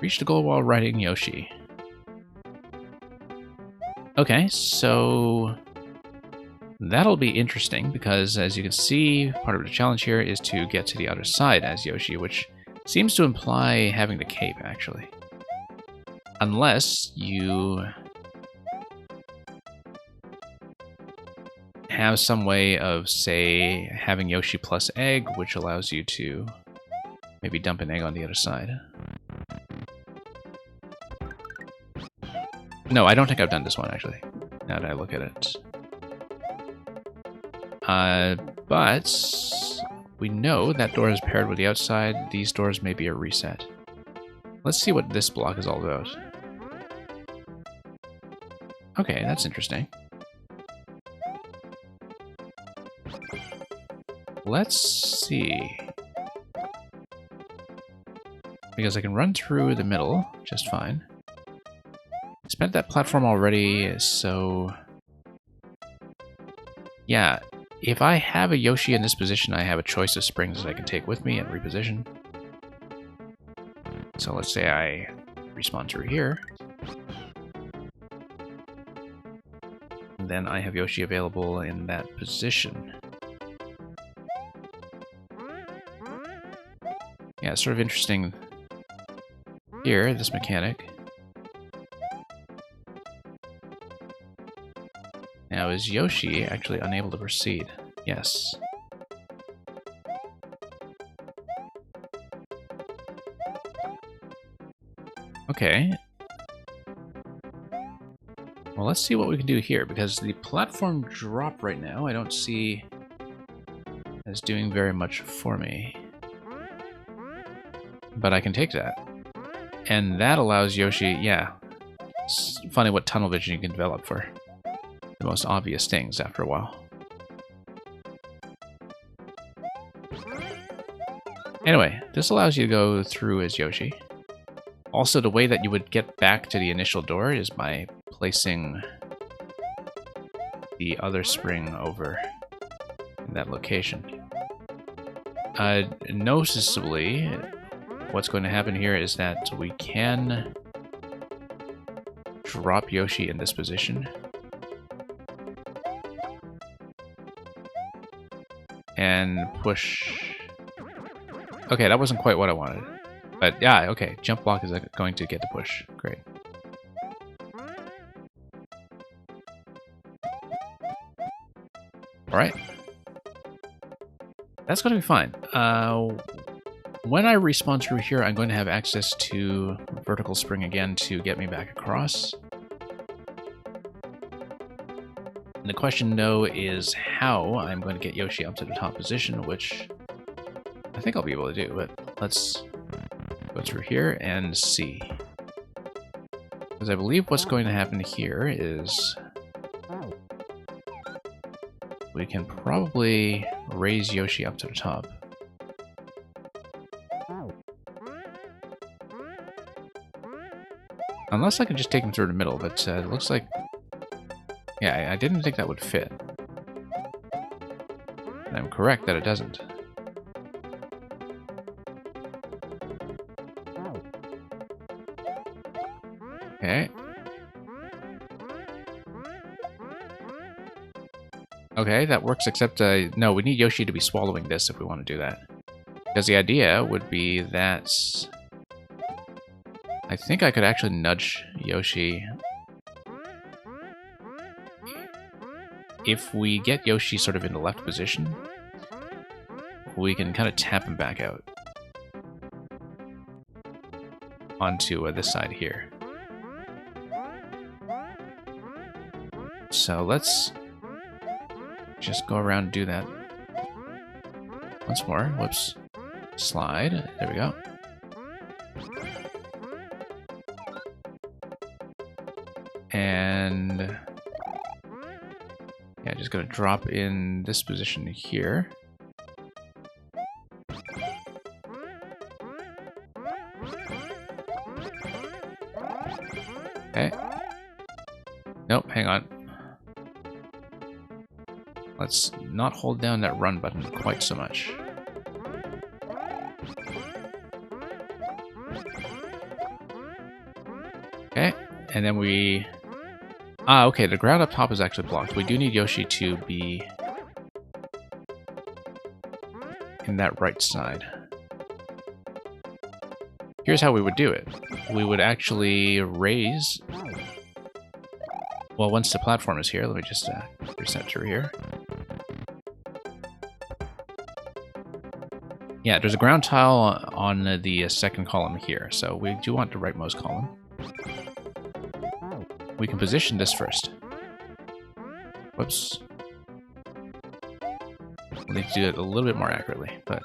Speaker 1: Reach the goal while riding Yoshi. Okay, so that'll be interesting because, as you can see, part of the challenge here is to get to the other side as Yoshi, which seems to imply having the cape, actually. Unless you have some way of, say, having Yoshi plus egg, which allows you to maybe dump an egg on the other side. No, I don't think I've done this one, actually, now that I look at it. But we know that door is paired with the outside. These doors may be a reset. Let's see what this block is all about. Okay, that's interesting. Let's see. Because I can run through the middle just fine. Spent that platform already, so... Yeah, if I have a Yoshi in this position, I have a choice of springs that I can take with me and reposition. So let's say I respawn through here. And then I have Yoshi available in that position. Yeah, it's sort of interesting here, this mechanic. Now, is Yoshi actually unable to proceed? Yes. Okay. Well, let's see what we can do here, because the platform drop right now I don't see as doing very much for me. But I can take that. And that allows Yoshi, yeah. It's funny what tunnel vision you can develop for the most obvious things after a while. Anyway, this allows you to go through as Yoshi. Also, the way that you would get back to the initial door is by placing the other spring over in that location. Noticeably, what's going to happen here is that we can drop Yoshi in this position. And push... Okay, that wasn't quite what I wanted. But yeah, okay, jump block is going to get the push. Great. Alright. That's going to be fine. When I respawn through here, I'm going to have access to vertical spring again to get me back across. And the question, though, is how I'm going to get Yoshi up to the top position, which I think I'll be able to do, but let's go through here and see. Because I believe what's going to happen here is we can probably raise Yoshi up to the top. Unless I can just take him through the middle, but it looks like... Yeah, I didn't think that would fit. And I'm correct that it doesn't. Okay. Okay, that works, except, no, we need Yoshi to be swallowing this if we want to do that. Because the idea would be that... I think I could actually nudge Yoshi. If we get Yoshi sort of in the left position, we can kind of tap him back out onto this side here. So let's just go around and do that once more. Whoops. Slide. There we go. And yeah, just gonna drop in this position here. Okay. Nope, hang on. Let's not hold down that run button quite so much. Okay, and then we... Ah, okay, the ground up top is actually blocked. We do need Yoshi to be in that right side. Here's how we would do it. We would actually raise... Well, once the platform is here, let me just reset through here. Yeah, there's a ground tile on the second column here, so we do want the rightmost column. We can position this first. Whoops. we'll need to do it a little bit more accurately, but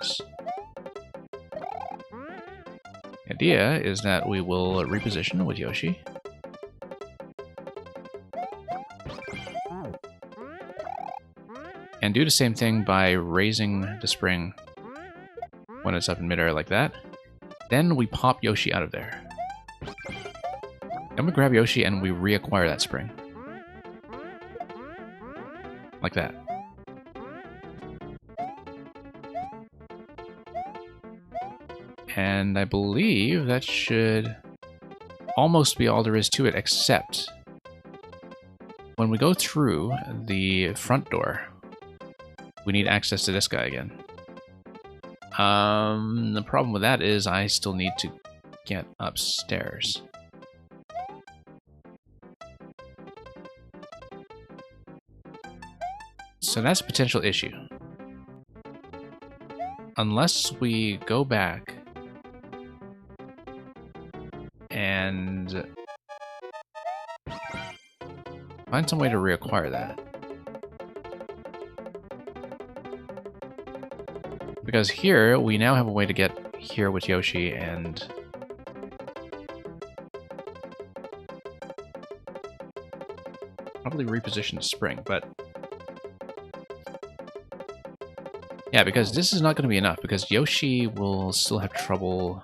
Speaker 1: the idea is that we will reposition with Yoshi. And do the same thing by raising the spring when it's up in midair like that. Then we pop Yoshi out of there. Then we grab Yoshi and we reacquire that spring. Like that. And I believe that should almost be all there is to it, except when we go through the front door, we need access to this guy again. The problem with that is I still need to get upstairs. So that's a potential issue. Unless we go back and find some way to reacquire that. Because here, we now have a way to get here with Yoshi and probably reposition the spring, but yeah, because this is not going to be enough, because Yoshi will still have trouble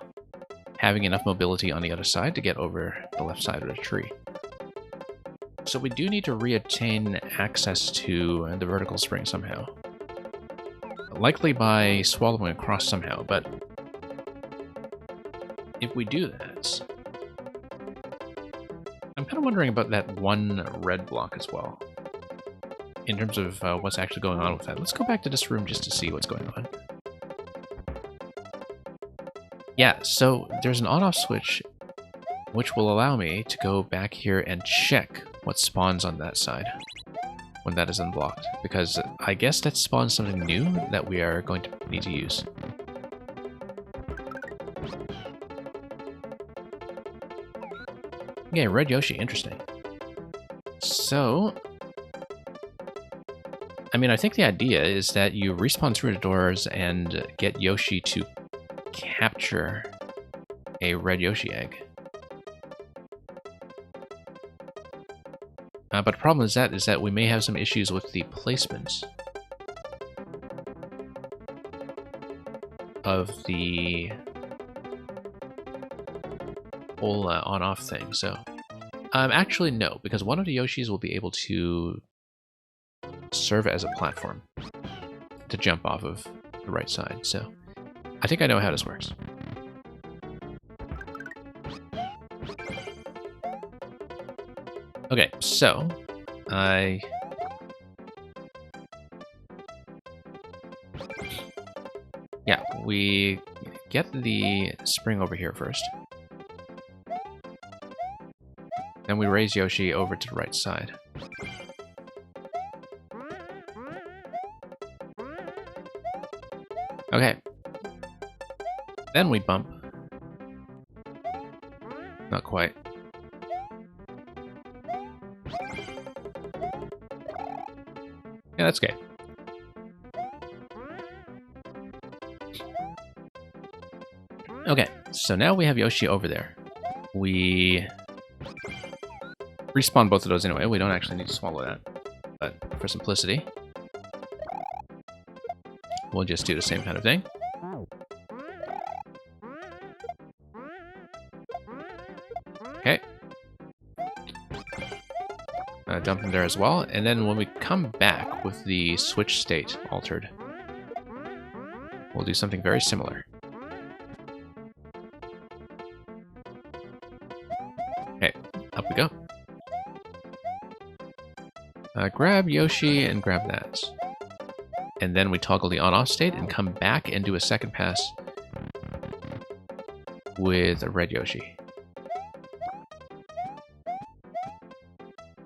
Speaker 1: having enough mobility on the other side to get over the left side of the tree. So we do need to reobtain access to the vertical spring somehow. Likely by swallowing across somehow, but if we do that, I'm kind of wondering about that one red block as well, in terms of what's actually going on with that. Let's go back to this room just to see what's going on. Yeah, so there's an on-off switch which will allow me to go back here and check what spawns on that side when that is unblocked, because I guess that spawns something new that we are going to need to use. Okay, red Yoshi, interesting. So, I mean, I think the idea is that you respawn through the doors and get Yoshi to capture a red Yoshi egg. But the problem is that we may have some issues with the placement of the whole on-off thing. So, actually no, because one of the Yoshis will be able to serve as a platform to jump off of the right side. So, I think I know how this works. Okay, so yeah, we get the spring over here first. Then we raise Yoshi over to the right side. Okay. Then we bump. Not quite. Yeah, that's okay. Okay, so now we have Yoshi over there. We respawn both of those anyway. We don't actually need to swallow that. But for simplicity, we'll just do the same kind of thing. Okay. Dump him there as well, and then when we come back with the switch state altered, we'll do something very similar. Okay, up we go. Grab Yoshi and grab that. And then we toggle the on-off state and come back and do a second pass with a red Yoshi.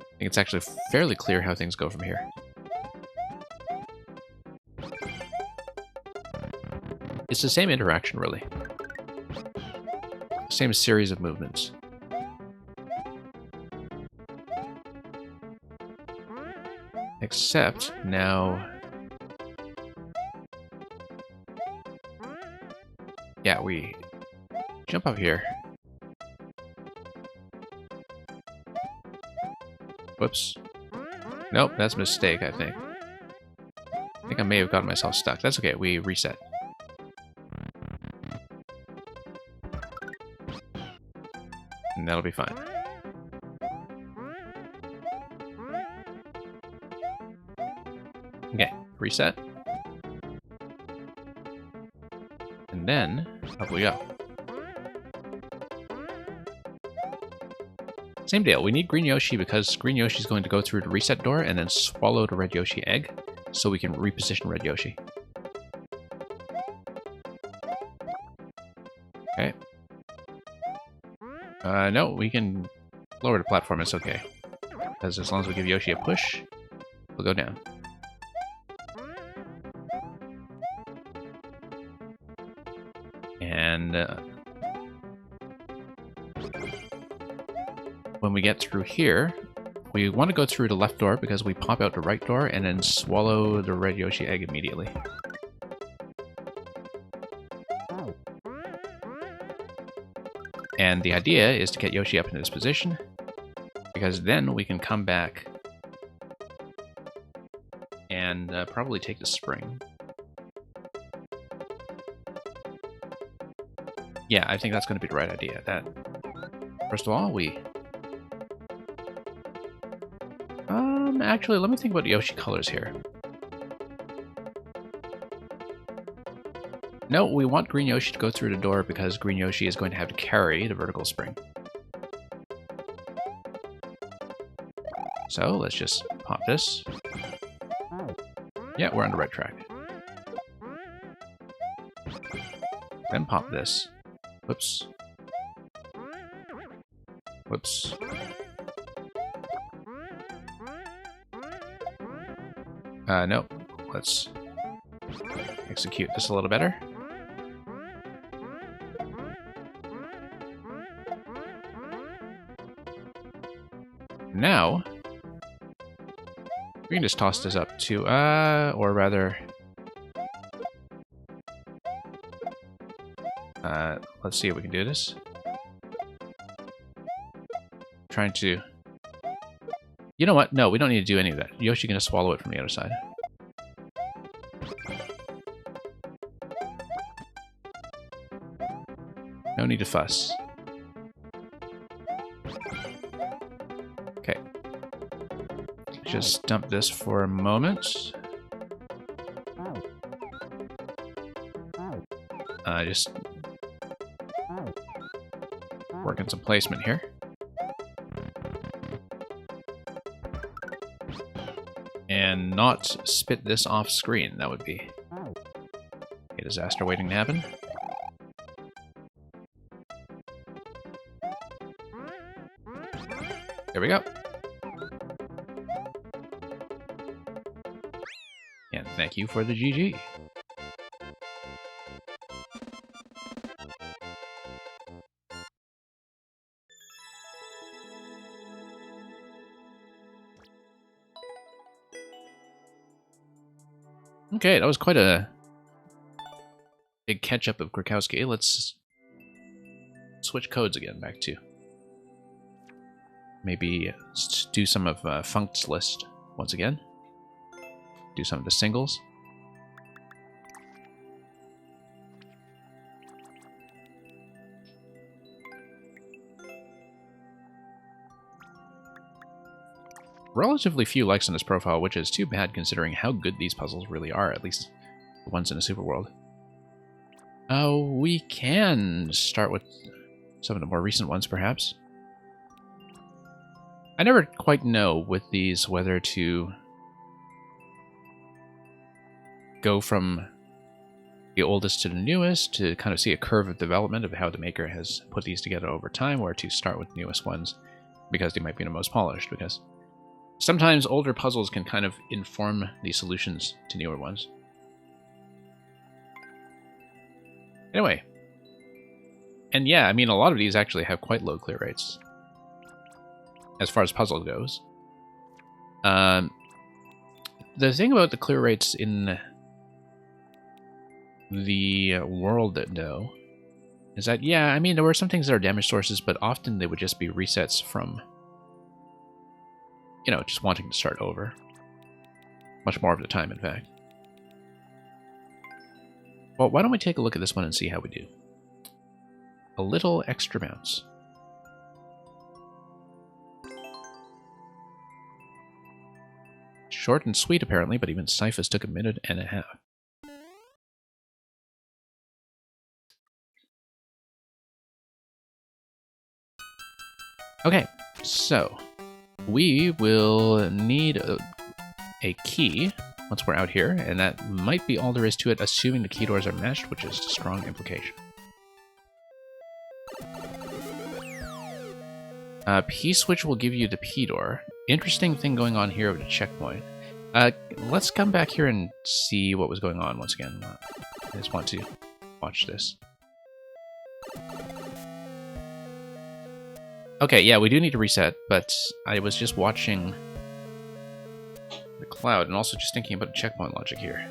Speaker 1: I think it's actually fairly clear how things go from here. It's the same interaction, really. Same series of movements. Except now we jump up here. Whoops. Nope, that's a mistake, I think. I think I may have gotten myself stuck. That's okay, we reset. And that'll be fine. Okay, reset. And then, up we go. Same deal, we need Green Yoshi because Green Yoshi's going to go through the reset door and then swallow the Red Yoshi egg, so we can reposition Red Yoshi. Okay. No, we can lower the platform, it's okay. Because as long as we give Yoshi a push, we'll go down. And when we get through here, we want to go through the left door because we pop out the right door and then swallow the Red Yoshi egg immediately. And the idea is to get Yoshi up into this position, because then we can come back and probably take the spring. Yeah, I think that's going to be the right idea. That first of all, we... actually, let me think about Yoshi colors here. No, we want Green Yoshi to go through the door because Green Yoshi is going to have to carry the vertical spring. So let's just pop this. Yeah, we're on the right track. Then pop this. Whoops. Whoops. No. Let's execute this a little better. Now, we can just toss this up to, or rather, let's see if we can do this. Trying to, you know what? No, we don't need to do any of that. Yoshi can just swallow it from the other side. No need to fuss. Okay. Just dump this for a moment. Just working some placement here. And not spit this off screen. That would be a disaster waiting to happen. There we go. And thank you for the GG. Okay, that was quite a big catch-up of Krakowski. Let's switch codes again back to maybe do some of Funk's list once again. Do some of the singles. Relatively few likes on this profile, which is too bad considering how good these puzzles really are, at least the ones in the Super World. We can start with some of the more recent ones, perhaps. I never quite know with these whether to go from the oldest to the newest to kind of see a curve of development of how the maker has put these together over time, or to start with the newest ones because they might be the most polished, because sometimes older puzzles can kind of inform the solutions to newer ones. Anyway. And yeah, I mean, a lot of these actually have quite low clear rates, as far as puzzle goes. The thing about the clear rates in the world, though, is that, yeah, I mean, there were some things that are damage sources, but often they would just be resets from, you know, just wanting to start over. Much more of the time, in fact. Well, why don't we take a look at this one and see how we do? A little extra bounce. Short and sweet, apparently, but even Syphus took 1.5 minutes. Okay, so we will need a key once we're out here, and that might be all there is to it, assuming the key doors are matched, which is a strong implication. P-switch will give you the P-door. Interesting thing going on here with the checkpoint. Let's come back here and see what was going on once again. I just want to watch this. Okay, yeah, we do need to reset, but I was just watching the cloud and also just thinking about checkpoint logic here.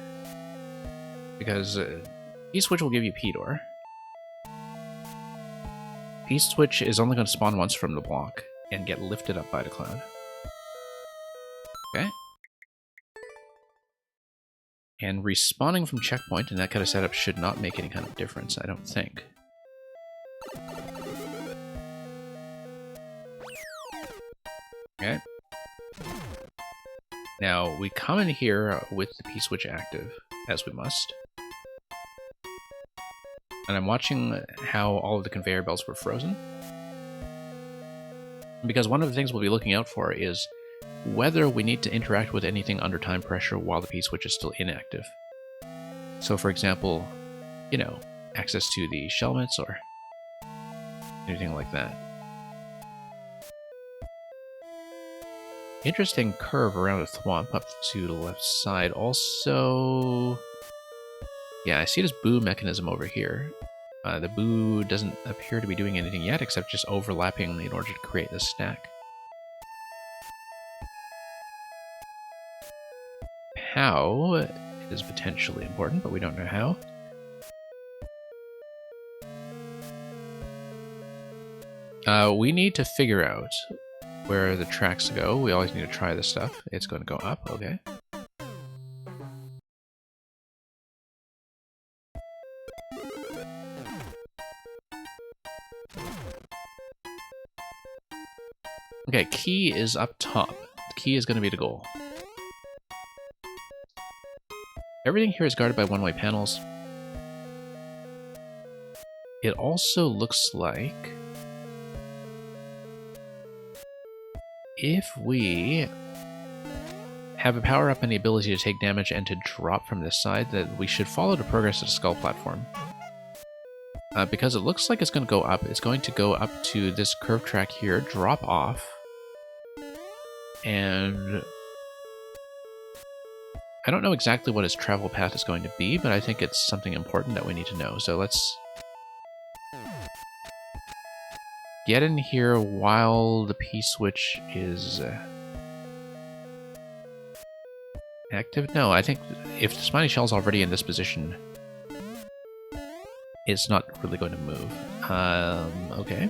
Speaker 1: Because P-switch will give you P-door. P-switch is only going to spawn once from the block and get lifted up by the cloud. Okay. And respawning from checkpoint in that kind of setup should not make any kind of difference, I don't think. Okay. Now, we come in here with the P-switch active, as we must. And I'm watching how all of the conveyor belts were frozen. Because one of the things we'll be looking out for is whether we need to interact with anything under time pressure while the P-switch is still inactive. So, for example, you know, access to the shellmets or anything like that. Interesting curve around the thwomp up to the left side. Also, yeah, I see this boo mechanism over here. The boo doesn't appear to be doing anything yet except just overlapping in order to create this stack. How is potentially important, but we don't know how. We need to figure out where the tracks go. We always need to try this stuff. It's going to go up, okay. Okay, key is up top. The key is going to be the goal. Everything here is guarded by one-way panels. It also looks like if we have a power-up and the ability to take damage and to drop from this side, that we should follow the progress of the skull platform. Because it looks like it's going to go up. It's going to go up to this curved track here, drop off, and I don't know exactly what its travel path is going to be, but I think it's something important that we need to know. So let's get in here while the P-switch is active. No, I think if the spiny shell's already in this position, it's not really going to move. Okay.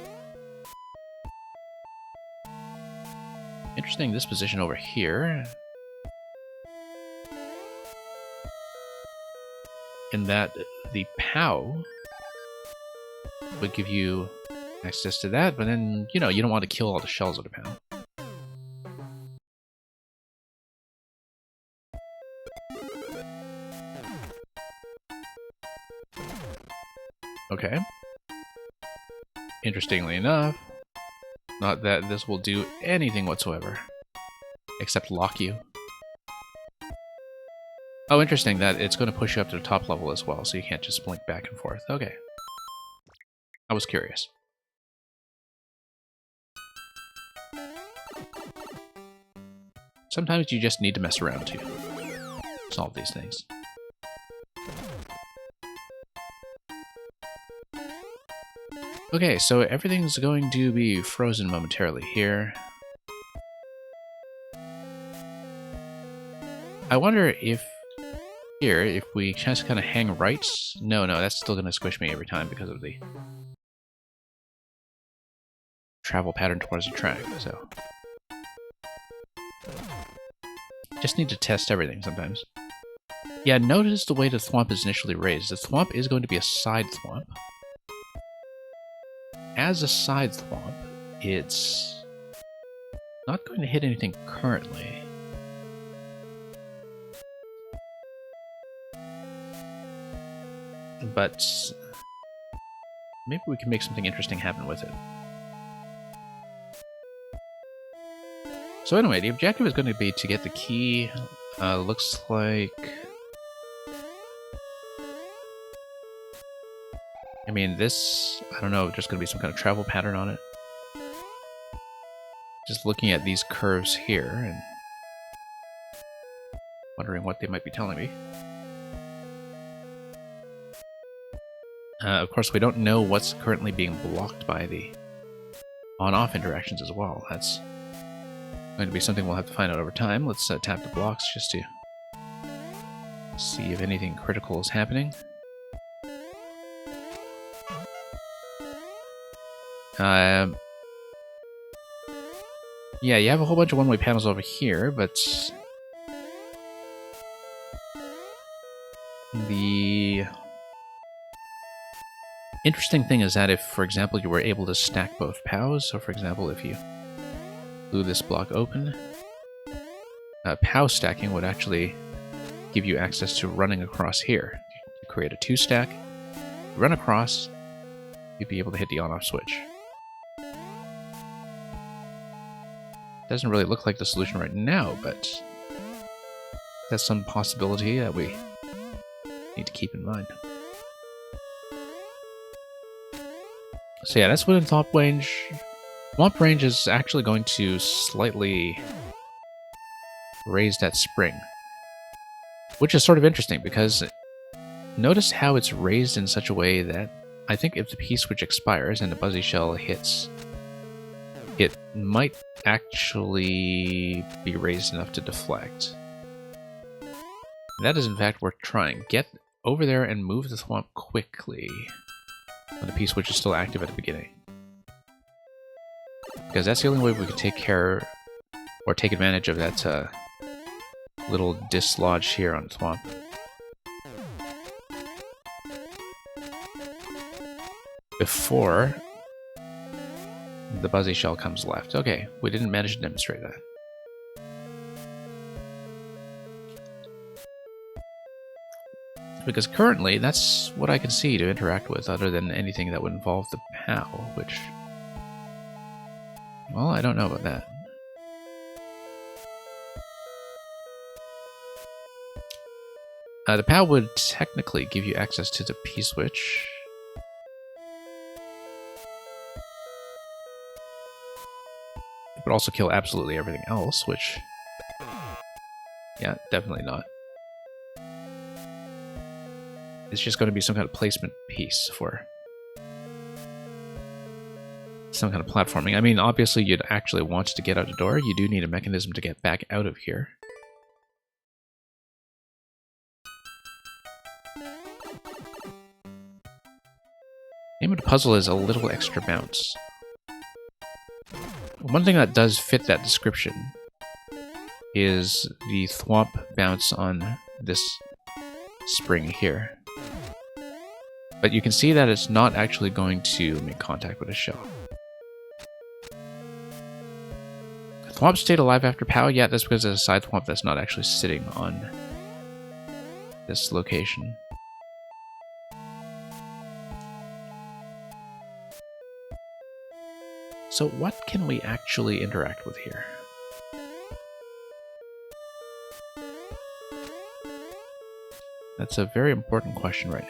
Speaker 1: Interesting, this position over here. In that the POW would give you access to that, but then, you know, you don't want to kill all the shells of the POW. Okay. Interestingly enough, not that this will do anything whatsoever, except lock you. Oh, interesting, that it's going to push you up to the top level as well, so you can't just blink back and forth. Okay. I was curious. Sometimes you just need to mess around to solve these things. Okay, so everything's going to be frozen momentarily here. I wonder if here, if we just kind of hang right... No, that's still going to squish me every time because of the travel pattern towards the track, so... Just need to test everything sometimes. Yeah, notice the way the thwomp is initially raised. The thwomp is going to be a side thwomp. As a side thwomp, it's not going to hit anything currently. But maybe we can make something interesting happen with it. So anyway, the objective is going to be to get the key. Looks like... I mean, this... I don't know, there's going to be some kind of travel pattern on it. Just looking at these curves here and wondering what they might be telling me. Of course, we don't know what's currently being blocked by the on-off interactions as well. That's going to be something we'll have to find out over time. Let's tap the blocks just to see if anything critical is happening. Yeah, you have a whole bunch of one-way panels over here, but the interesting thing is that if, for example, you were able to stack both POWs, so for example, if you blew this block open, POW stacking would actually give you access to running across here. You create a 2-stack, run across, you'd be able to hit the on-off switch. Doesn't really look like the solution right now, but that's some possibility that we need to keep in mind. So yeah, that's within thwomp range. Thwomp range is actually going to slightly raise that spring, which is sort of interesting because notice how it's raised in such a way that I think if the P-switch expires and the Buzzy Shell hits, it might actually be raised enough to deflect. That is in fact worth trying. Get over there and move the thwomp quickly when the P-switch is still active at the beginning. Because that's the only way we can take care or take advantage of that little dislodge here on the thwomp. Before the Buzzy Shell comes left. Okay, we didn't manage to demonstrate that. Because currently, that's what I can see to interact with, other than anything that would involve the POW, which... well, I don't know about that. The POW would technically give you access to the P-switch. It would also kill absolutely everything else, which... yeah, definitely not. It's just going to be some kind of placement piece for some kind of platforming. I mean, obviously you'd actually want to get out the door. You do need a mechanism to get back out of here. Name of the puzzle is a little extra bounce. One thing that does fit that description is the thwomp bounce on this spring here. But you can see that it's not actually going to make contact with a shell. Thwomp stayed alive after POW? Yeah, that's because there's a side thwomp that's not actually sitting on this location. So what can we actually interact with here? That's a very important question right now.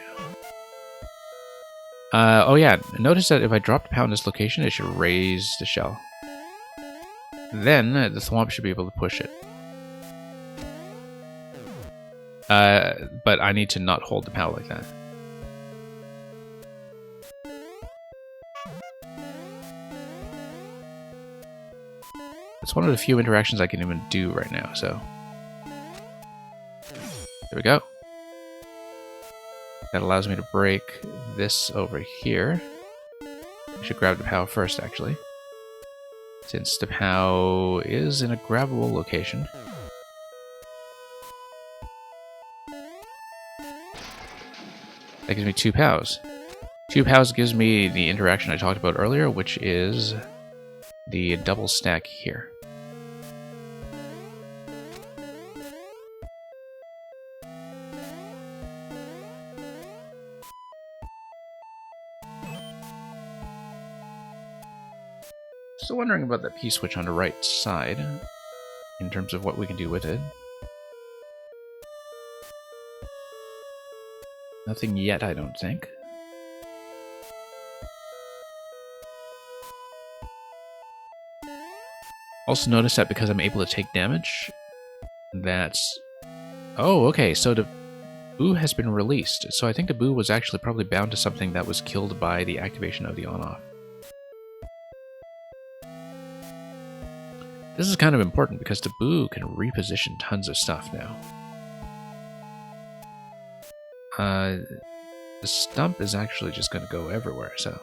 Speaker 1: Oh yeah, notice that if I drop the POW in this location, it should raise the shell. Then the thwomp should be able to push it. But I need to not hold the POW like that. It's one of the few interactions I can even do right now, so... there we go. That allows me to break this over here. I should grab the POW first, actually. since the POW is in a grabbable location. That gives me 2 POWs. 2 POWs gives me the interaction I talked about earlier, which is the double stack here. Still wondering about that P-switch on the right side, in terms of what we can do with it. Nothing yet, I don't think. Also notice that because I'm able to take damage, that's... Oh, okay, so the Boo has been released. So I think the Boo was actually probably bound to something that was killed by the activation of the on-off. This is kind of important because the Boo can reposition tons of stuff now. The stump is actually just going to go everywhere, so...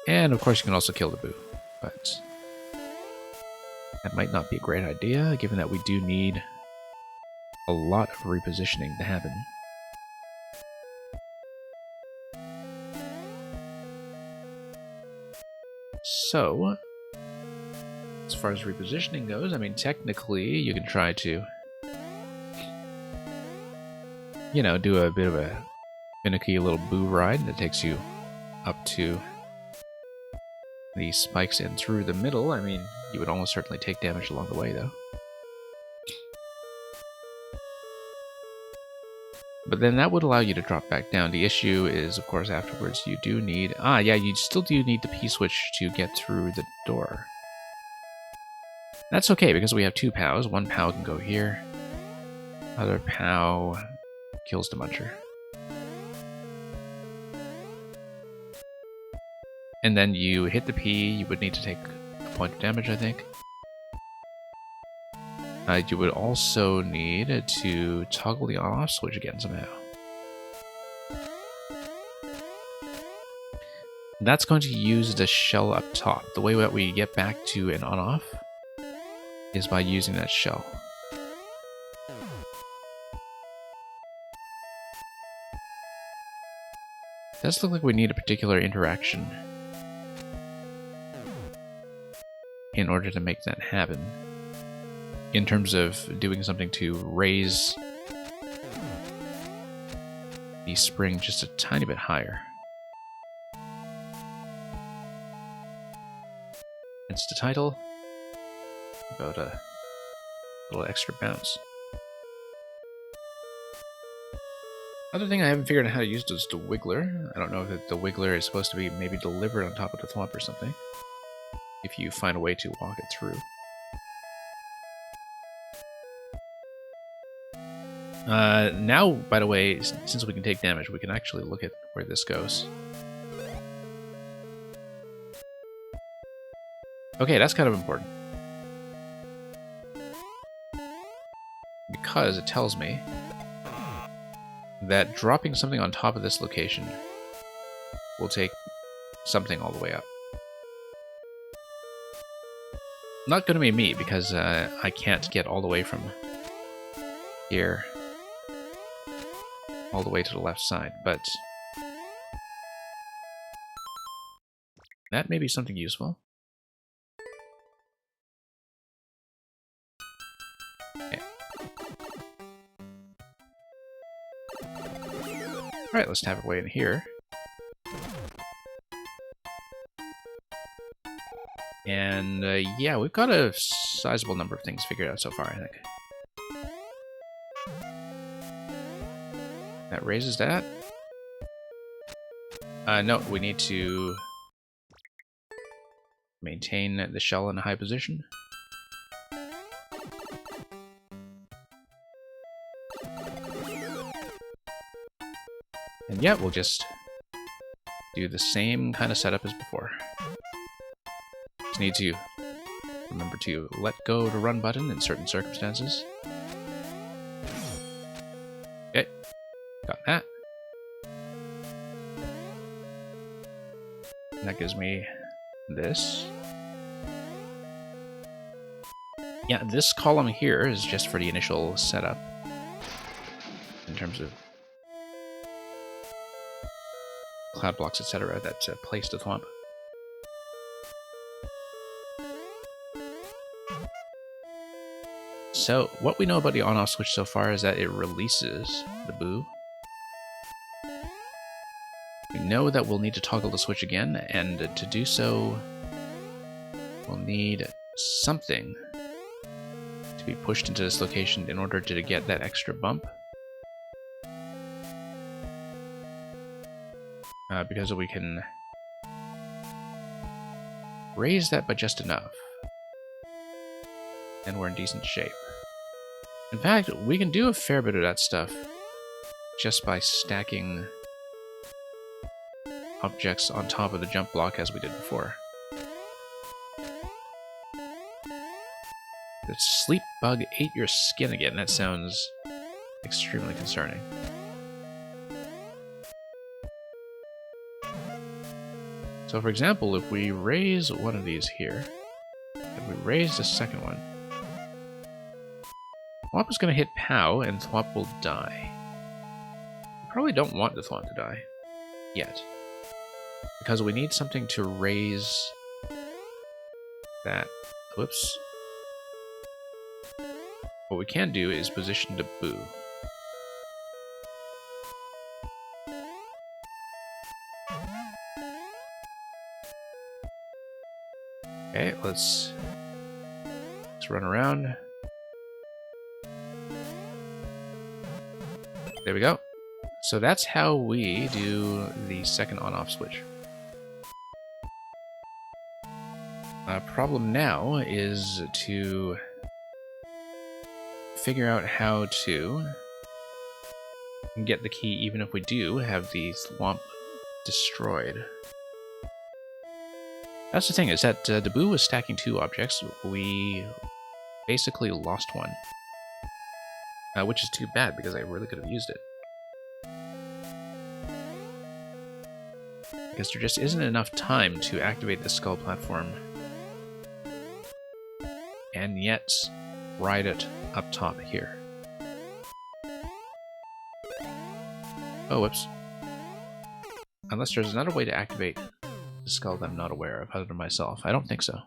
Speaker 1: And of course you can also kill the Boo, but... that might not be a great idea, given that we do need a lot of repositioning to happen. So, as far as repositioning goes, I mean, technically you can try to, you know, do a bit of a finicky little Boo ride that takes you up to these spikes and through the middle. I mean, you would almost certainly take damage along the way, though. But then that would allow you to drop back down. The issue is, of course, afterwards you do need... Ah, yeah, you still do need the P-switch to get through the door. That's okay, because we have 2 POWs. 1 POW can go here. Other POW kills the Muncher. And then you hit the P, you would need to take a point of damage, I think. You would also need to toggle the on-off switch again somehow. That's going to use the shell up top. The way that we get back to an on-off is by using that shell. It does look like we need a particular interaction in order to make that happen. In terms of doing something to raise the spring just a tiny bit higher. Hence the title, about a little extra bounce. Other thing I haven't figured out how to use is the Wiggler. I don't know if the Wiggler is supposed to be maybe delivered on top of the Thwomp or something, if you find a way to walk it through. Now, by the way, since we can take damage, we can actually look at where this goes. Okay, that's kind of important. Because it tells me that dropping something on top of this location will take something all the way up. Not going to be me, because I can't get all the way from here all the way to the left side, but that may be something useful. Okay. Alright, let's tap our way in here. And yeah, we've got a sizable number of things figured out so far, I think. That raises that. No, we need to maintain the shell in a high position. And yeah, we'll just do the same kind of setup as before. Just need to remember to let go the run button in certain circumstances. Okay, got that. And that gives me this. Yeah, this column here is just for the initial setup in terms of cloud blocks, etc. that place the thwomp. So, what we know about the on-off switch so far is that it releases the boo. We know that we'll need to toggle the switch again, and to do so, we'll need something to be pushed into this location in order to get that extra bump. Because we can raise that by just enough, and we're in decent shape. In fact, we can do a fair bit of that stuff just by stacking objects on top of the jump block as we did before. The sleep bug ate your skin again. That sounds extremely concerning. So for example, if we raise one of these here, if we raise the second one, Thwomp is going to hit POW and Thwomp will die. We probably don't want the Thwomp to die yet, because we need something to raise that. Whoops. What we can do is position the boo. Okay, let's run around. There we go. So that's how we do the second on-off switch. Problem now is to figure out how to get the key even if we do have the Thwomp destroyed. That's the thing, is that the boo was stacking 2 objects. We basically lost one. Which is too bad, because I really could have used it. Because there just isn't enough time to activate the skull platform and yet ride it up top here. Oh, whoops. Unless there's another way to activate the skull that I'm not aware of, other than myself. I don't think so.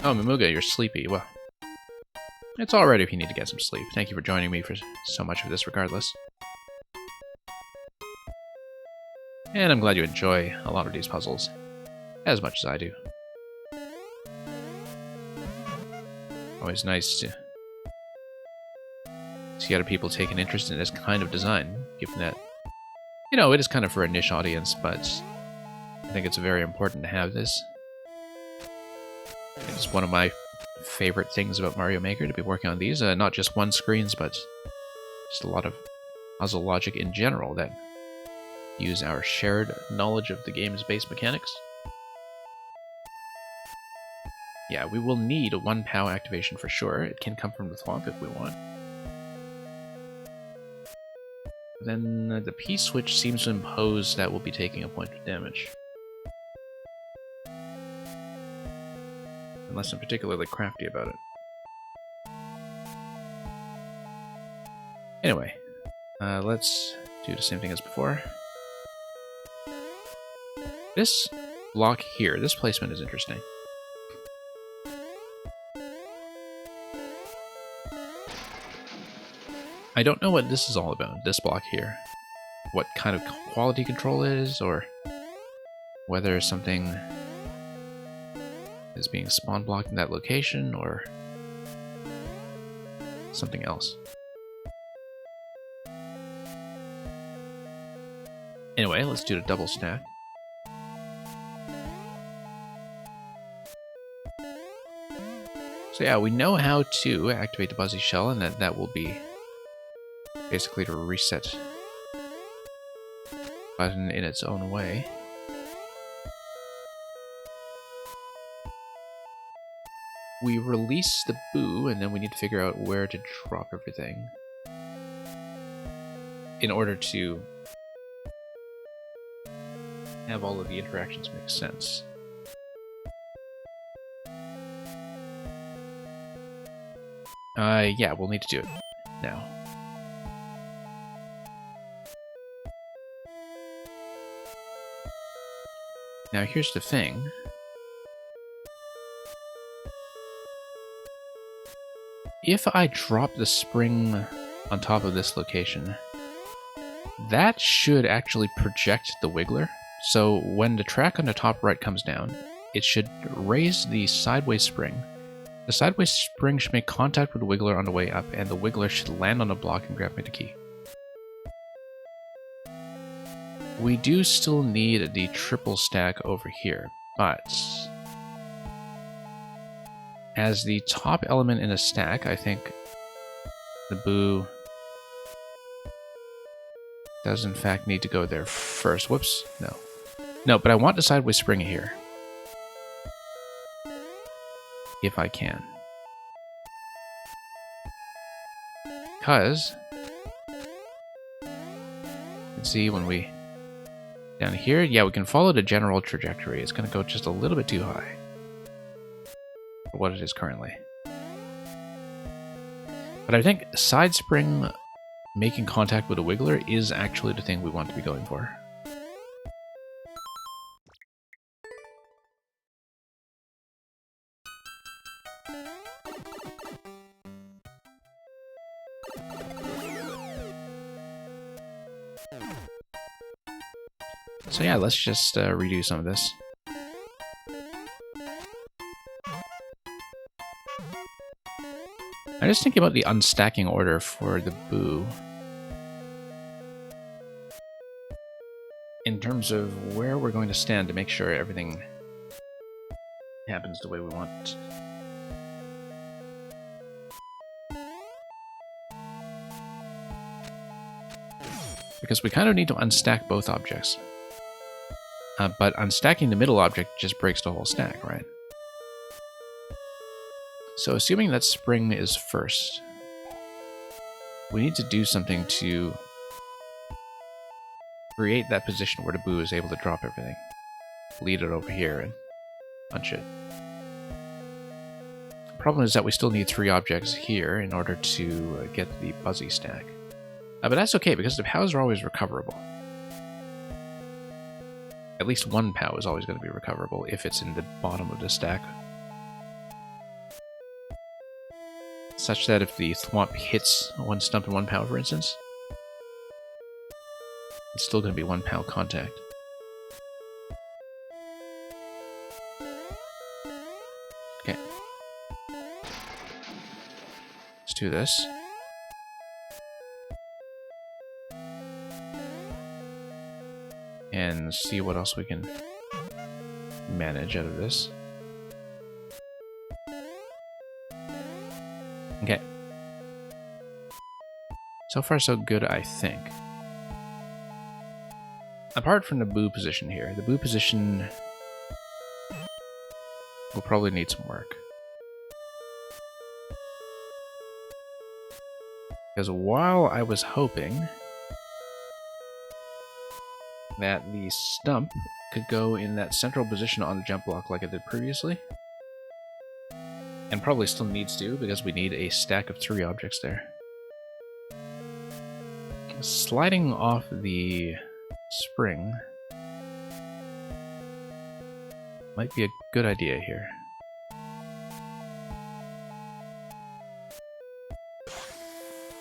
Speaker 1: Oh, Mamuga, you're sleepy. Well, it's alright if you need to get some sleep. Thank you for joining me for so much of this regardless. And I'm glad you enjoy a lot of these puzzles, as much as I do. Always nice to see other people take an interest in this kind of design, given that, you know, it is kind of for a niche audience, but I think it's very important to have this. It's one of my favorite things about Mario Maker, to be working on these, not just one screens, but just a lot of puzzle logic in general that use our shared knowledge of the game's base mechanics. Yeah, we will need a 1 POW activation for sure. It can come from the Thwomp if we want. Then the P-switch seems to impose that we'll be taking a point of damage. Unless I'm particularly crafty about it. Anyway, let's do the same thing as before. This block here, this placement is interesting. I don't know what this is all about, this block here. What kind of quality control it is, or whether something is being spawn blocked in that location, or something else. Anyway, let's do the double stack. So yeah, we know how to activate the Buzzy Shell, and that will be basically to reset button in its own way. we release the Boo, and then we need to figure out where to drop everything in order to have all of the interactions make sense. Yeah, we'll need to do it now. Now here's the thing. If I drop the spring on top of this location, that should actually project the Wiggler. So when the track on the top right comes down, it should raise the sideways spring. The sideways spring should make contact with the Wiggler on the way up, and the Wiggler should land on the block and grab me the key. We do still need the triple stack over here, but as the top element in a stack, I think the Boo does in fact need to go there first. Whoops, no. No, but I want the sideways spring here. If I can. Because, let's see, when we, down here, yeah, we can follow the general trajectory. It's going to go just a little bit too high for what it is currently. But I think side spring making contact with a Wiggler is actually the thing we want to be going for. So yeah, let's just redo some of this. I'm just thinking about the unstacking order for the Boo. In terms of where we're going to stand to make sure everything happens the way we want. Because we kind of need to unstack both objects. But unstacking the middle object just breaks the whole stack, right? So assuming that spring is first, we need to do something to create that position where the Boo is able to drop everything. Lead it over here and punch it. The problem is that we still need 3 objects here in order to get the Buzzy stack. But that's okay, because the POWs are always recoverable. At least one POW is always going to be recoverable if it's in the bottom of the stack. Such that if the Thwomp hits one stump and one POW, for instance, it's still going to be one POW contact. Okay. Let's do this. And see what else we can manage out of this. Okay. So far so good, I think. Apart from the Boo position here, the Boo position will probably need some work. Because while I was hoping that the stump could go in that central position on the jump block like it did previously, and probably still needs to, because we need a stack of 3 objects there. Sliding off the spring might be a good idea here.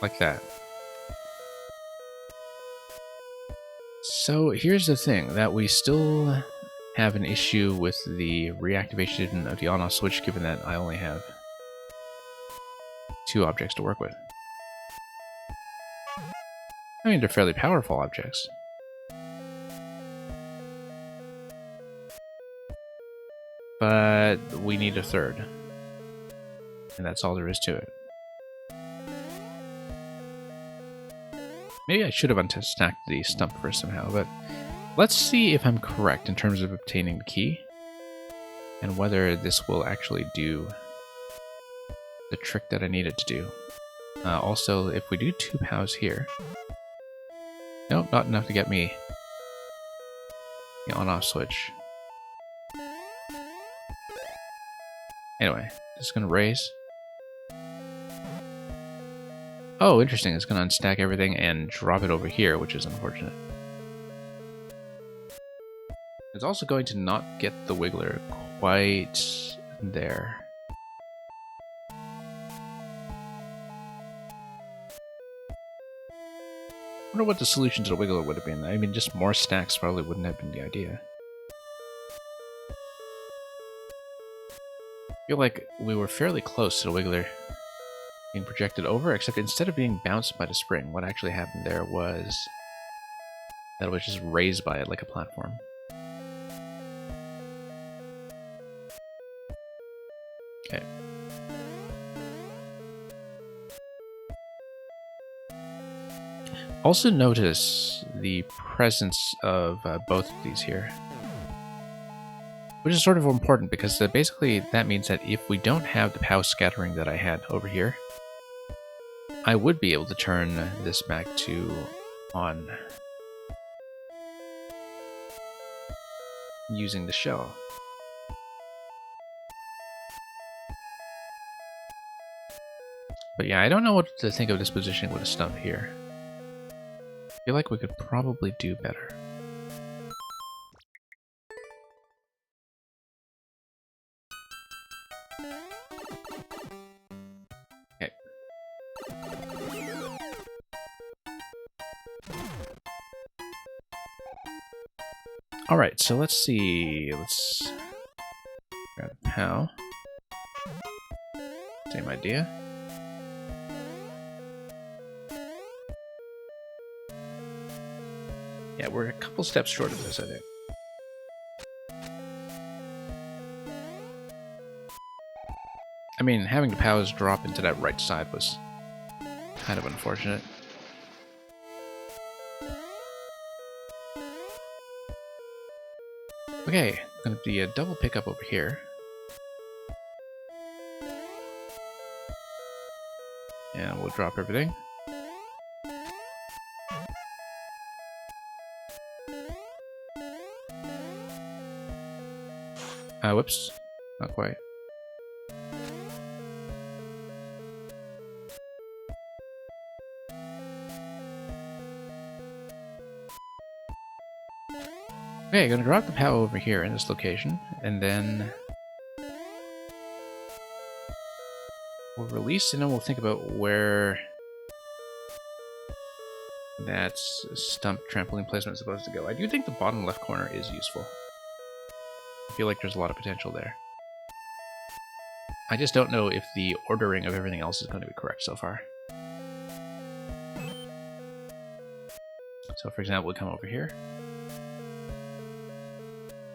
Speaker 1: Like that. So here's the thing, that we still have an issue with the reactivation of the on-off switch, given that I only have 2 objects to work with. I mean, they're fairly powerful objects. But we need a 3rd. And that's all there is to it. Maybe I should have unstacked the stump first somehow, but let's see if I'm correct in terms of obtaining the key, and whether this will actually do the trick that I needed to do. Also, if we do 2 POWs here... Nope, not enough to get me the on-off switch. Anyway, just gonna raise. Oh, interesting. It's gonna unstack everything and drop it over here, which is unfortunate. It's also going to not get the Wiggler quite there. I wonder what the solution to the Wiggler would have been. I mean, just more stacks probably wouldn't have been the idea. I feel like we were fairly close to the Wiggler being projected over, except instead of being bounced by the spring, what actually happened there was that it was just raised by it like a platform. Okay. Also notice the presence of both of these here. Which is sort of important because basically that means that if we don't have the POW scattering that I had over here, I would be able to turn this back to on using the shell. But yeah, I don't know what to think of this positioning with a stump here. I feel like we could probably do better. Okay. Alright, so let's see. Let's grab a POW. Same idea. Yeah, we're a couple steps short of this, I think. I mean, having the POWs drop into that right side was kind of unfortunate. Okay, gonna be a double pickup over here. And we'll drop everything. Whoops. Not quite. Okay, gonna drop the POW over here in this location, and then we'll release, and then we'll think about where that stump trampoline placement is supposed to go. I do think the bottom left corner is useful. I feel like there's a lot of potential there. I just don't know if the ordering of everything else is going to be correct so far. So for example, we come over here.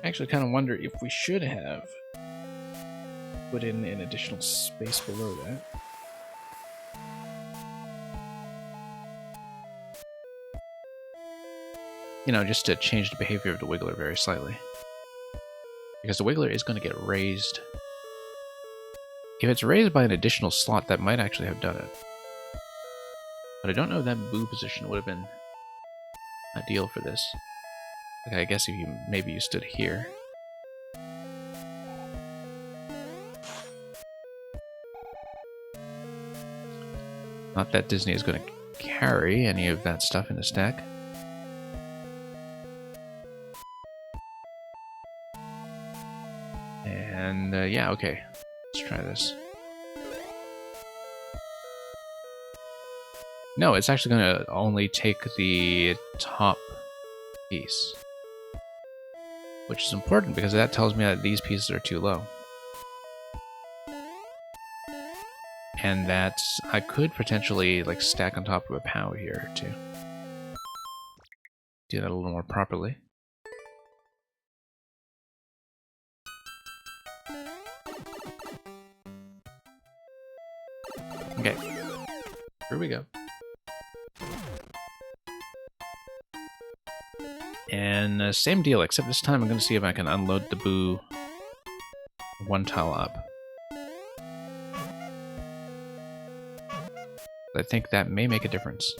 Speaker 1: I actually kind of wonder if we should have put in an additional space below that. You know, just to change the behavior of the Wiggler very slightly. Because the Wiggler is going to get raised. If it's raised by an additional slot, that might actually have done it. But I don't know if that boo position would have been ideal for this. Like, I guess if you maybe you stood here. Not that Disney is going to carry any of that stuff in the stack. And yeah, okay. Let's try this. No, it's actually going to only take the top piece. Which is important because that tells me that these pieces are too low. And that I could potentially like stack on top of a POW here too. Do that a little more properly. Okay, here we go. And same deal, except this time I'm going to see if I can unload the boo one tile up. I think that may make a difference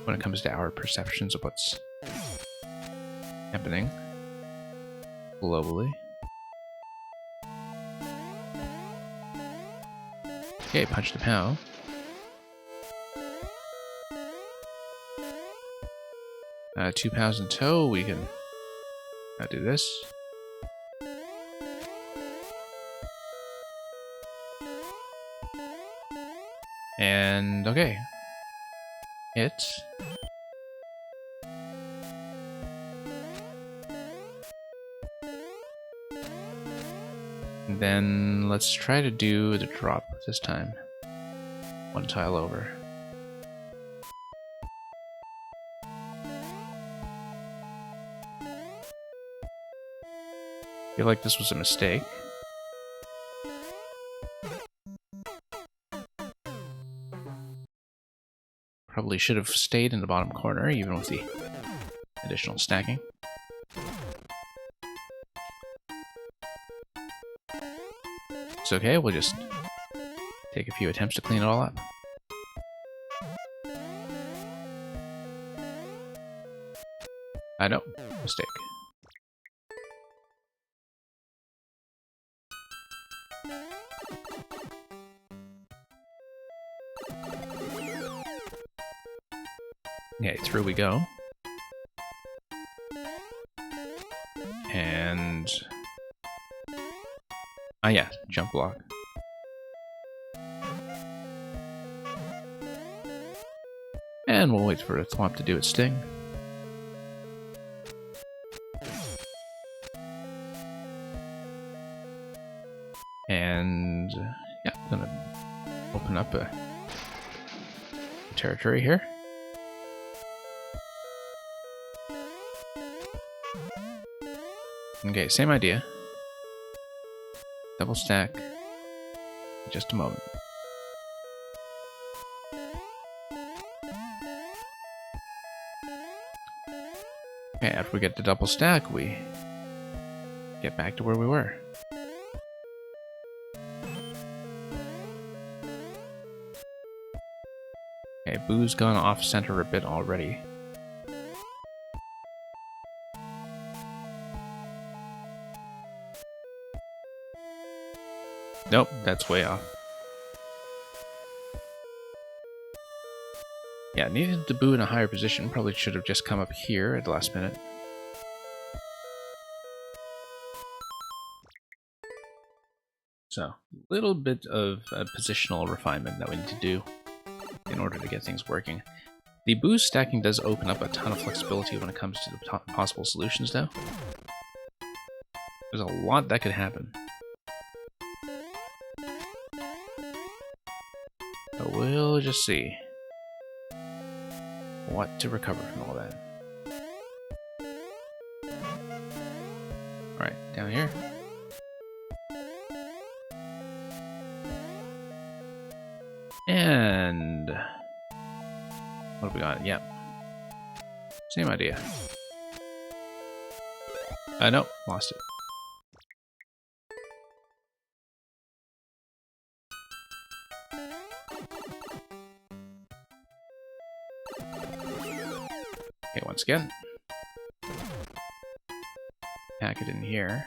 Speaker 1: when it comes to our perceptions of what's happening globally. Okay, punch the POW. 2 POWs in tow, we can now do this. And okay. Hit. And then let's try to do the drop this time. One tile over. I feel like this was a mistake. Probably should have stayed in the bottom corner, even with the additional stacking. It's okay, we'll just take a few attempts to clean it all up. I know, mistake. Okay, through we go. And... ah yeah, jump block. And we'll wait for the thwomp to do its thing. And... yeah, I'm gonna open up a territory here. Okay, same idea. Double stack. Just a moment. Okay, after we get the double stack, we get back to where we were. Okay, Boo's gone off center a bit already. Nope, that's way off. Yeah, needed the Boo in a higher position. Probably should have just come up here at the last minute. So, a little bit of positional refinement that we need to do in order to get things working. The Boo stacking does open up a ton of flexibility when it comes to the possible solutions, though. There's a lot that could happen. So we'll just see what to recover from all that. Alright, down here. And... what have we got? Yep. Same idea. Nope, lost it. Okay, once again. Pack it in here.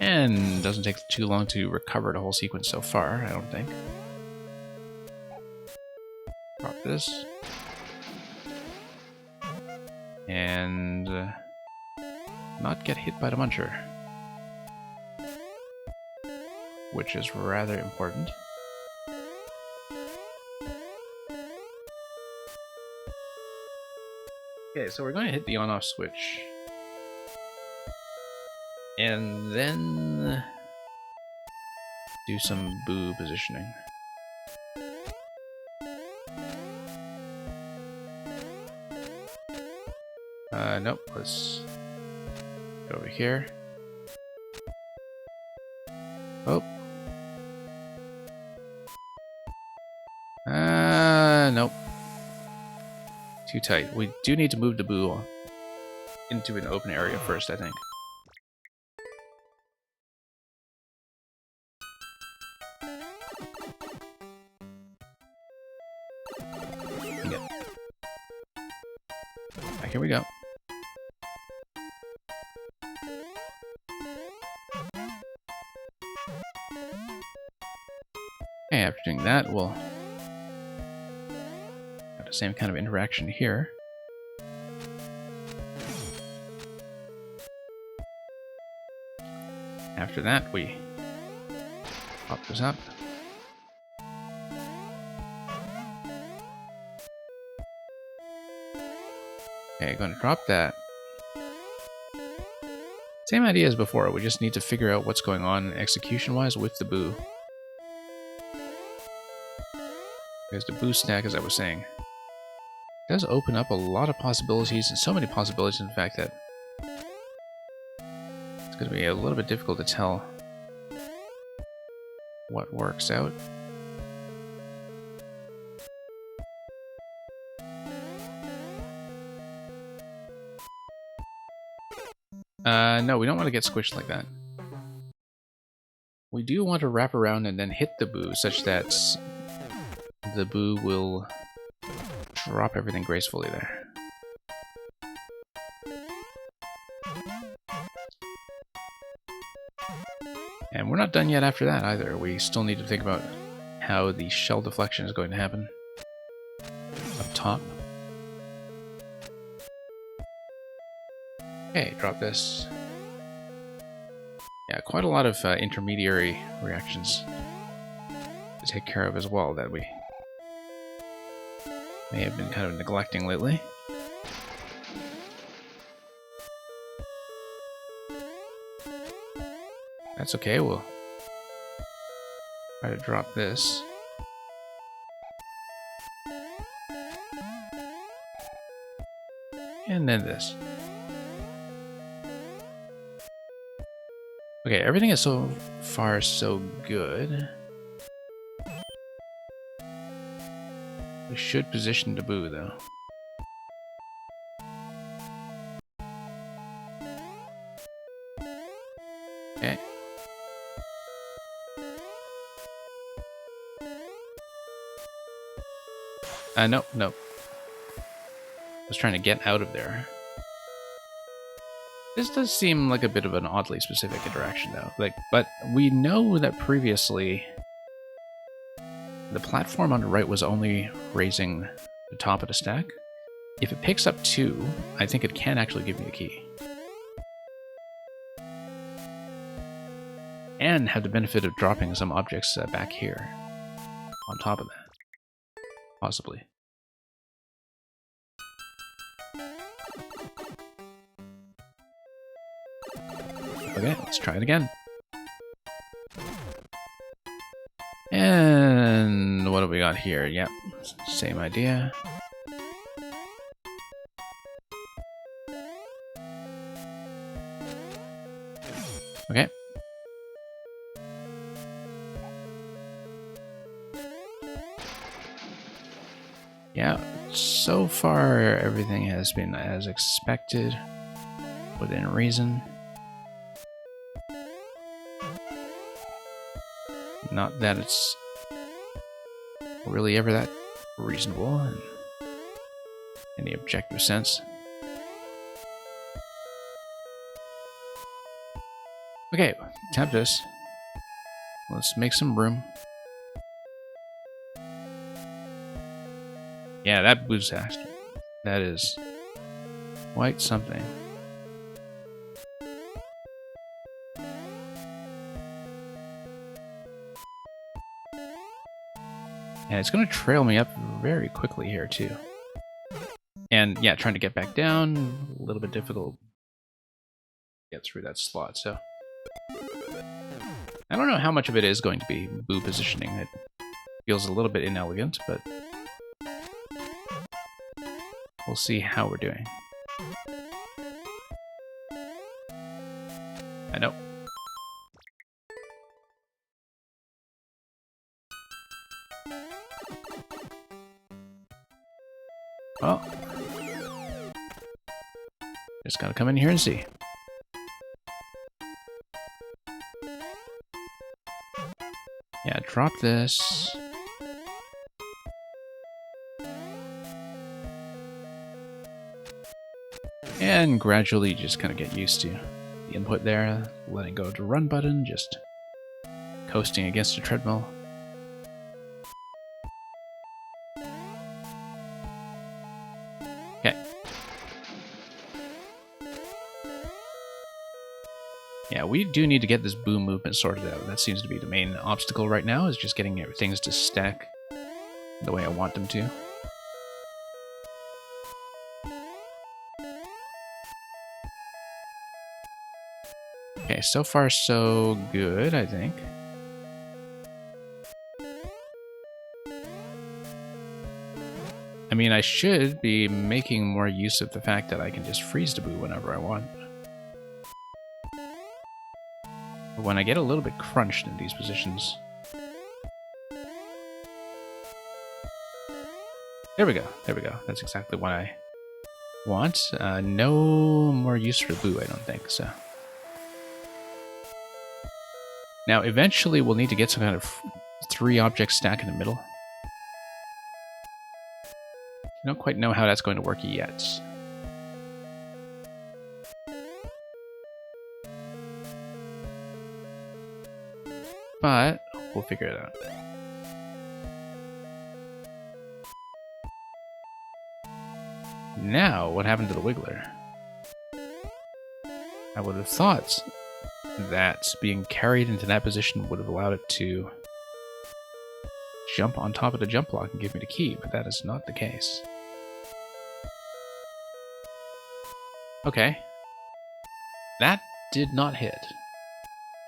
Speaker 1: And doesn't take too long to recover the whole sequence so far, I don't think. Drop this. And not get hit by the muncher. Which is rather important. Okay, so we're going to hit the on-off switch. And then do some Boo positioning. Nope, let's go over here. Oh. Nope. Too tight. We do need to move the Boo into an open area first, I think. Yeah. Right, here we go. Okay, after doing that, we'll have the same kind of interaction here. After that, we pop this up. Okay, going to drop that. Same idea as before, we just need to figure out what's going on execution-wise with the Boo. Because the Boo stack, as I was saying, does open up a lot of possibilities, and so many possibilities, in fact, that it's going to be a little bit difficult to tell what works out. No, we don't want to get squished like that. We do want to wrap around and then hit the Boo, such that the Boo will drop everything gracefully there. And we're not done yet after that either. We still need to think about how the shell deflection is going to happen up top. Okay, drop this. Yeah, quite a lot of intermediary reactions to take care of as well that we may have been kind of neglecting lately. That's okay, we'll try to drop this. And then this. Okay, everything is so far so good. We should position the Boo, though. Okay. No. I was trying to get out of there. This does seem like a bit of an oddly specific interaction, though. But we know that previously the platform on the right was only raising the top of the stack. If it picks up 2, I think it can actually give me a key. And have the benefit of dropping some objects back here on top of that. Possibly. Okay, let's try it again. And what do we got here? Yep, same idea. Okay. Yeah, so far everything has been as expected, within reason. Not that it's really ever that reasonable in any objective sense. Okay, tap this. Let's make some room. Yeah, that boost act. That is quite something. And it's going to trail me up very quickly here, too. And yeah, trying to get back down, a little bit difficult to get through that slot, so... I don't know how much of it is going to be Boo positioning. It feels a little bit inelegant, but... we'll see how we're doing. I know. Well, just gotta come in here and see. Yeah, drop this. And gradually just kind of get used to the input there, letting go of the run button, just coasting against a treadmill. Okay. Yeah, we do need to get this boom movement sorted out. That seems to be the main obstacle right now, is just getting things to stack the way I want them to. Okay, so far so good, I think. I mean, I should be making more use of the fact that I can just freeze the boo whenever I want. But when I get a little bit crunched in these positions... There we go, there we go. That's exactly what I want. No more use for the boo, I don't think, so... Now, eventually we'll need to get some kind of 3 object stack in the middle. I don't quite know how that's going to work yet. But we'll figure it out. Now, what happened to the Wiggler? I would have thought that being carried into that position would have allowed it to jump on top of the jump block and give me the key, but that is not the case. Okay. That did not hit.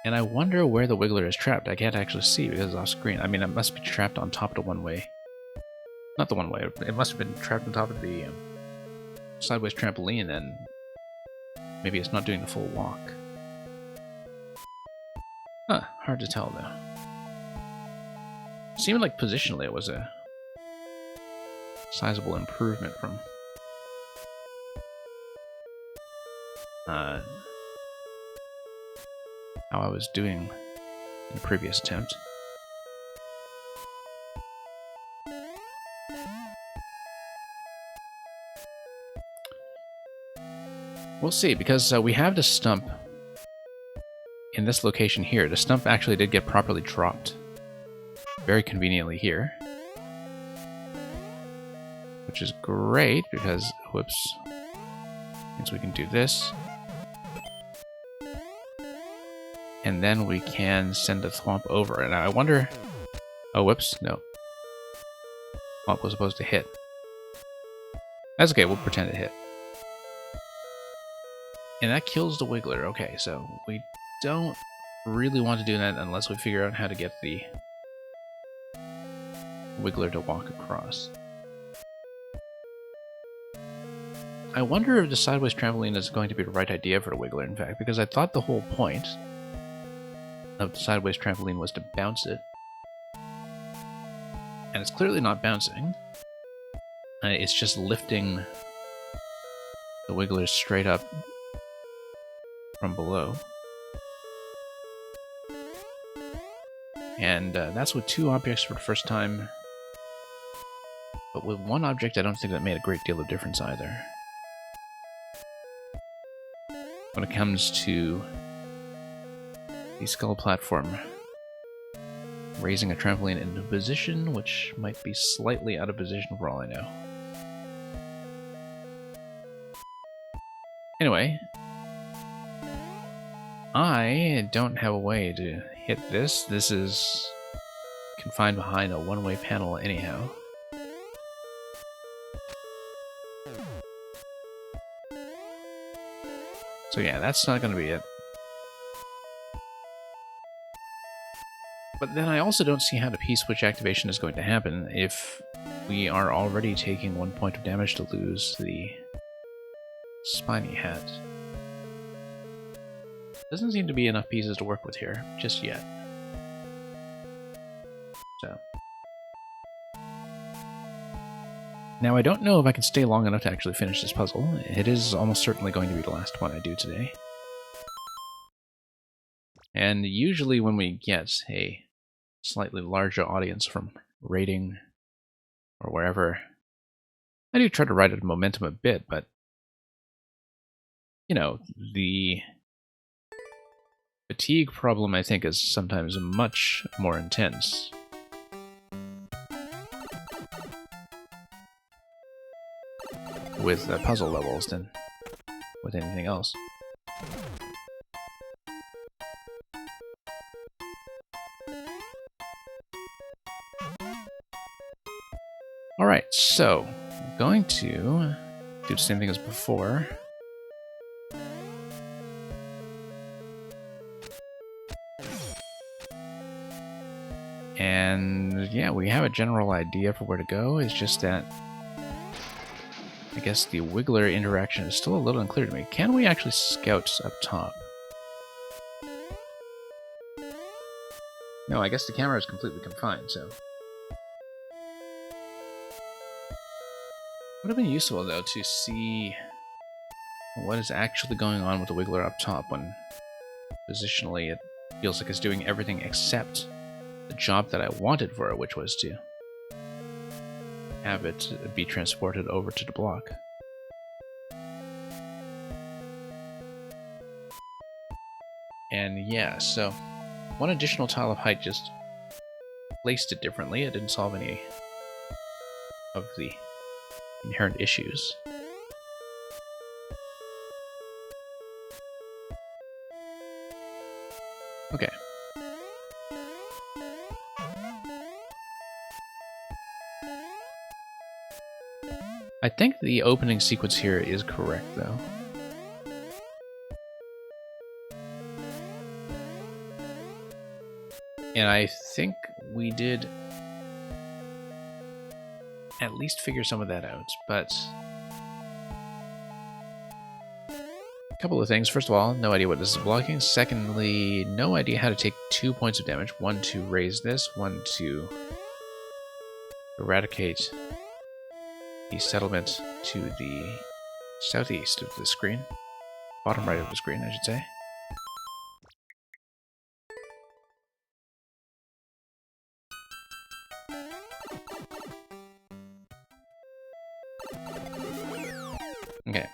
Speaker 1: And I wonder where the Wiggler is trapped. I can't actually see because it's off screen. I mean, it must be trapped on top of the one-way. Not the one-way. It must have been trapped on top of the sideways trampoline, and maybe it's not doing the full walk. Huh, hard to tell though. Seemed like positionally it was a sizable improvement from how I was doing in the previous attempt. We'll see, because we have the stump in this location here. The stump actually did get properly dropped very conveniently here, which is great because, whoops, means we can do this, and then we can send the Thwomp over. And I wonder, oh whoops, no, Thwomp was supposed to hit. That's okay, we'll pretend it hit. And that kills the Wiggler. Okay, so we don't really want to do that unless we figure out how to get the Wiggler to walk across. I wonder if the sideways trampoline is going to be the right idea for the Wiggler, in fact, because I thought the whole point of the sideways trampoline was to bounce it. And it's clearly not bouncing. It's just lifting the Wiggler straight up from below. And that's with 2 objects for the first time. But with 1 object, I don't think that made a great deal of difference either. When it comes to the skull platform, raising a trampoline into position, which might be slightly out of position for all I know. Anyway, I don't have a way to hit this. This is confined behind a one-way panel anyhow. So yeah, that's not going to be it. But then I also don't see how the P-switch activation is going to happen if we are already taking 1 point of damage to lose the spiny hat. Doesn't seem to be enough pieces to work with here, just yet. So. Now, I don't know if I can stay long enough to actually finish this puzzle. It is almost certainly going to be the last one I do today. And usually when we get a slightly larger audience from rating or wherever, I do try to ride at momentum a bit, but, you know, the fatigue problem, I think, is sometimes much more intense. With puzzle levels than with anything else. Alright, so I'm going to do the same thing as before. And yeah, we have a general idea for where to go. It's just that I guess the Wiggler interaction is still a little unclear to me. Can we actually scout up top? No, I guess the camera is completely confined, so... Would have been useful, though, to see what is actually going on with the Wiggler up top when positionally it feels like it's doing everything except the job that I wanted for it, which was to have it be transported over to the block. And yeah, so one additional tile of height just placed it differently. It didn't solve any of the inherent issues. Okay. I think the opening sequence here is correct, though. And I think we did at least figure some of that out, but a couple of things. First of all, no idea what this is blocking. Secondly, no idea how to take 2 points of damage. One to raise this, one to eradicate the settlement to the southeast of the screen. Bottom right of the screen, I should say. Okay.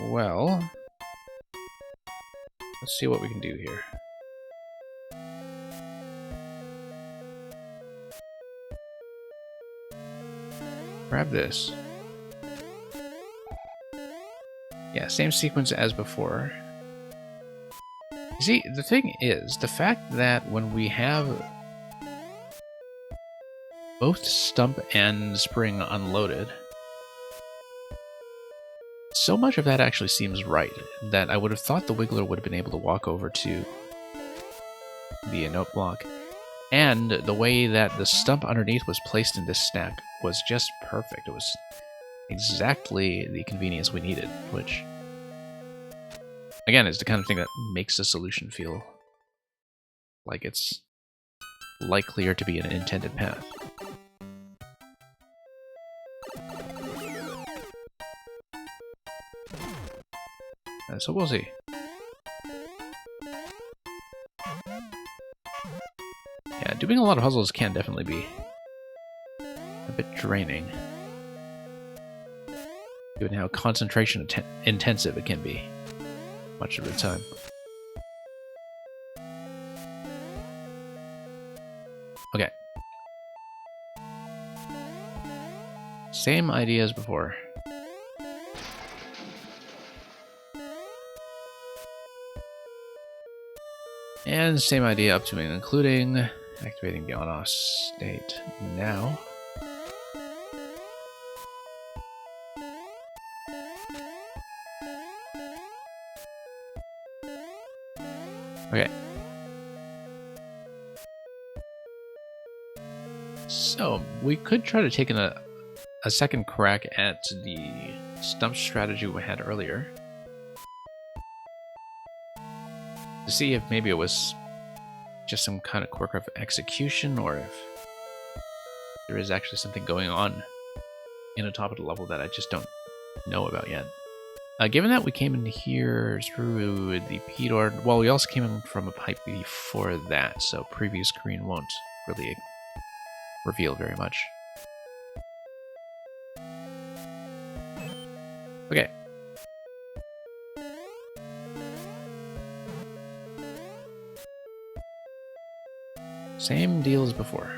Speaker 1: Well, let's see what we can do here. Grab this. Yeah, same sequence as before. You see, the thing is, the fact that when we have both Stump and Spring unloaded, so much of that actually seems right, that I would have thought the Wiggler would have been able to walk over to the note block. And the way that the Stump underneath was placed in this stack was just perfect. It was exactly the convenience we needed, which, again, is the kind of thing that makes the solution feel like it's likelier to be an intended path. So we'll see. Yeah, doing a lot of puzzles can definitely be a bit draining, given how concentration intensive it can be much of the time. Okay. Same idea as before. And same idea up to and including activating the on-off state now. Okay. So, we could try to take a second crack at the Stump strategy we had earlier, to see if maybe it was just some kind of quirk of execution, or if there is actually something going on in the top of the level that I just don't know about yet. Given that we came in here through the P door, well, we also came in from a pipe before that, so previous screen won't really reveal very much. Okay. Same deal as before.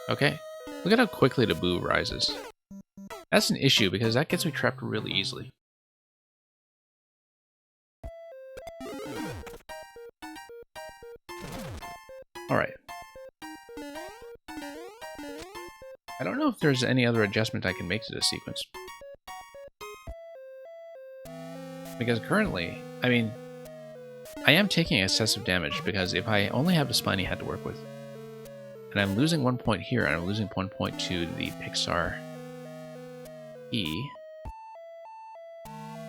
Speaker 1: Okay. Look at how quickly the boo rises. That's an issue because that gets me trapped really easily. Alright. I don't know if there's any other adjustment I can make to this sequence. Because currently, I mean, I am taking excessive damage because if I only have the Spiny Head to work with, and I'm losing 1 point here, and I'm losing 1 point to the Pixar E.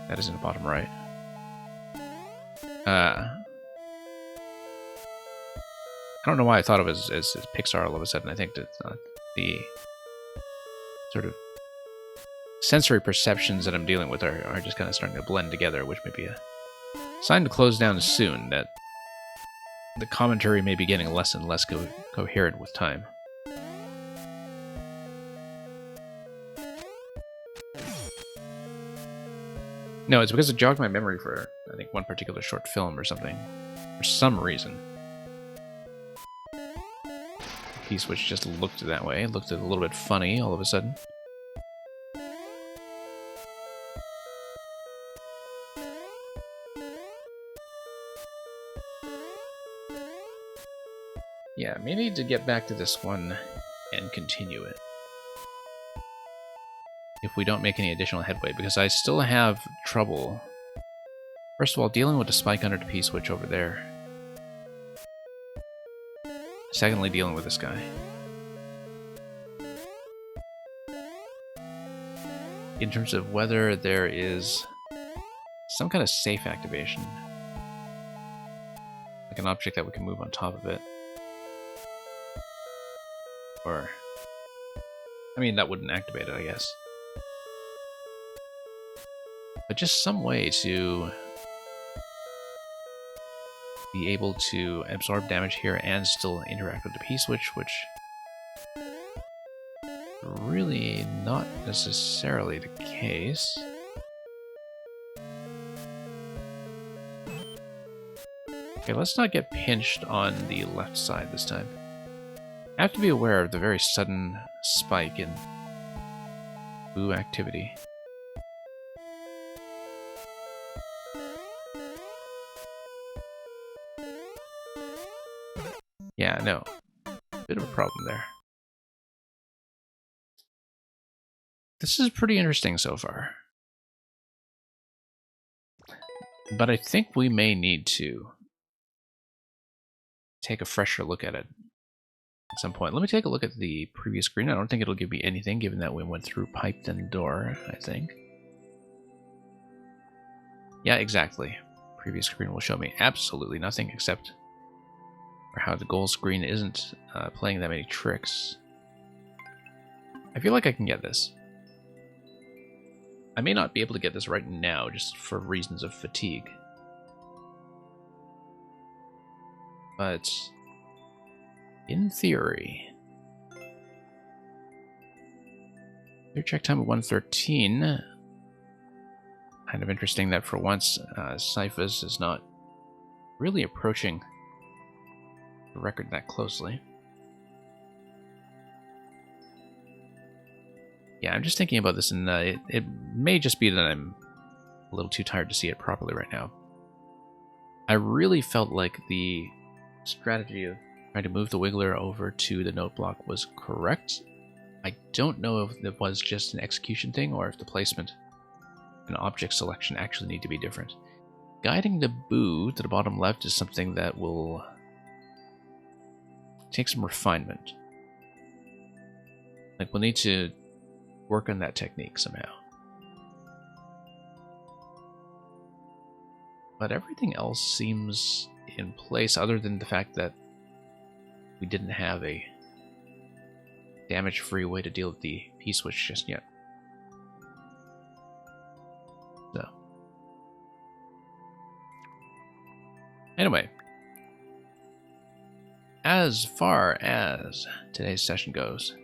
Speaker 1: That is in the bottom right. I don't know why I thought of it as Pixar all of a sudden. I think that the sort of sensory perceptions that I'm dealing with are just kind of starting to blend together, which may be a sign to close down soon, that the commentary may be getting less and less coherent with time. No, it's because it jogged my memory for, I think, one particular short film or something. For some reason. The P-switch just looked that way. It looked a little bit funny all of a sudden. Yeah, may need to get back to this one and continue it. If we don't make any additional headway, because I still have trouble. First of all, dealing with the spike under the P-switch over there. Secondly, dealing with this guy. In terms of whether there is some kind of safe activation. Like an object that we can move on top of it. Or, I mean, that wouldn't activate it, I guess. But just some way to be able to absorb damage here and still interact with the P-switch, which really not necessarily the case. Okay, let's not get pinched on the left side this time. I have to be aware of the very sudden spike in boo activity. Yeah, no. Bit of a problem there. This is pretty interesting so far. But I think we may need to take a fresher look at it at some point. Let me take a look at the previous screen. I don't think it'll give me anything, given that we went through pipe then door, I think. Yeah, exactly. Previous screen will show me absolutely nothing, except for how the goal screen isn't playing that many tricks. I feel like I can get this. I may not be able to get this right now, just for reasons of fatigue. But in theory, your check time of 1:13. Kind of interesting that for once, Syphus is not really approaching the record that closely. Yeah, I'm just thinking about this, and it may just be that I'm a little too tired to see it properly right now. I really felt like the strategy of trying to move the Wiggler over to the note block was correct. I don't know if it was just an execution thing, or if the placement and object selection actually need to be different. Guiding the boo to the bottom left is something that will take some refinement. Like, we'll need to work on that technique somehow. But everything else seems in place other than the fact that we didn't have a damage-free way to deal with the P-switch just yet. So. Anyway. As far as today's session goes,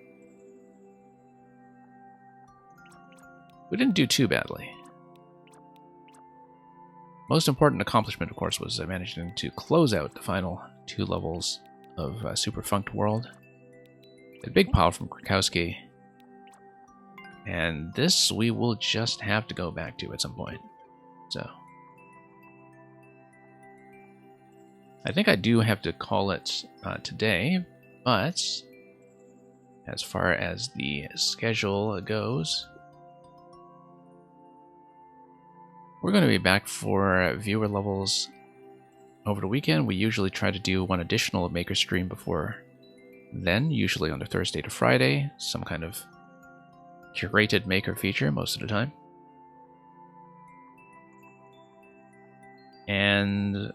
Speaker 1: we didn't do too badly. Most important accomplishment, of course, was managing to close out the final 2 levels of Super Funked World. A big pile from Krakowski. And this we will just have to go back to at some point. So I think I do have to call it today, but as far as the schedule goes, we're going to be back for viewer levels over the weekend. We usually try to do one additional Maker stream before then, usually on the Thursday to Friday, some kind of curated Maker feature most of the time. And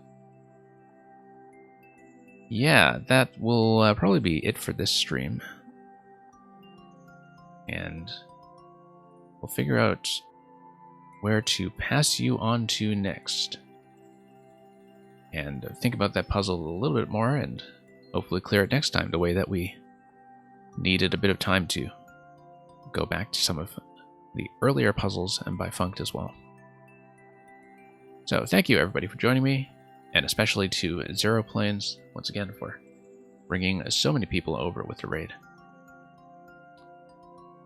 Speaker 1: yeah, that will probably be it for this stream. And we'll figure out where to pass you on to next. And think about that puzzle a little bit more and hopefully clear it next time the way that we needed a bit of time to go back to some of the earlier puzzles and by Funked as well. So thank you everybody for joining me, and especially to Zero Planes once again for bringing so many people over with the raid.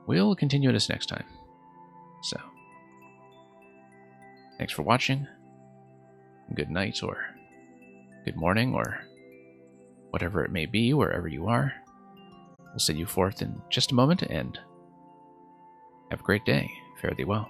Speaker 1: We'll continue this next time. So, thanks for watching. Good night or good morning or whatever it may be, wherever you are. We'll send you forth in just a moment, and have a great day. Fare thee well.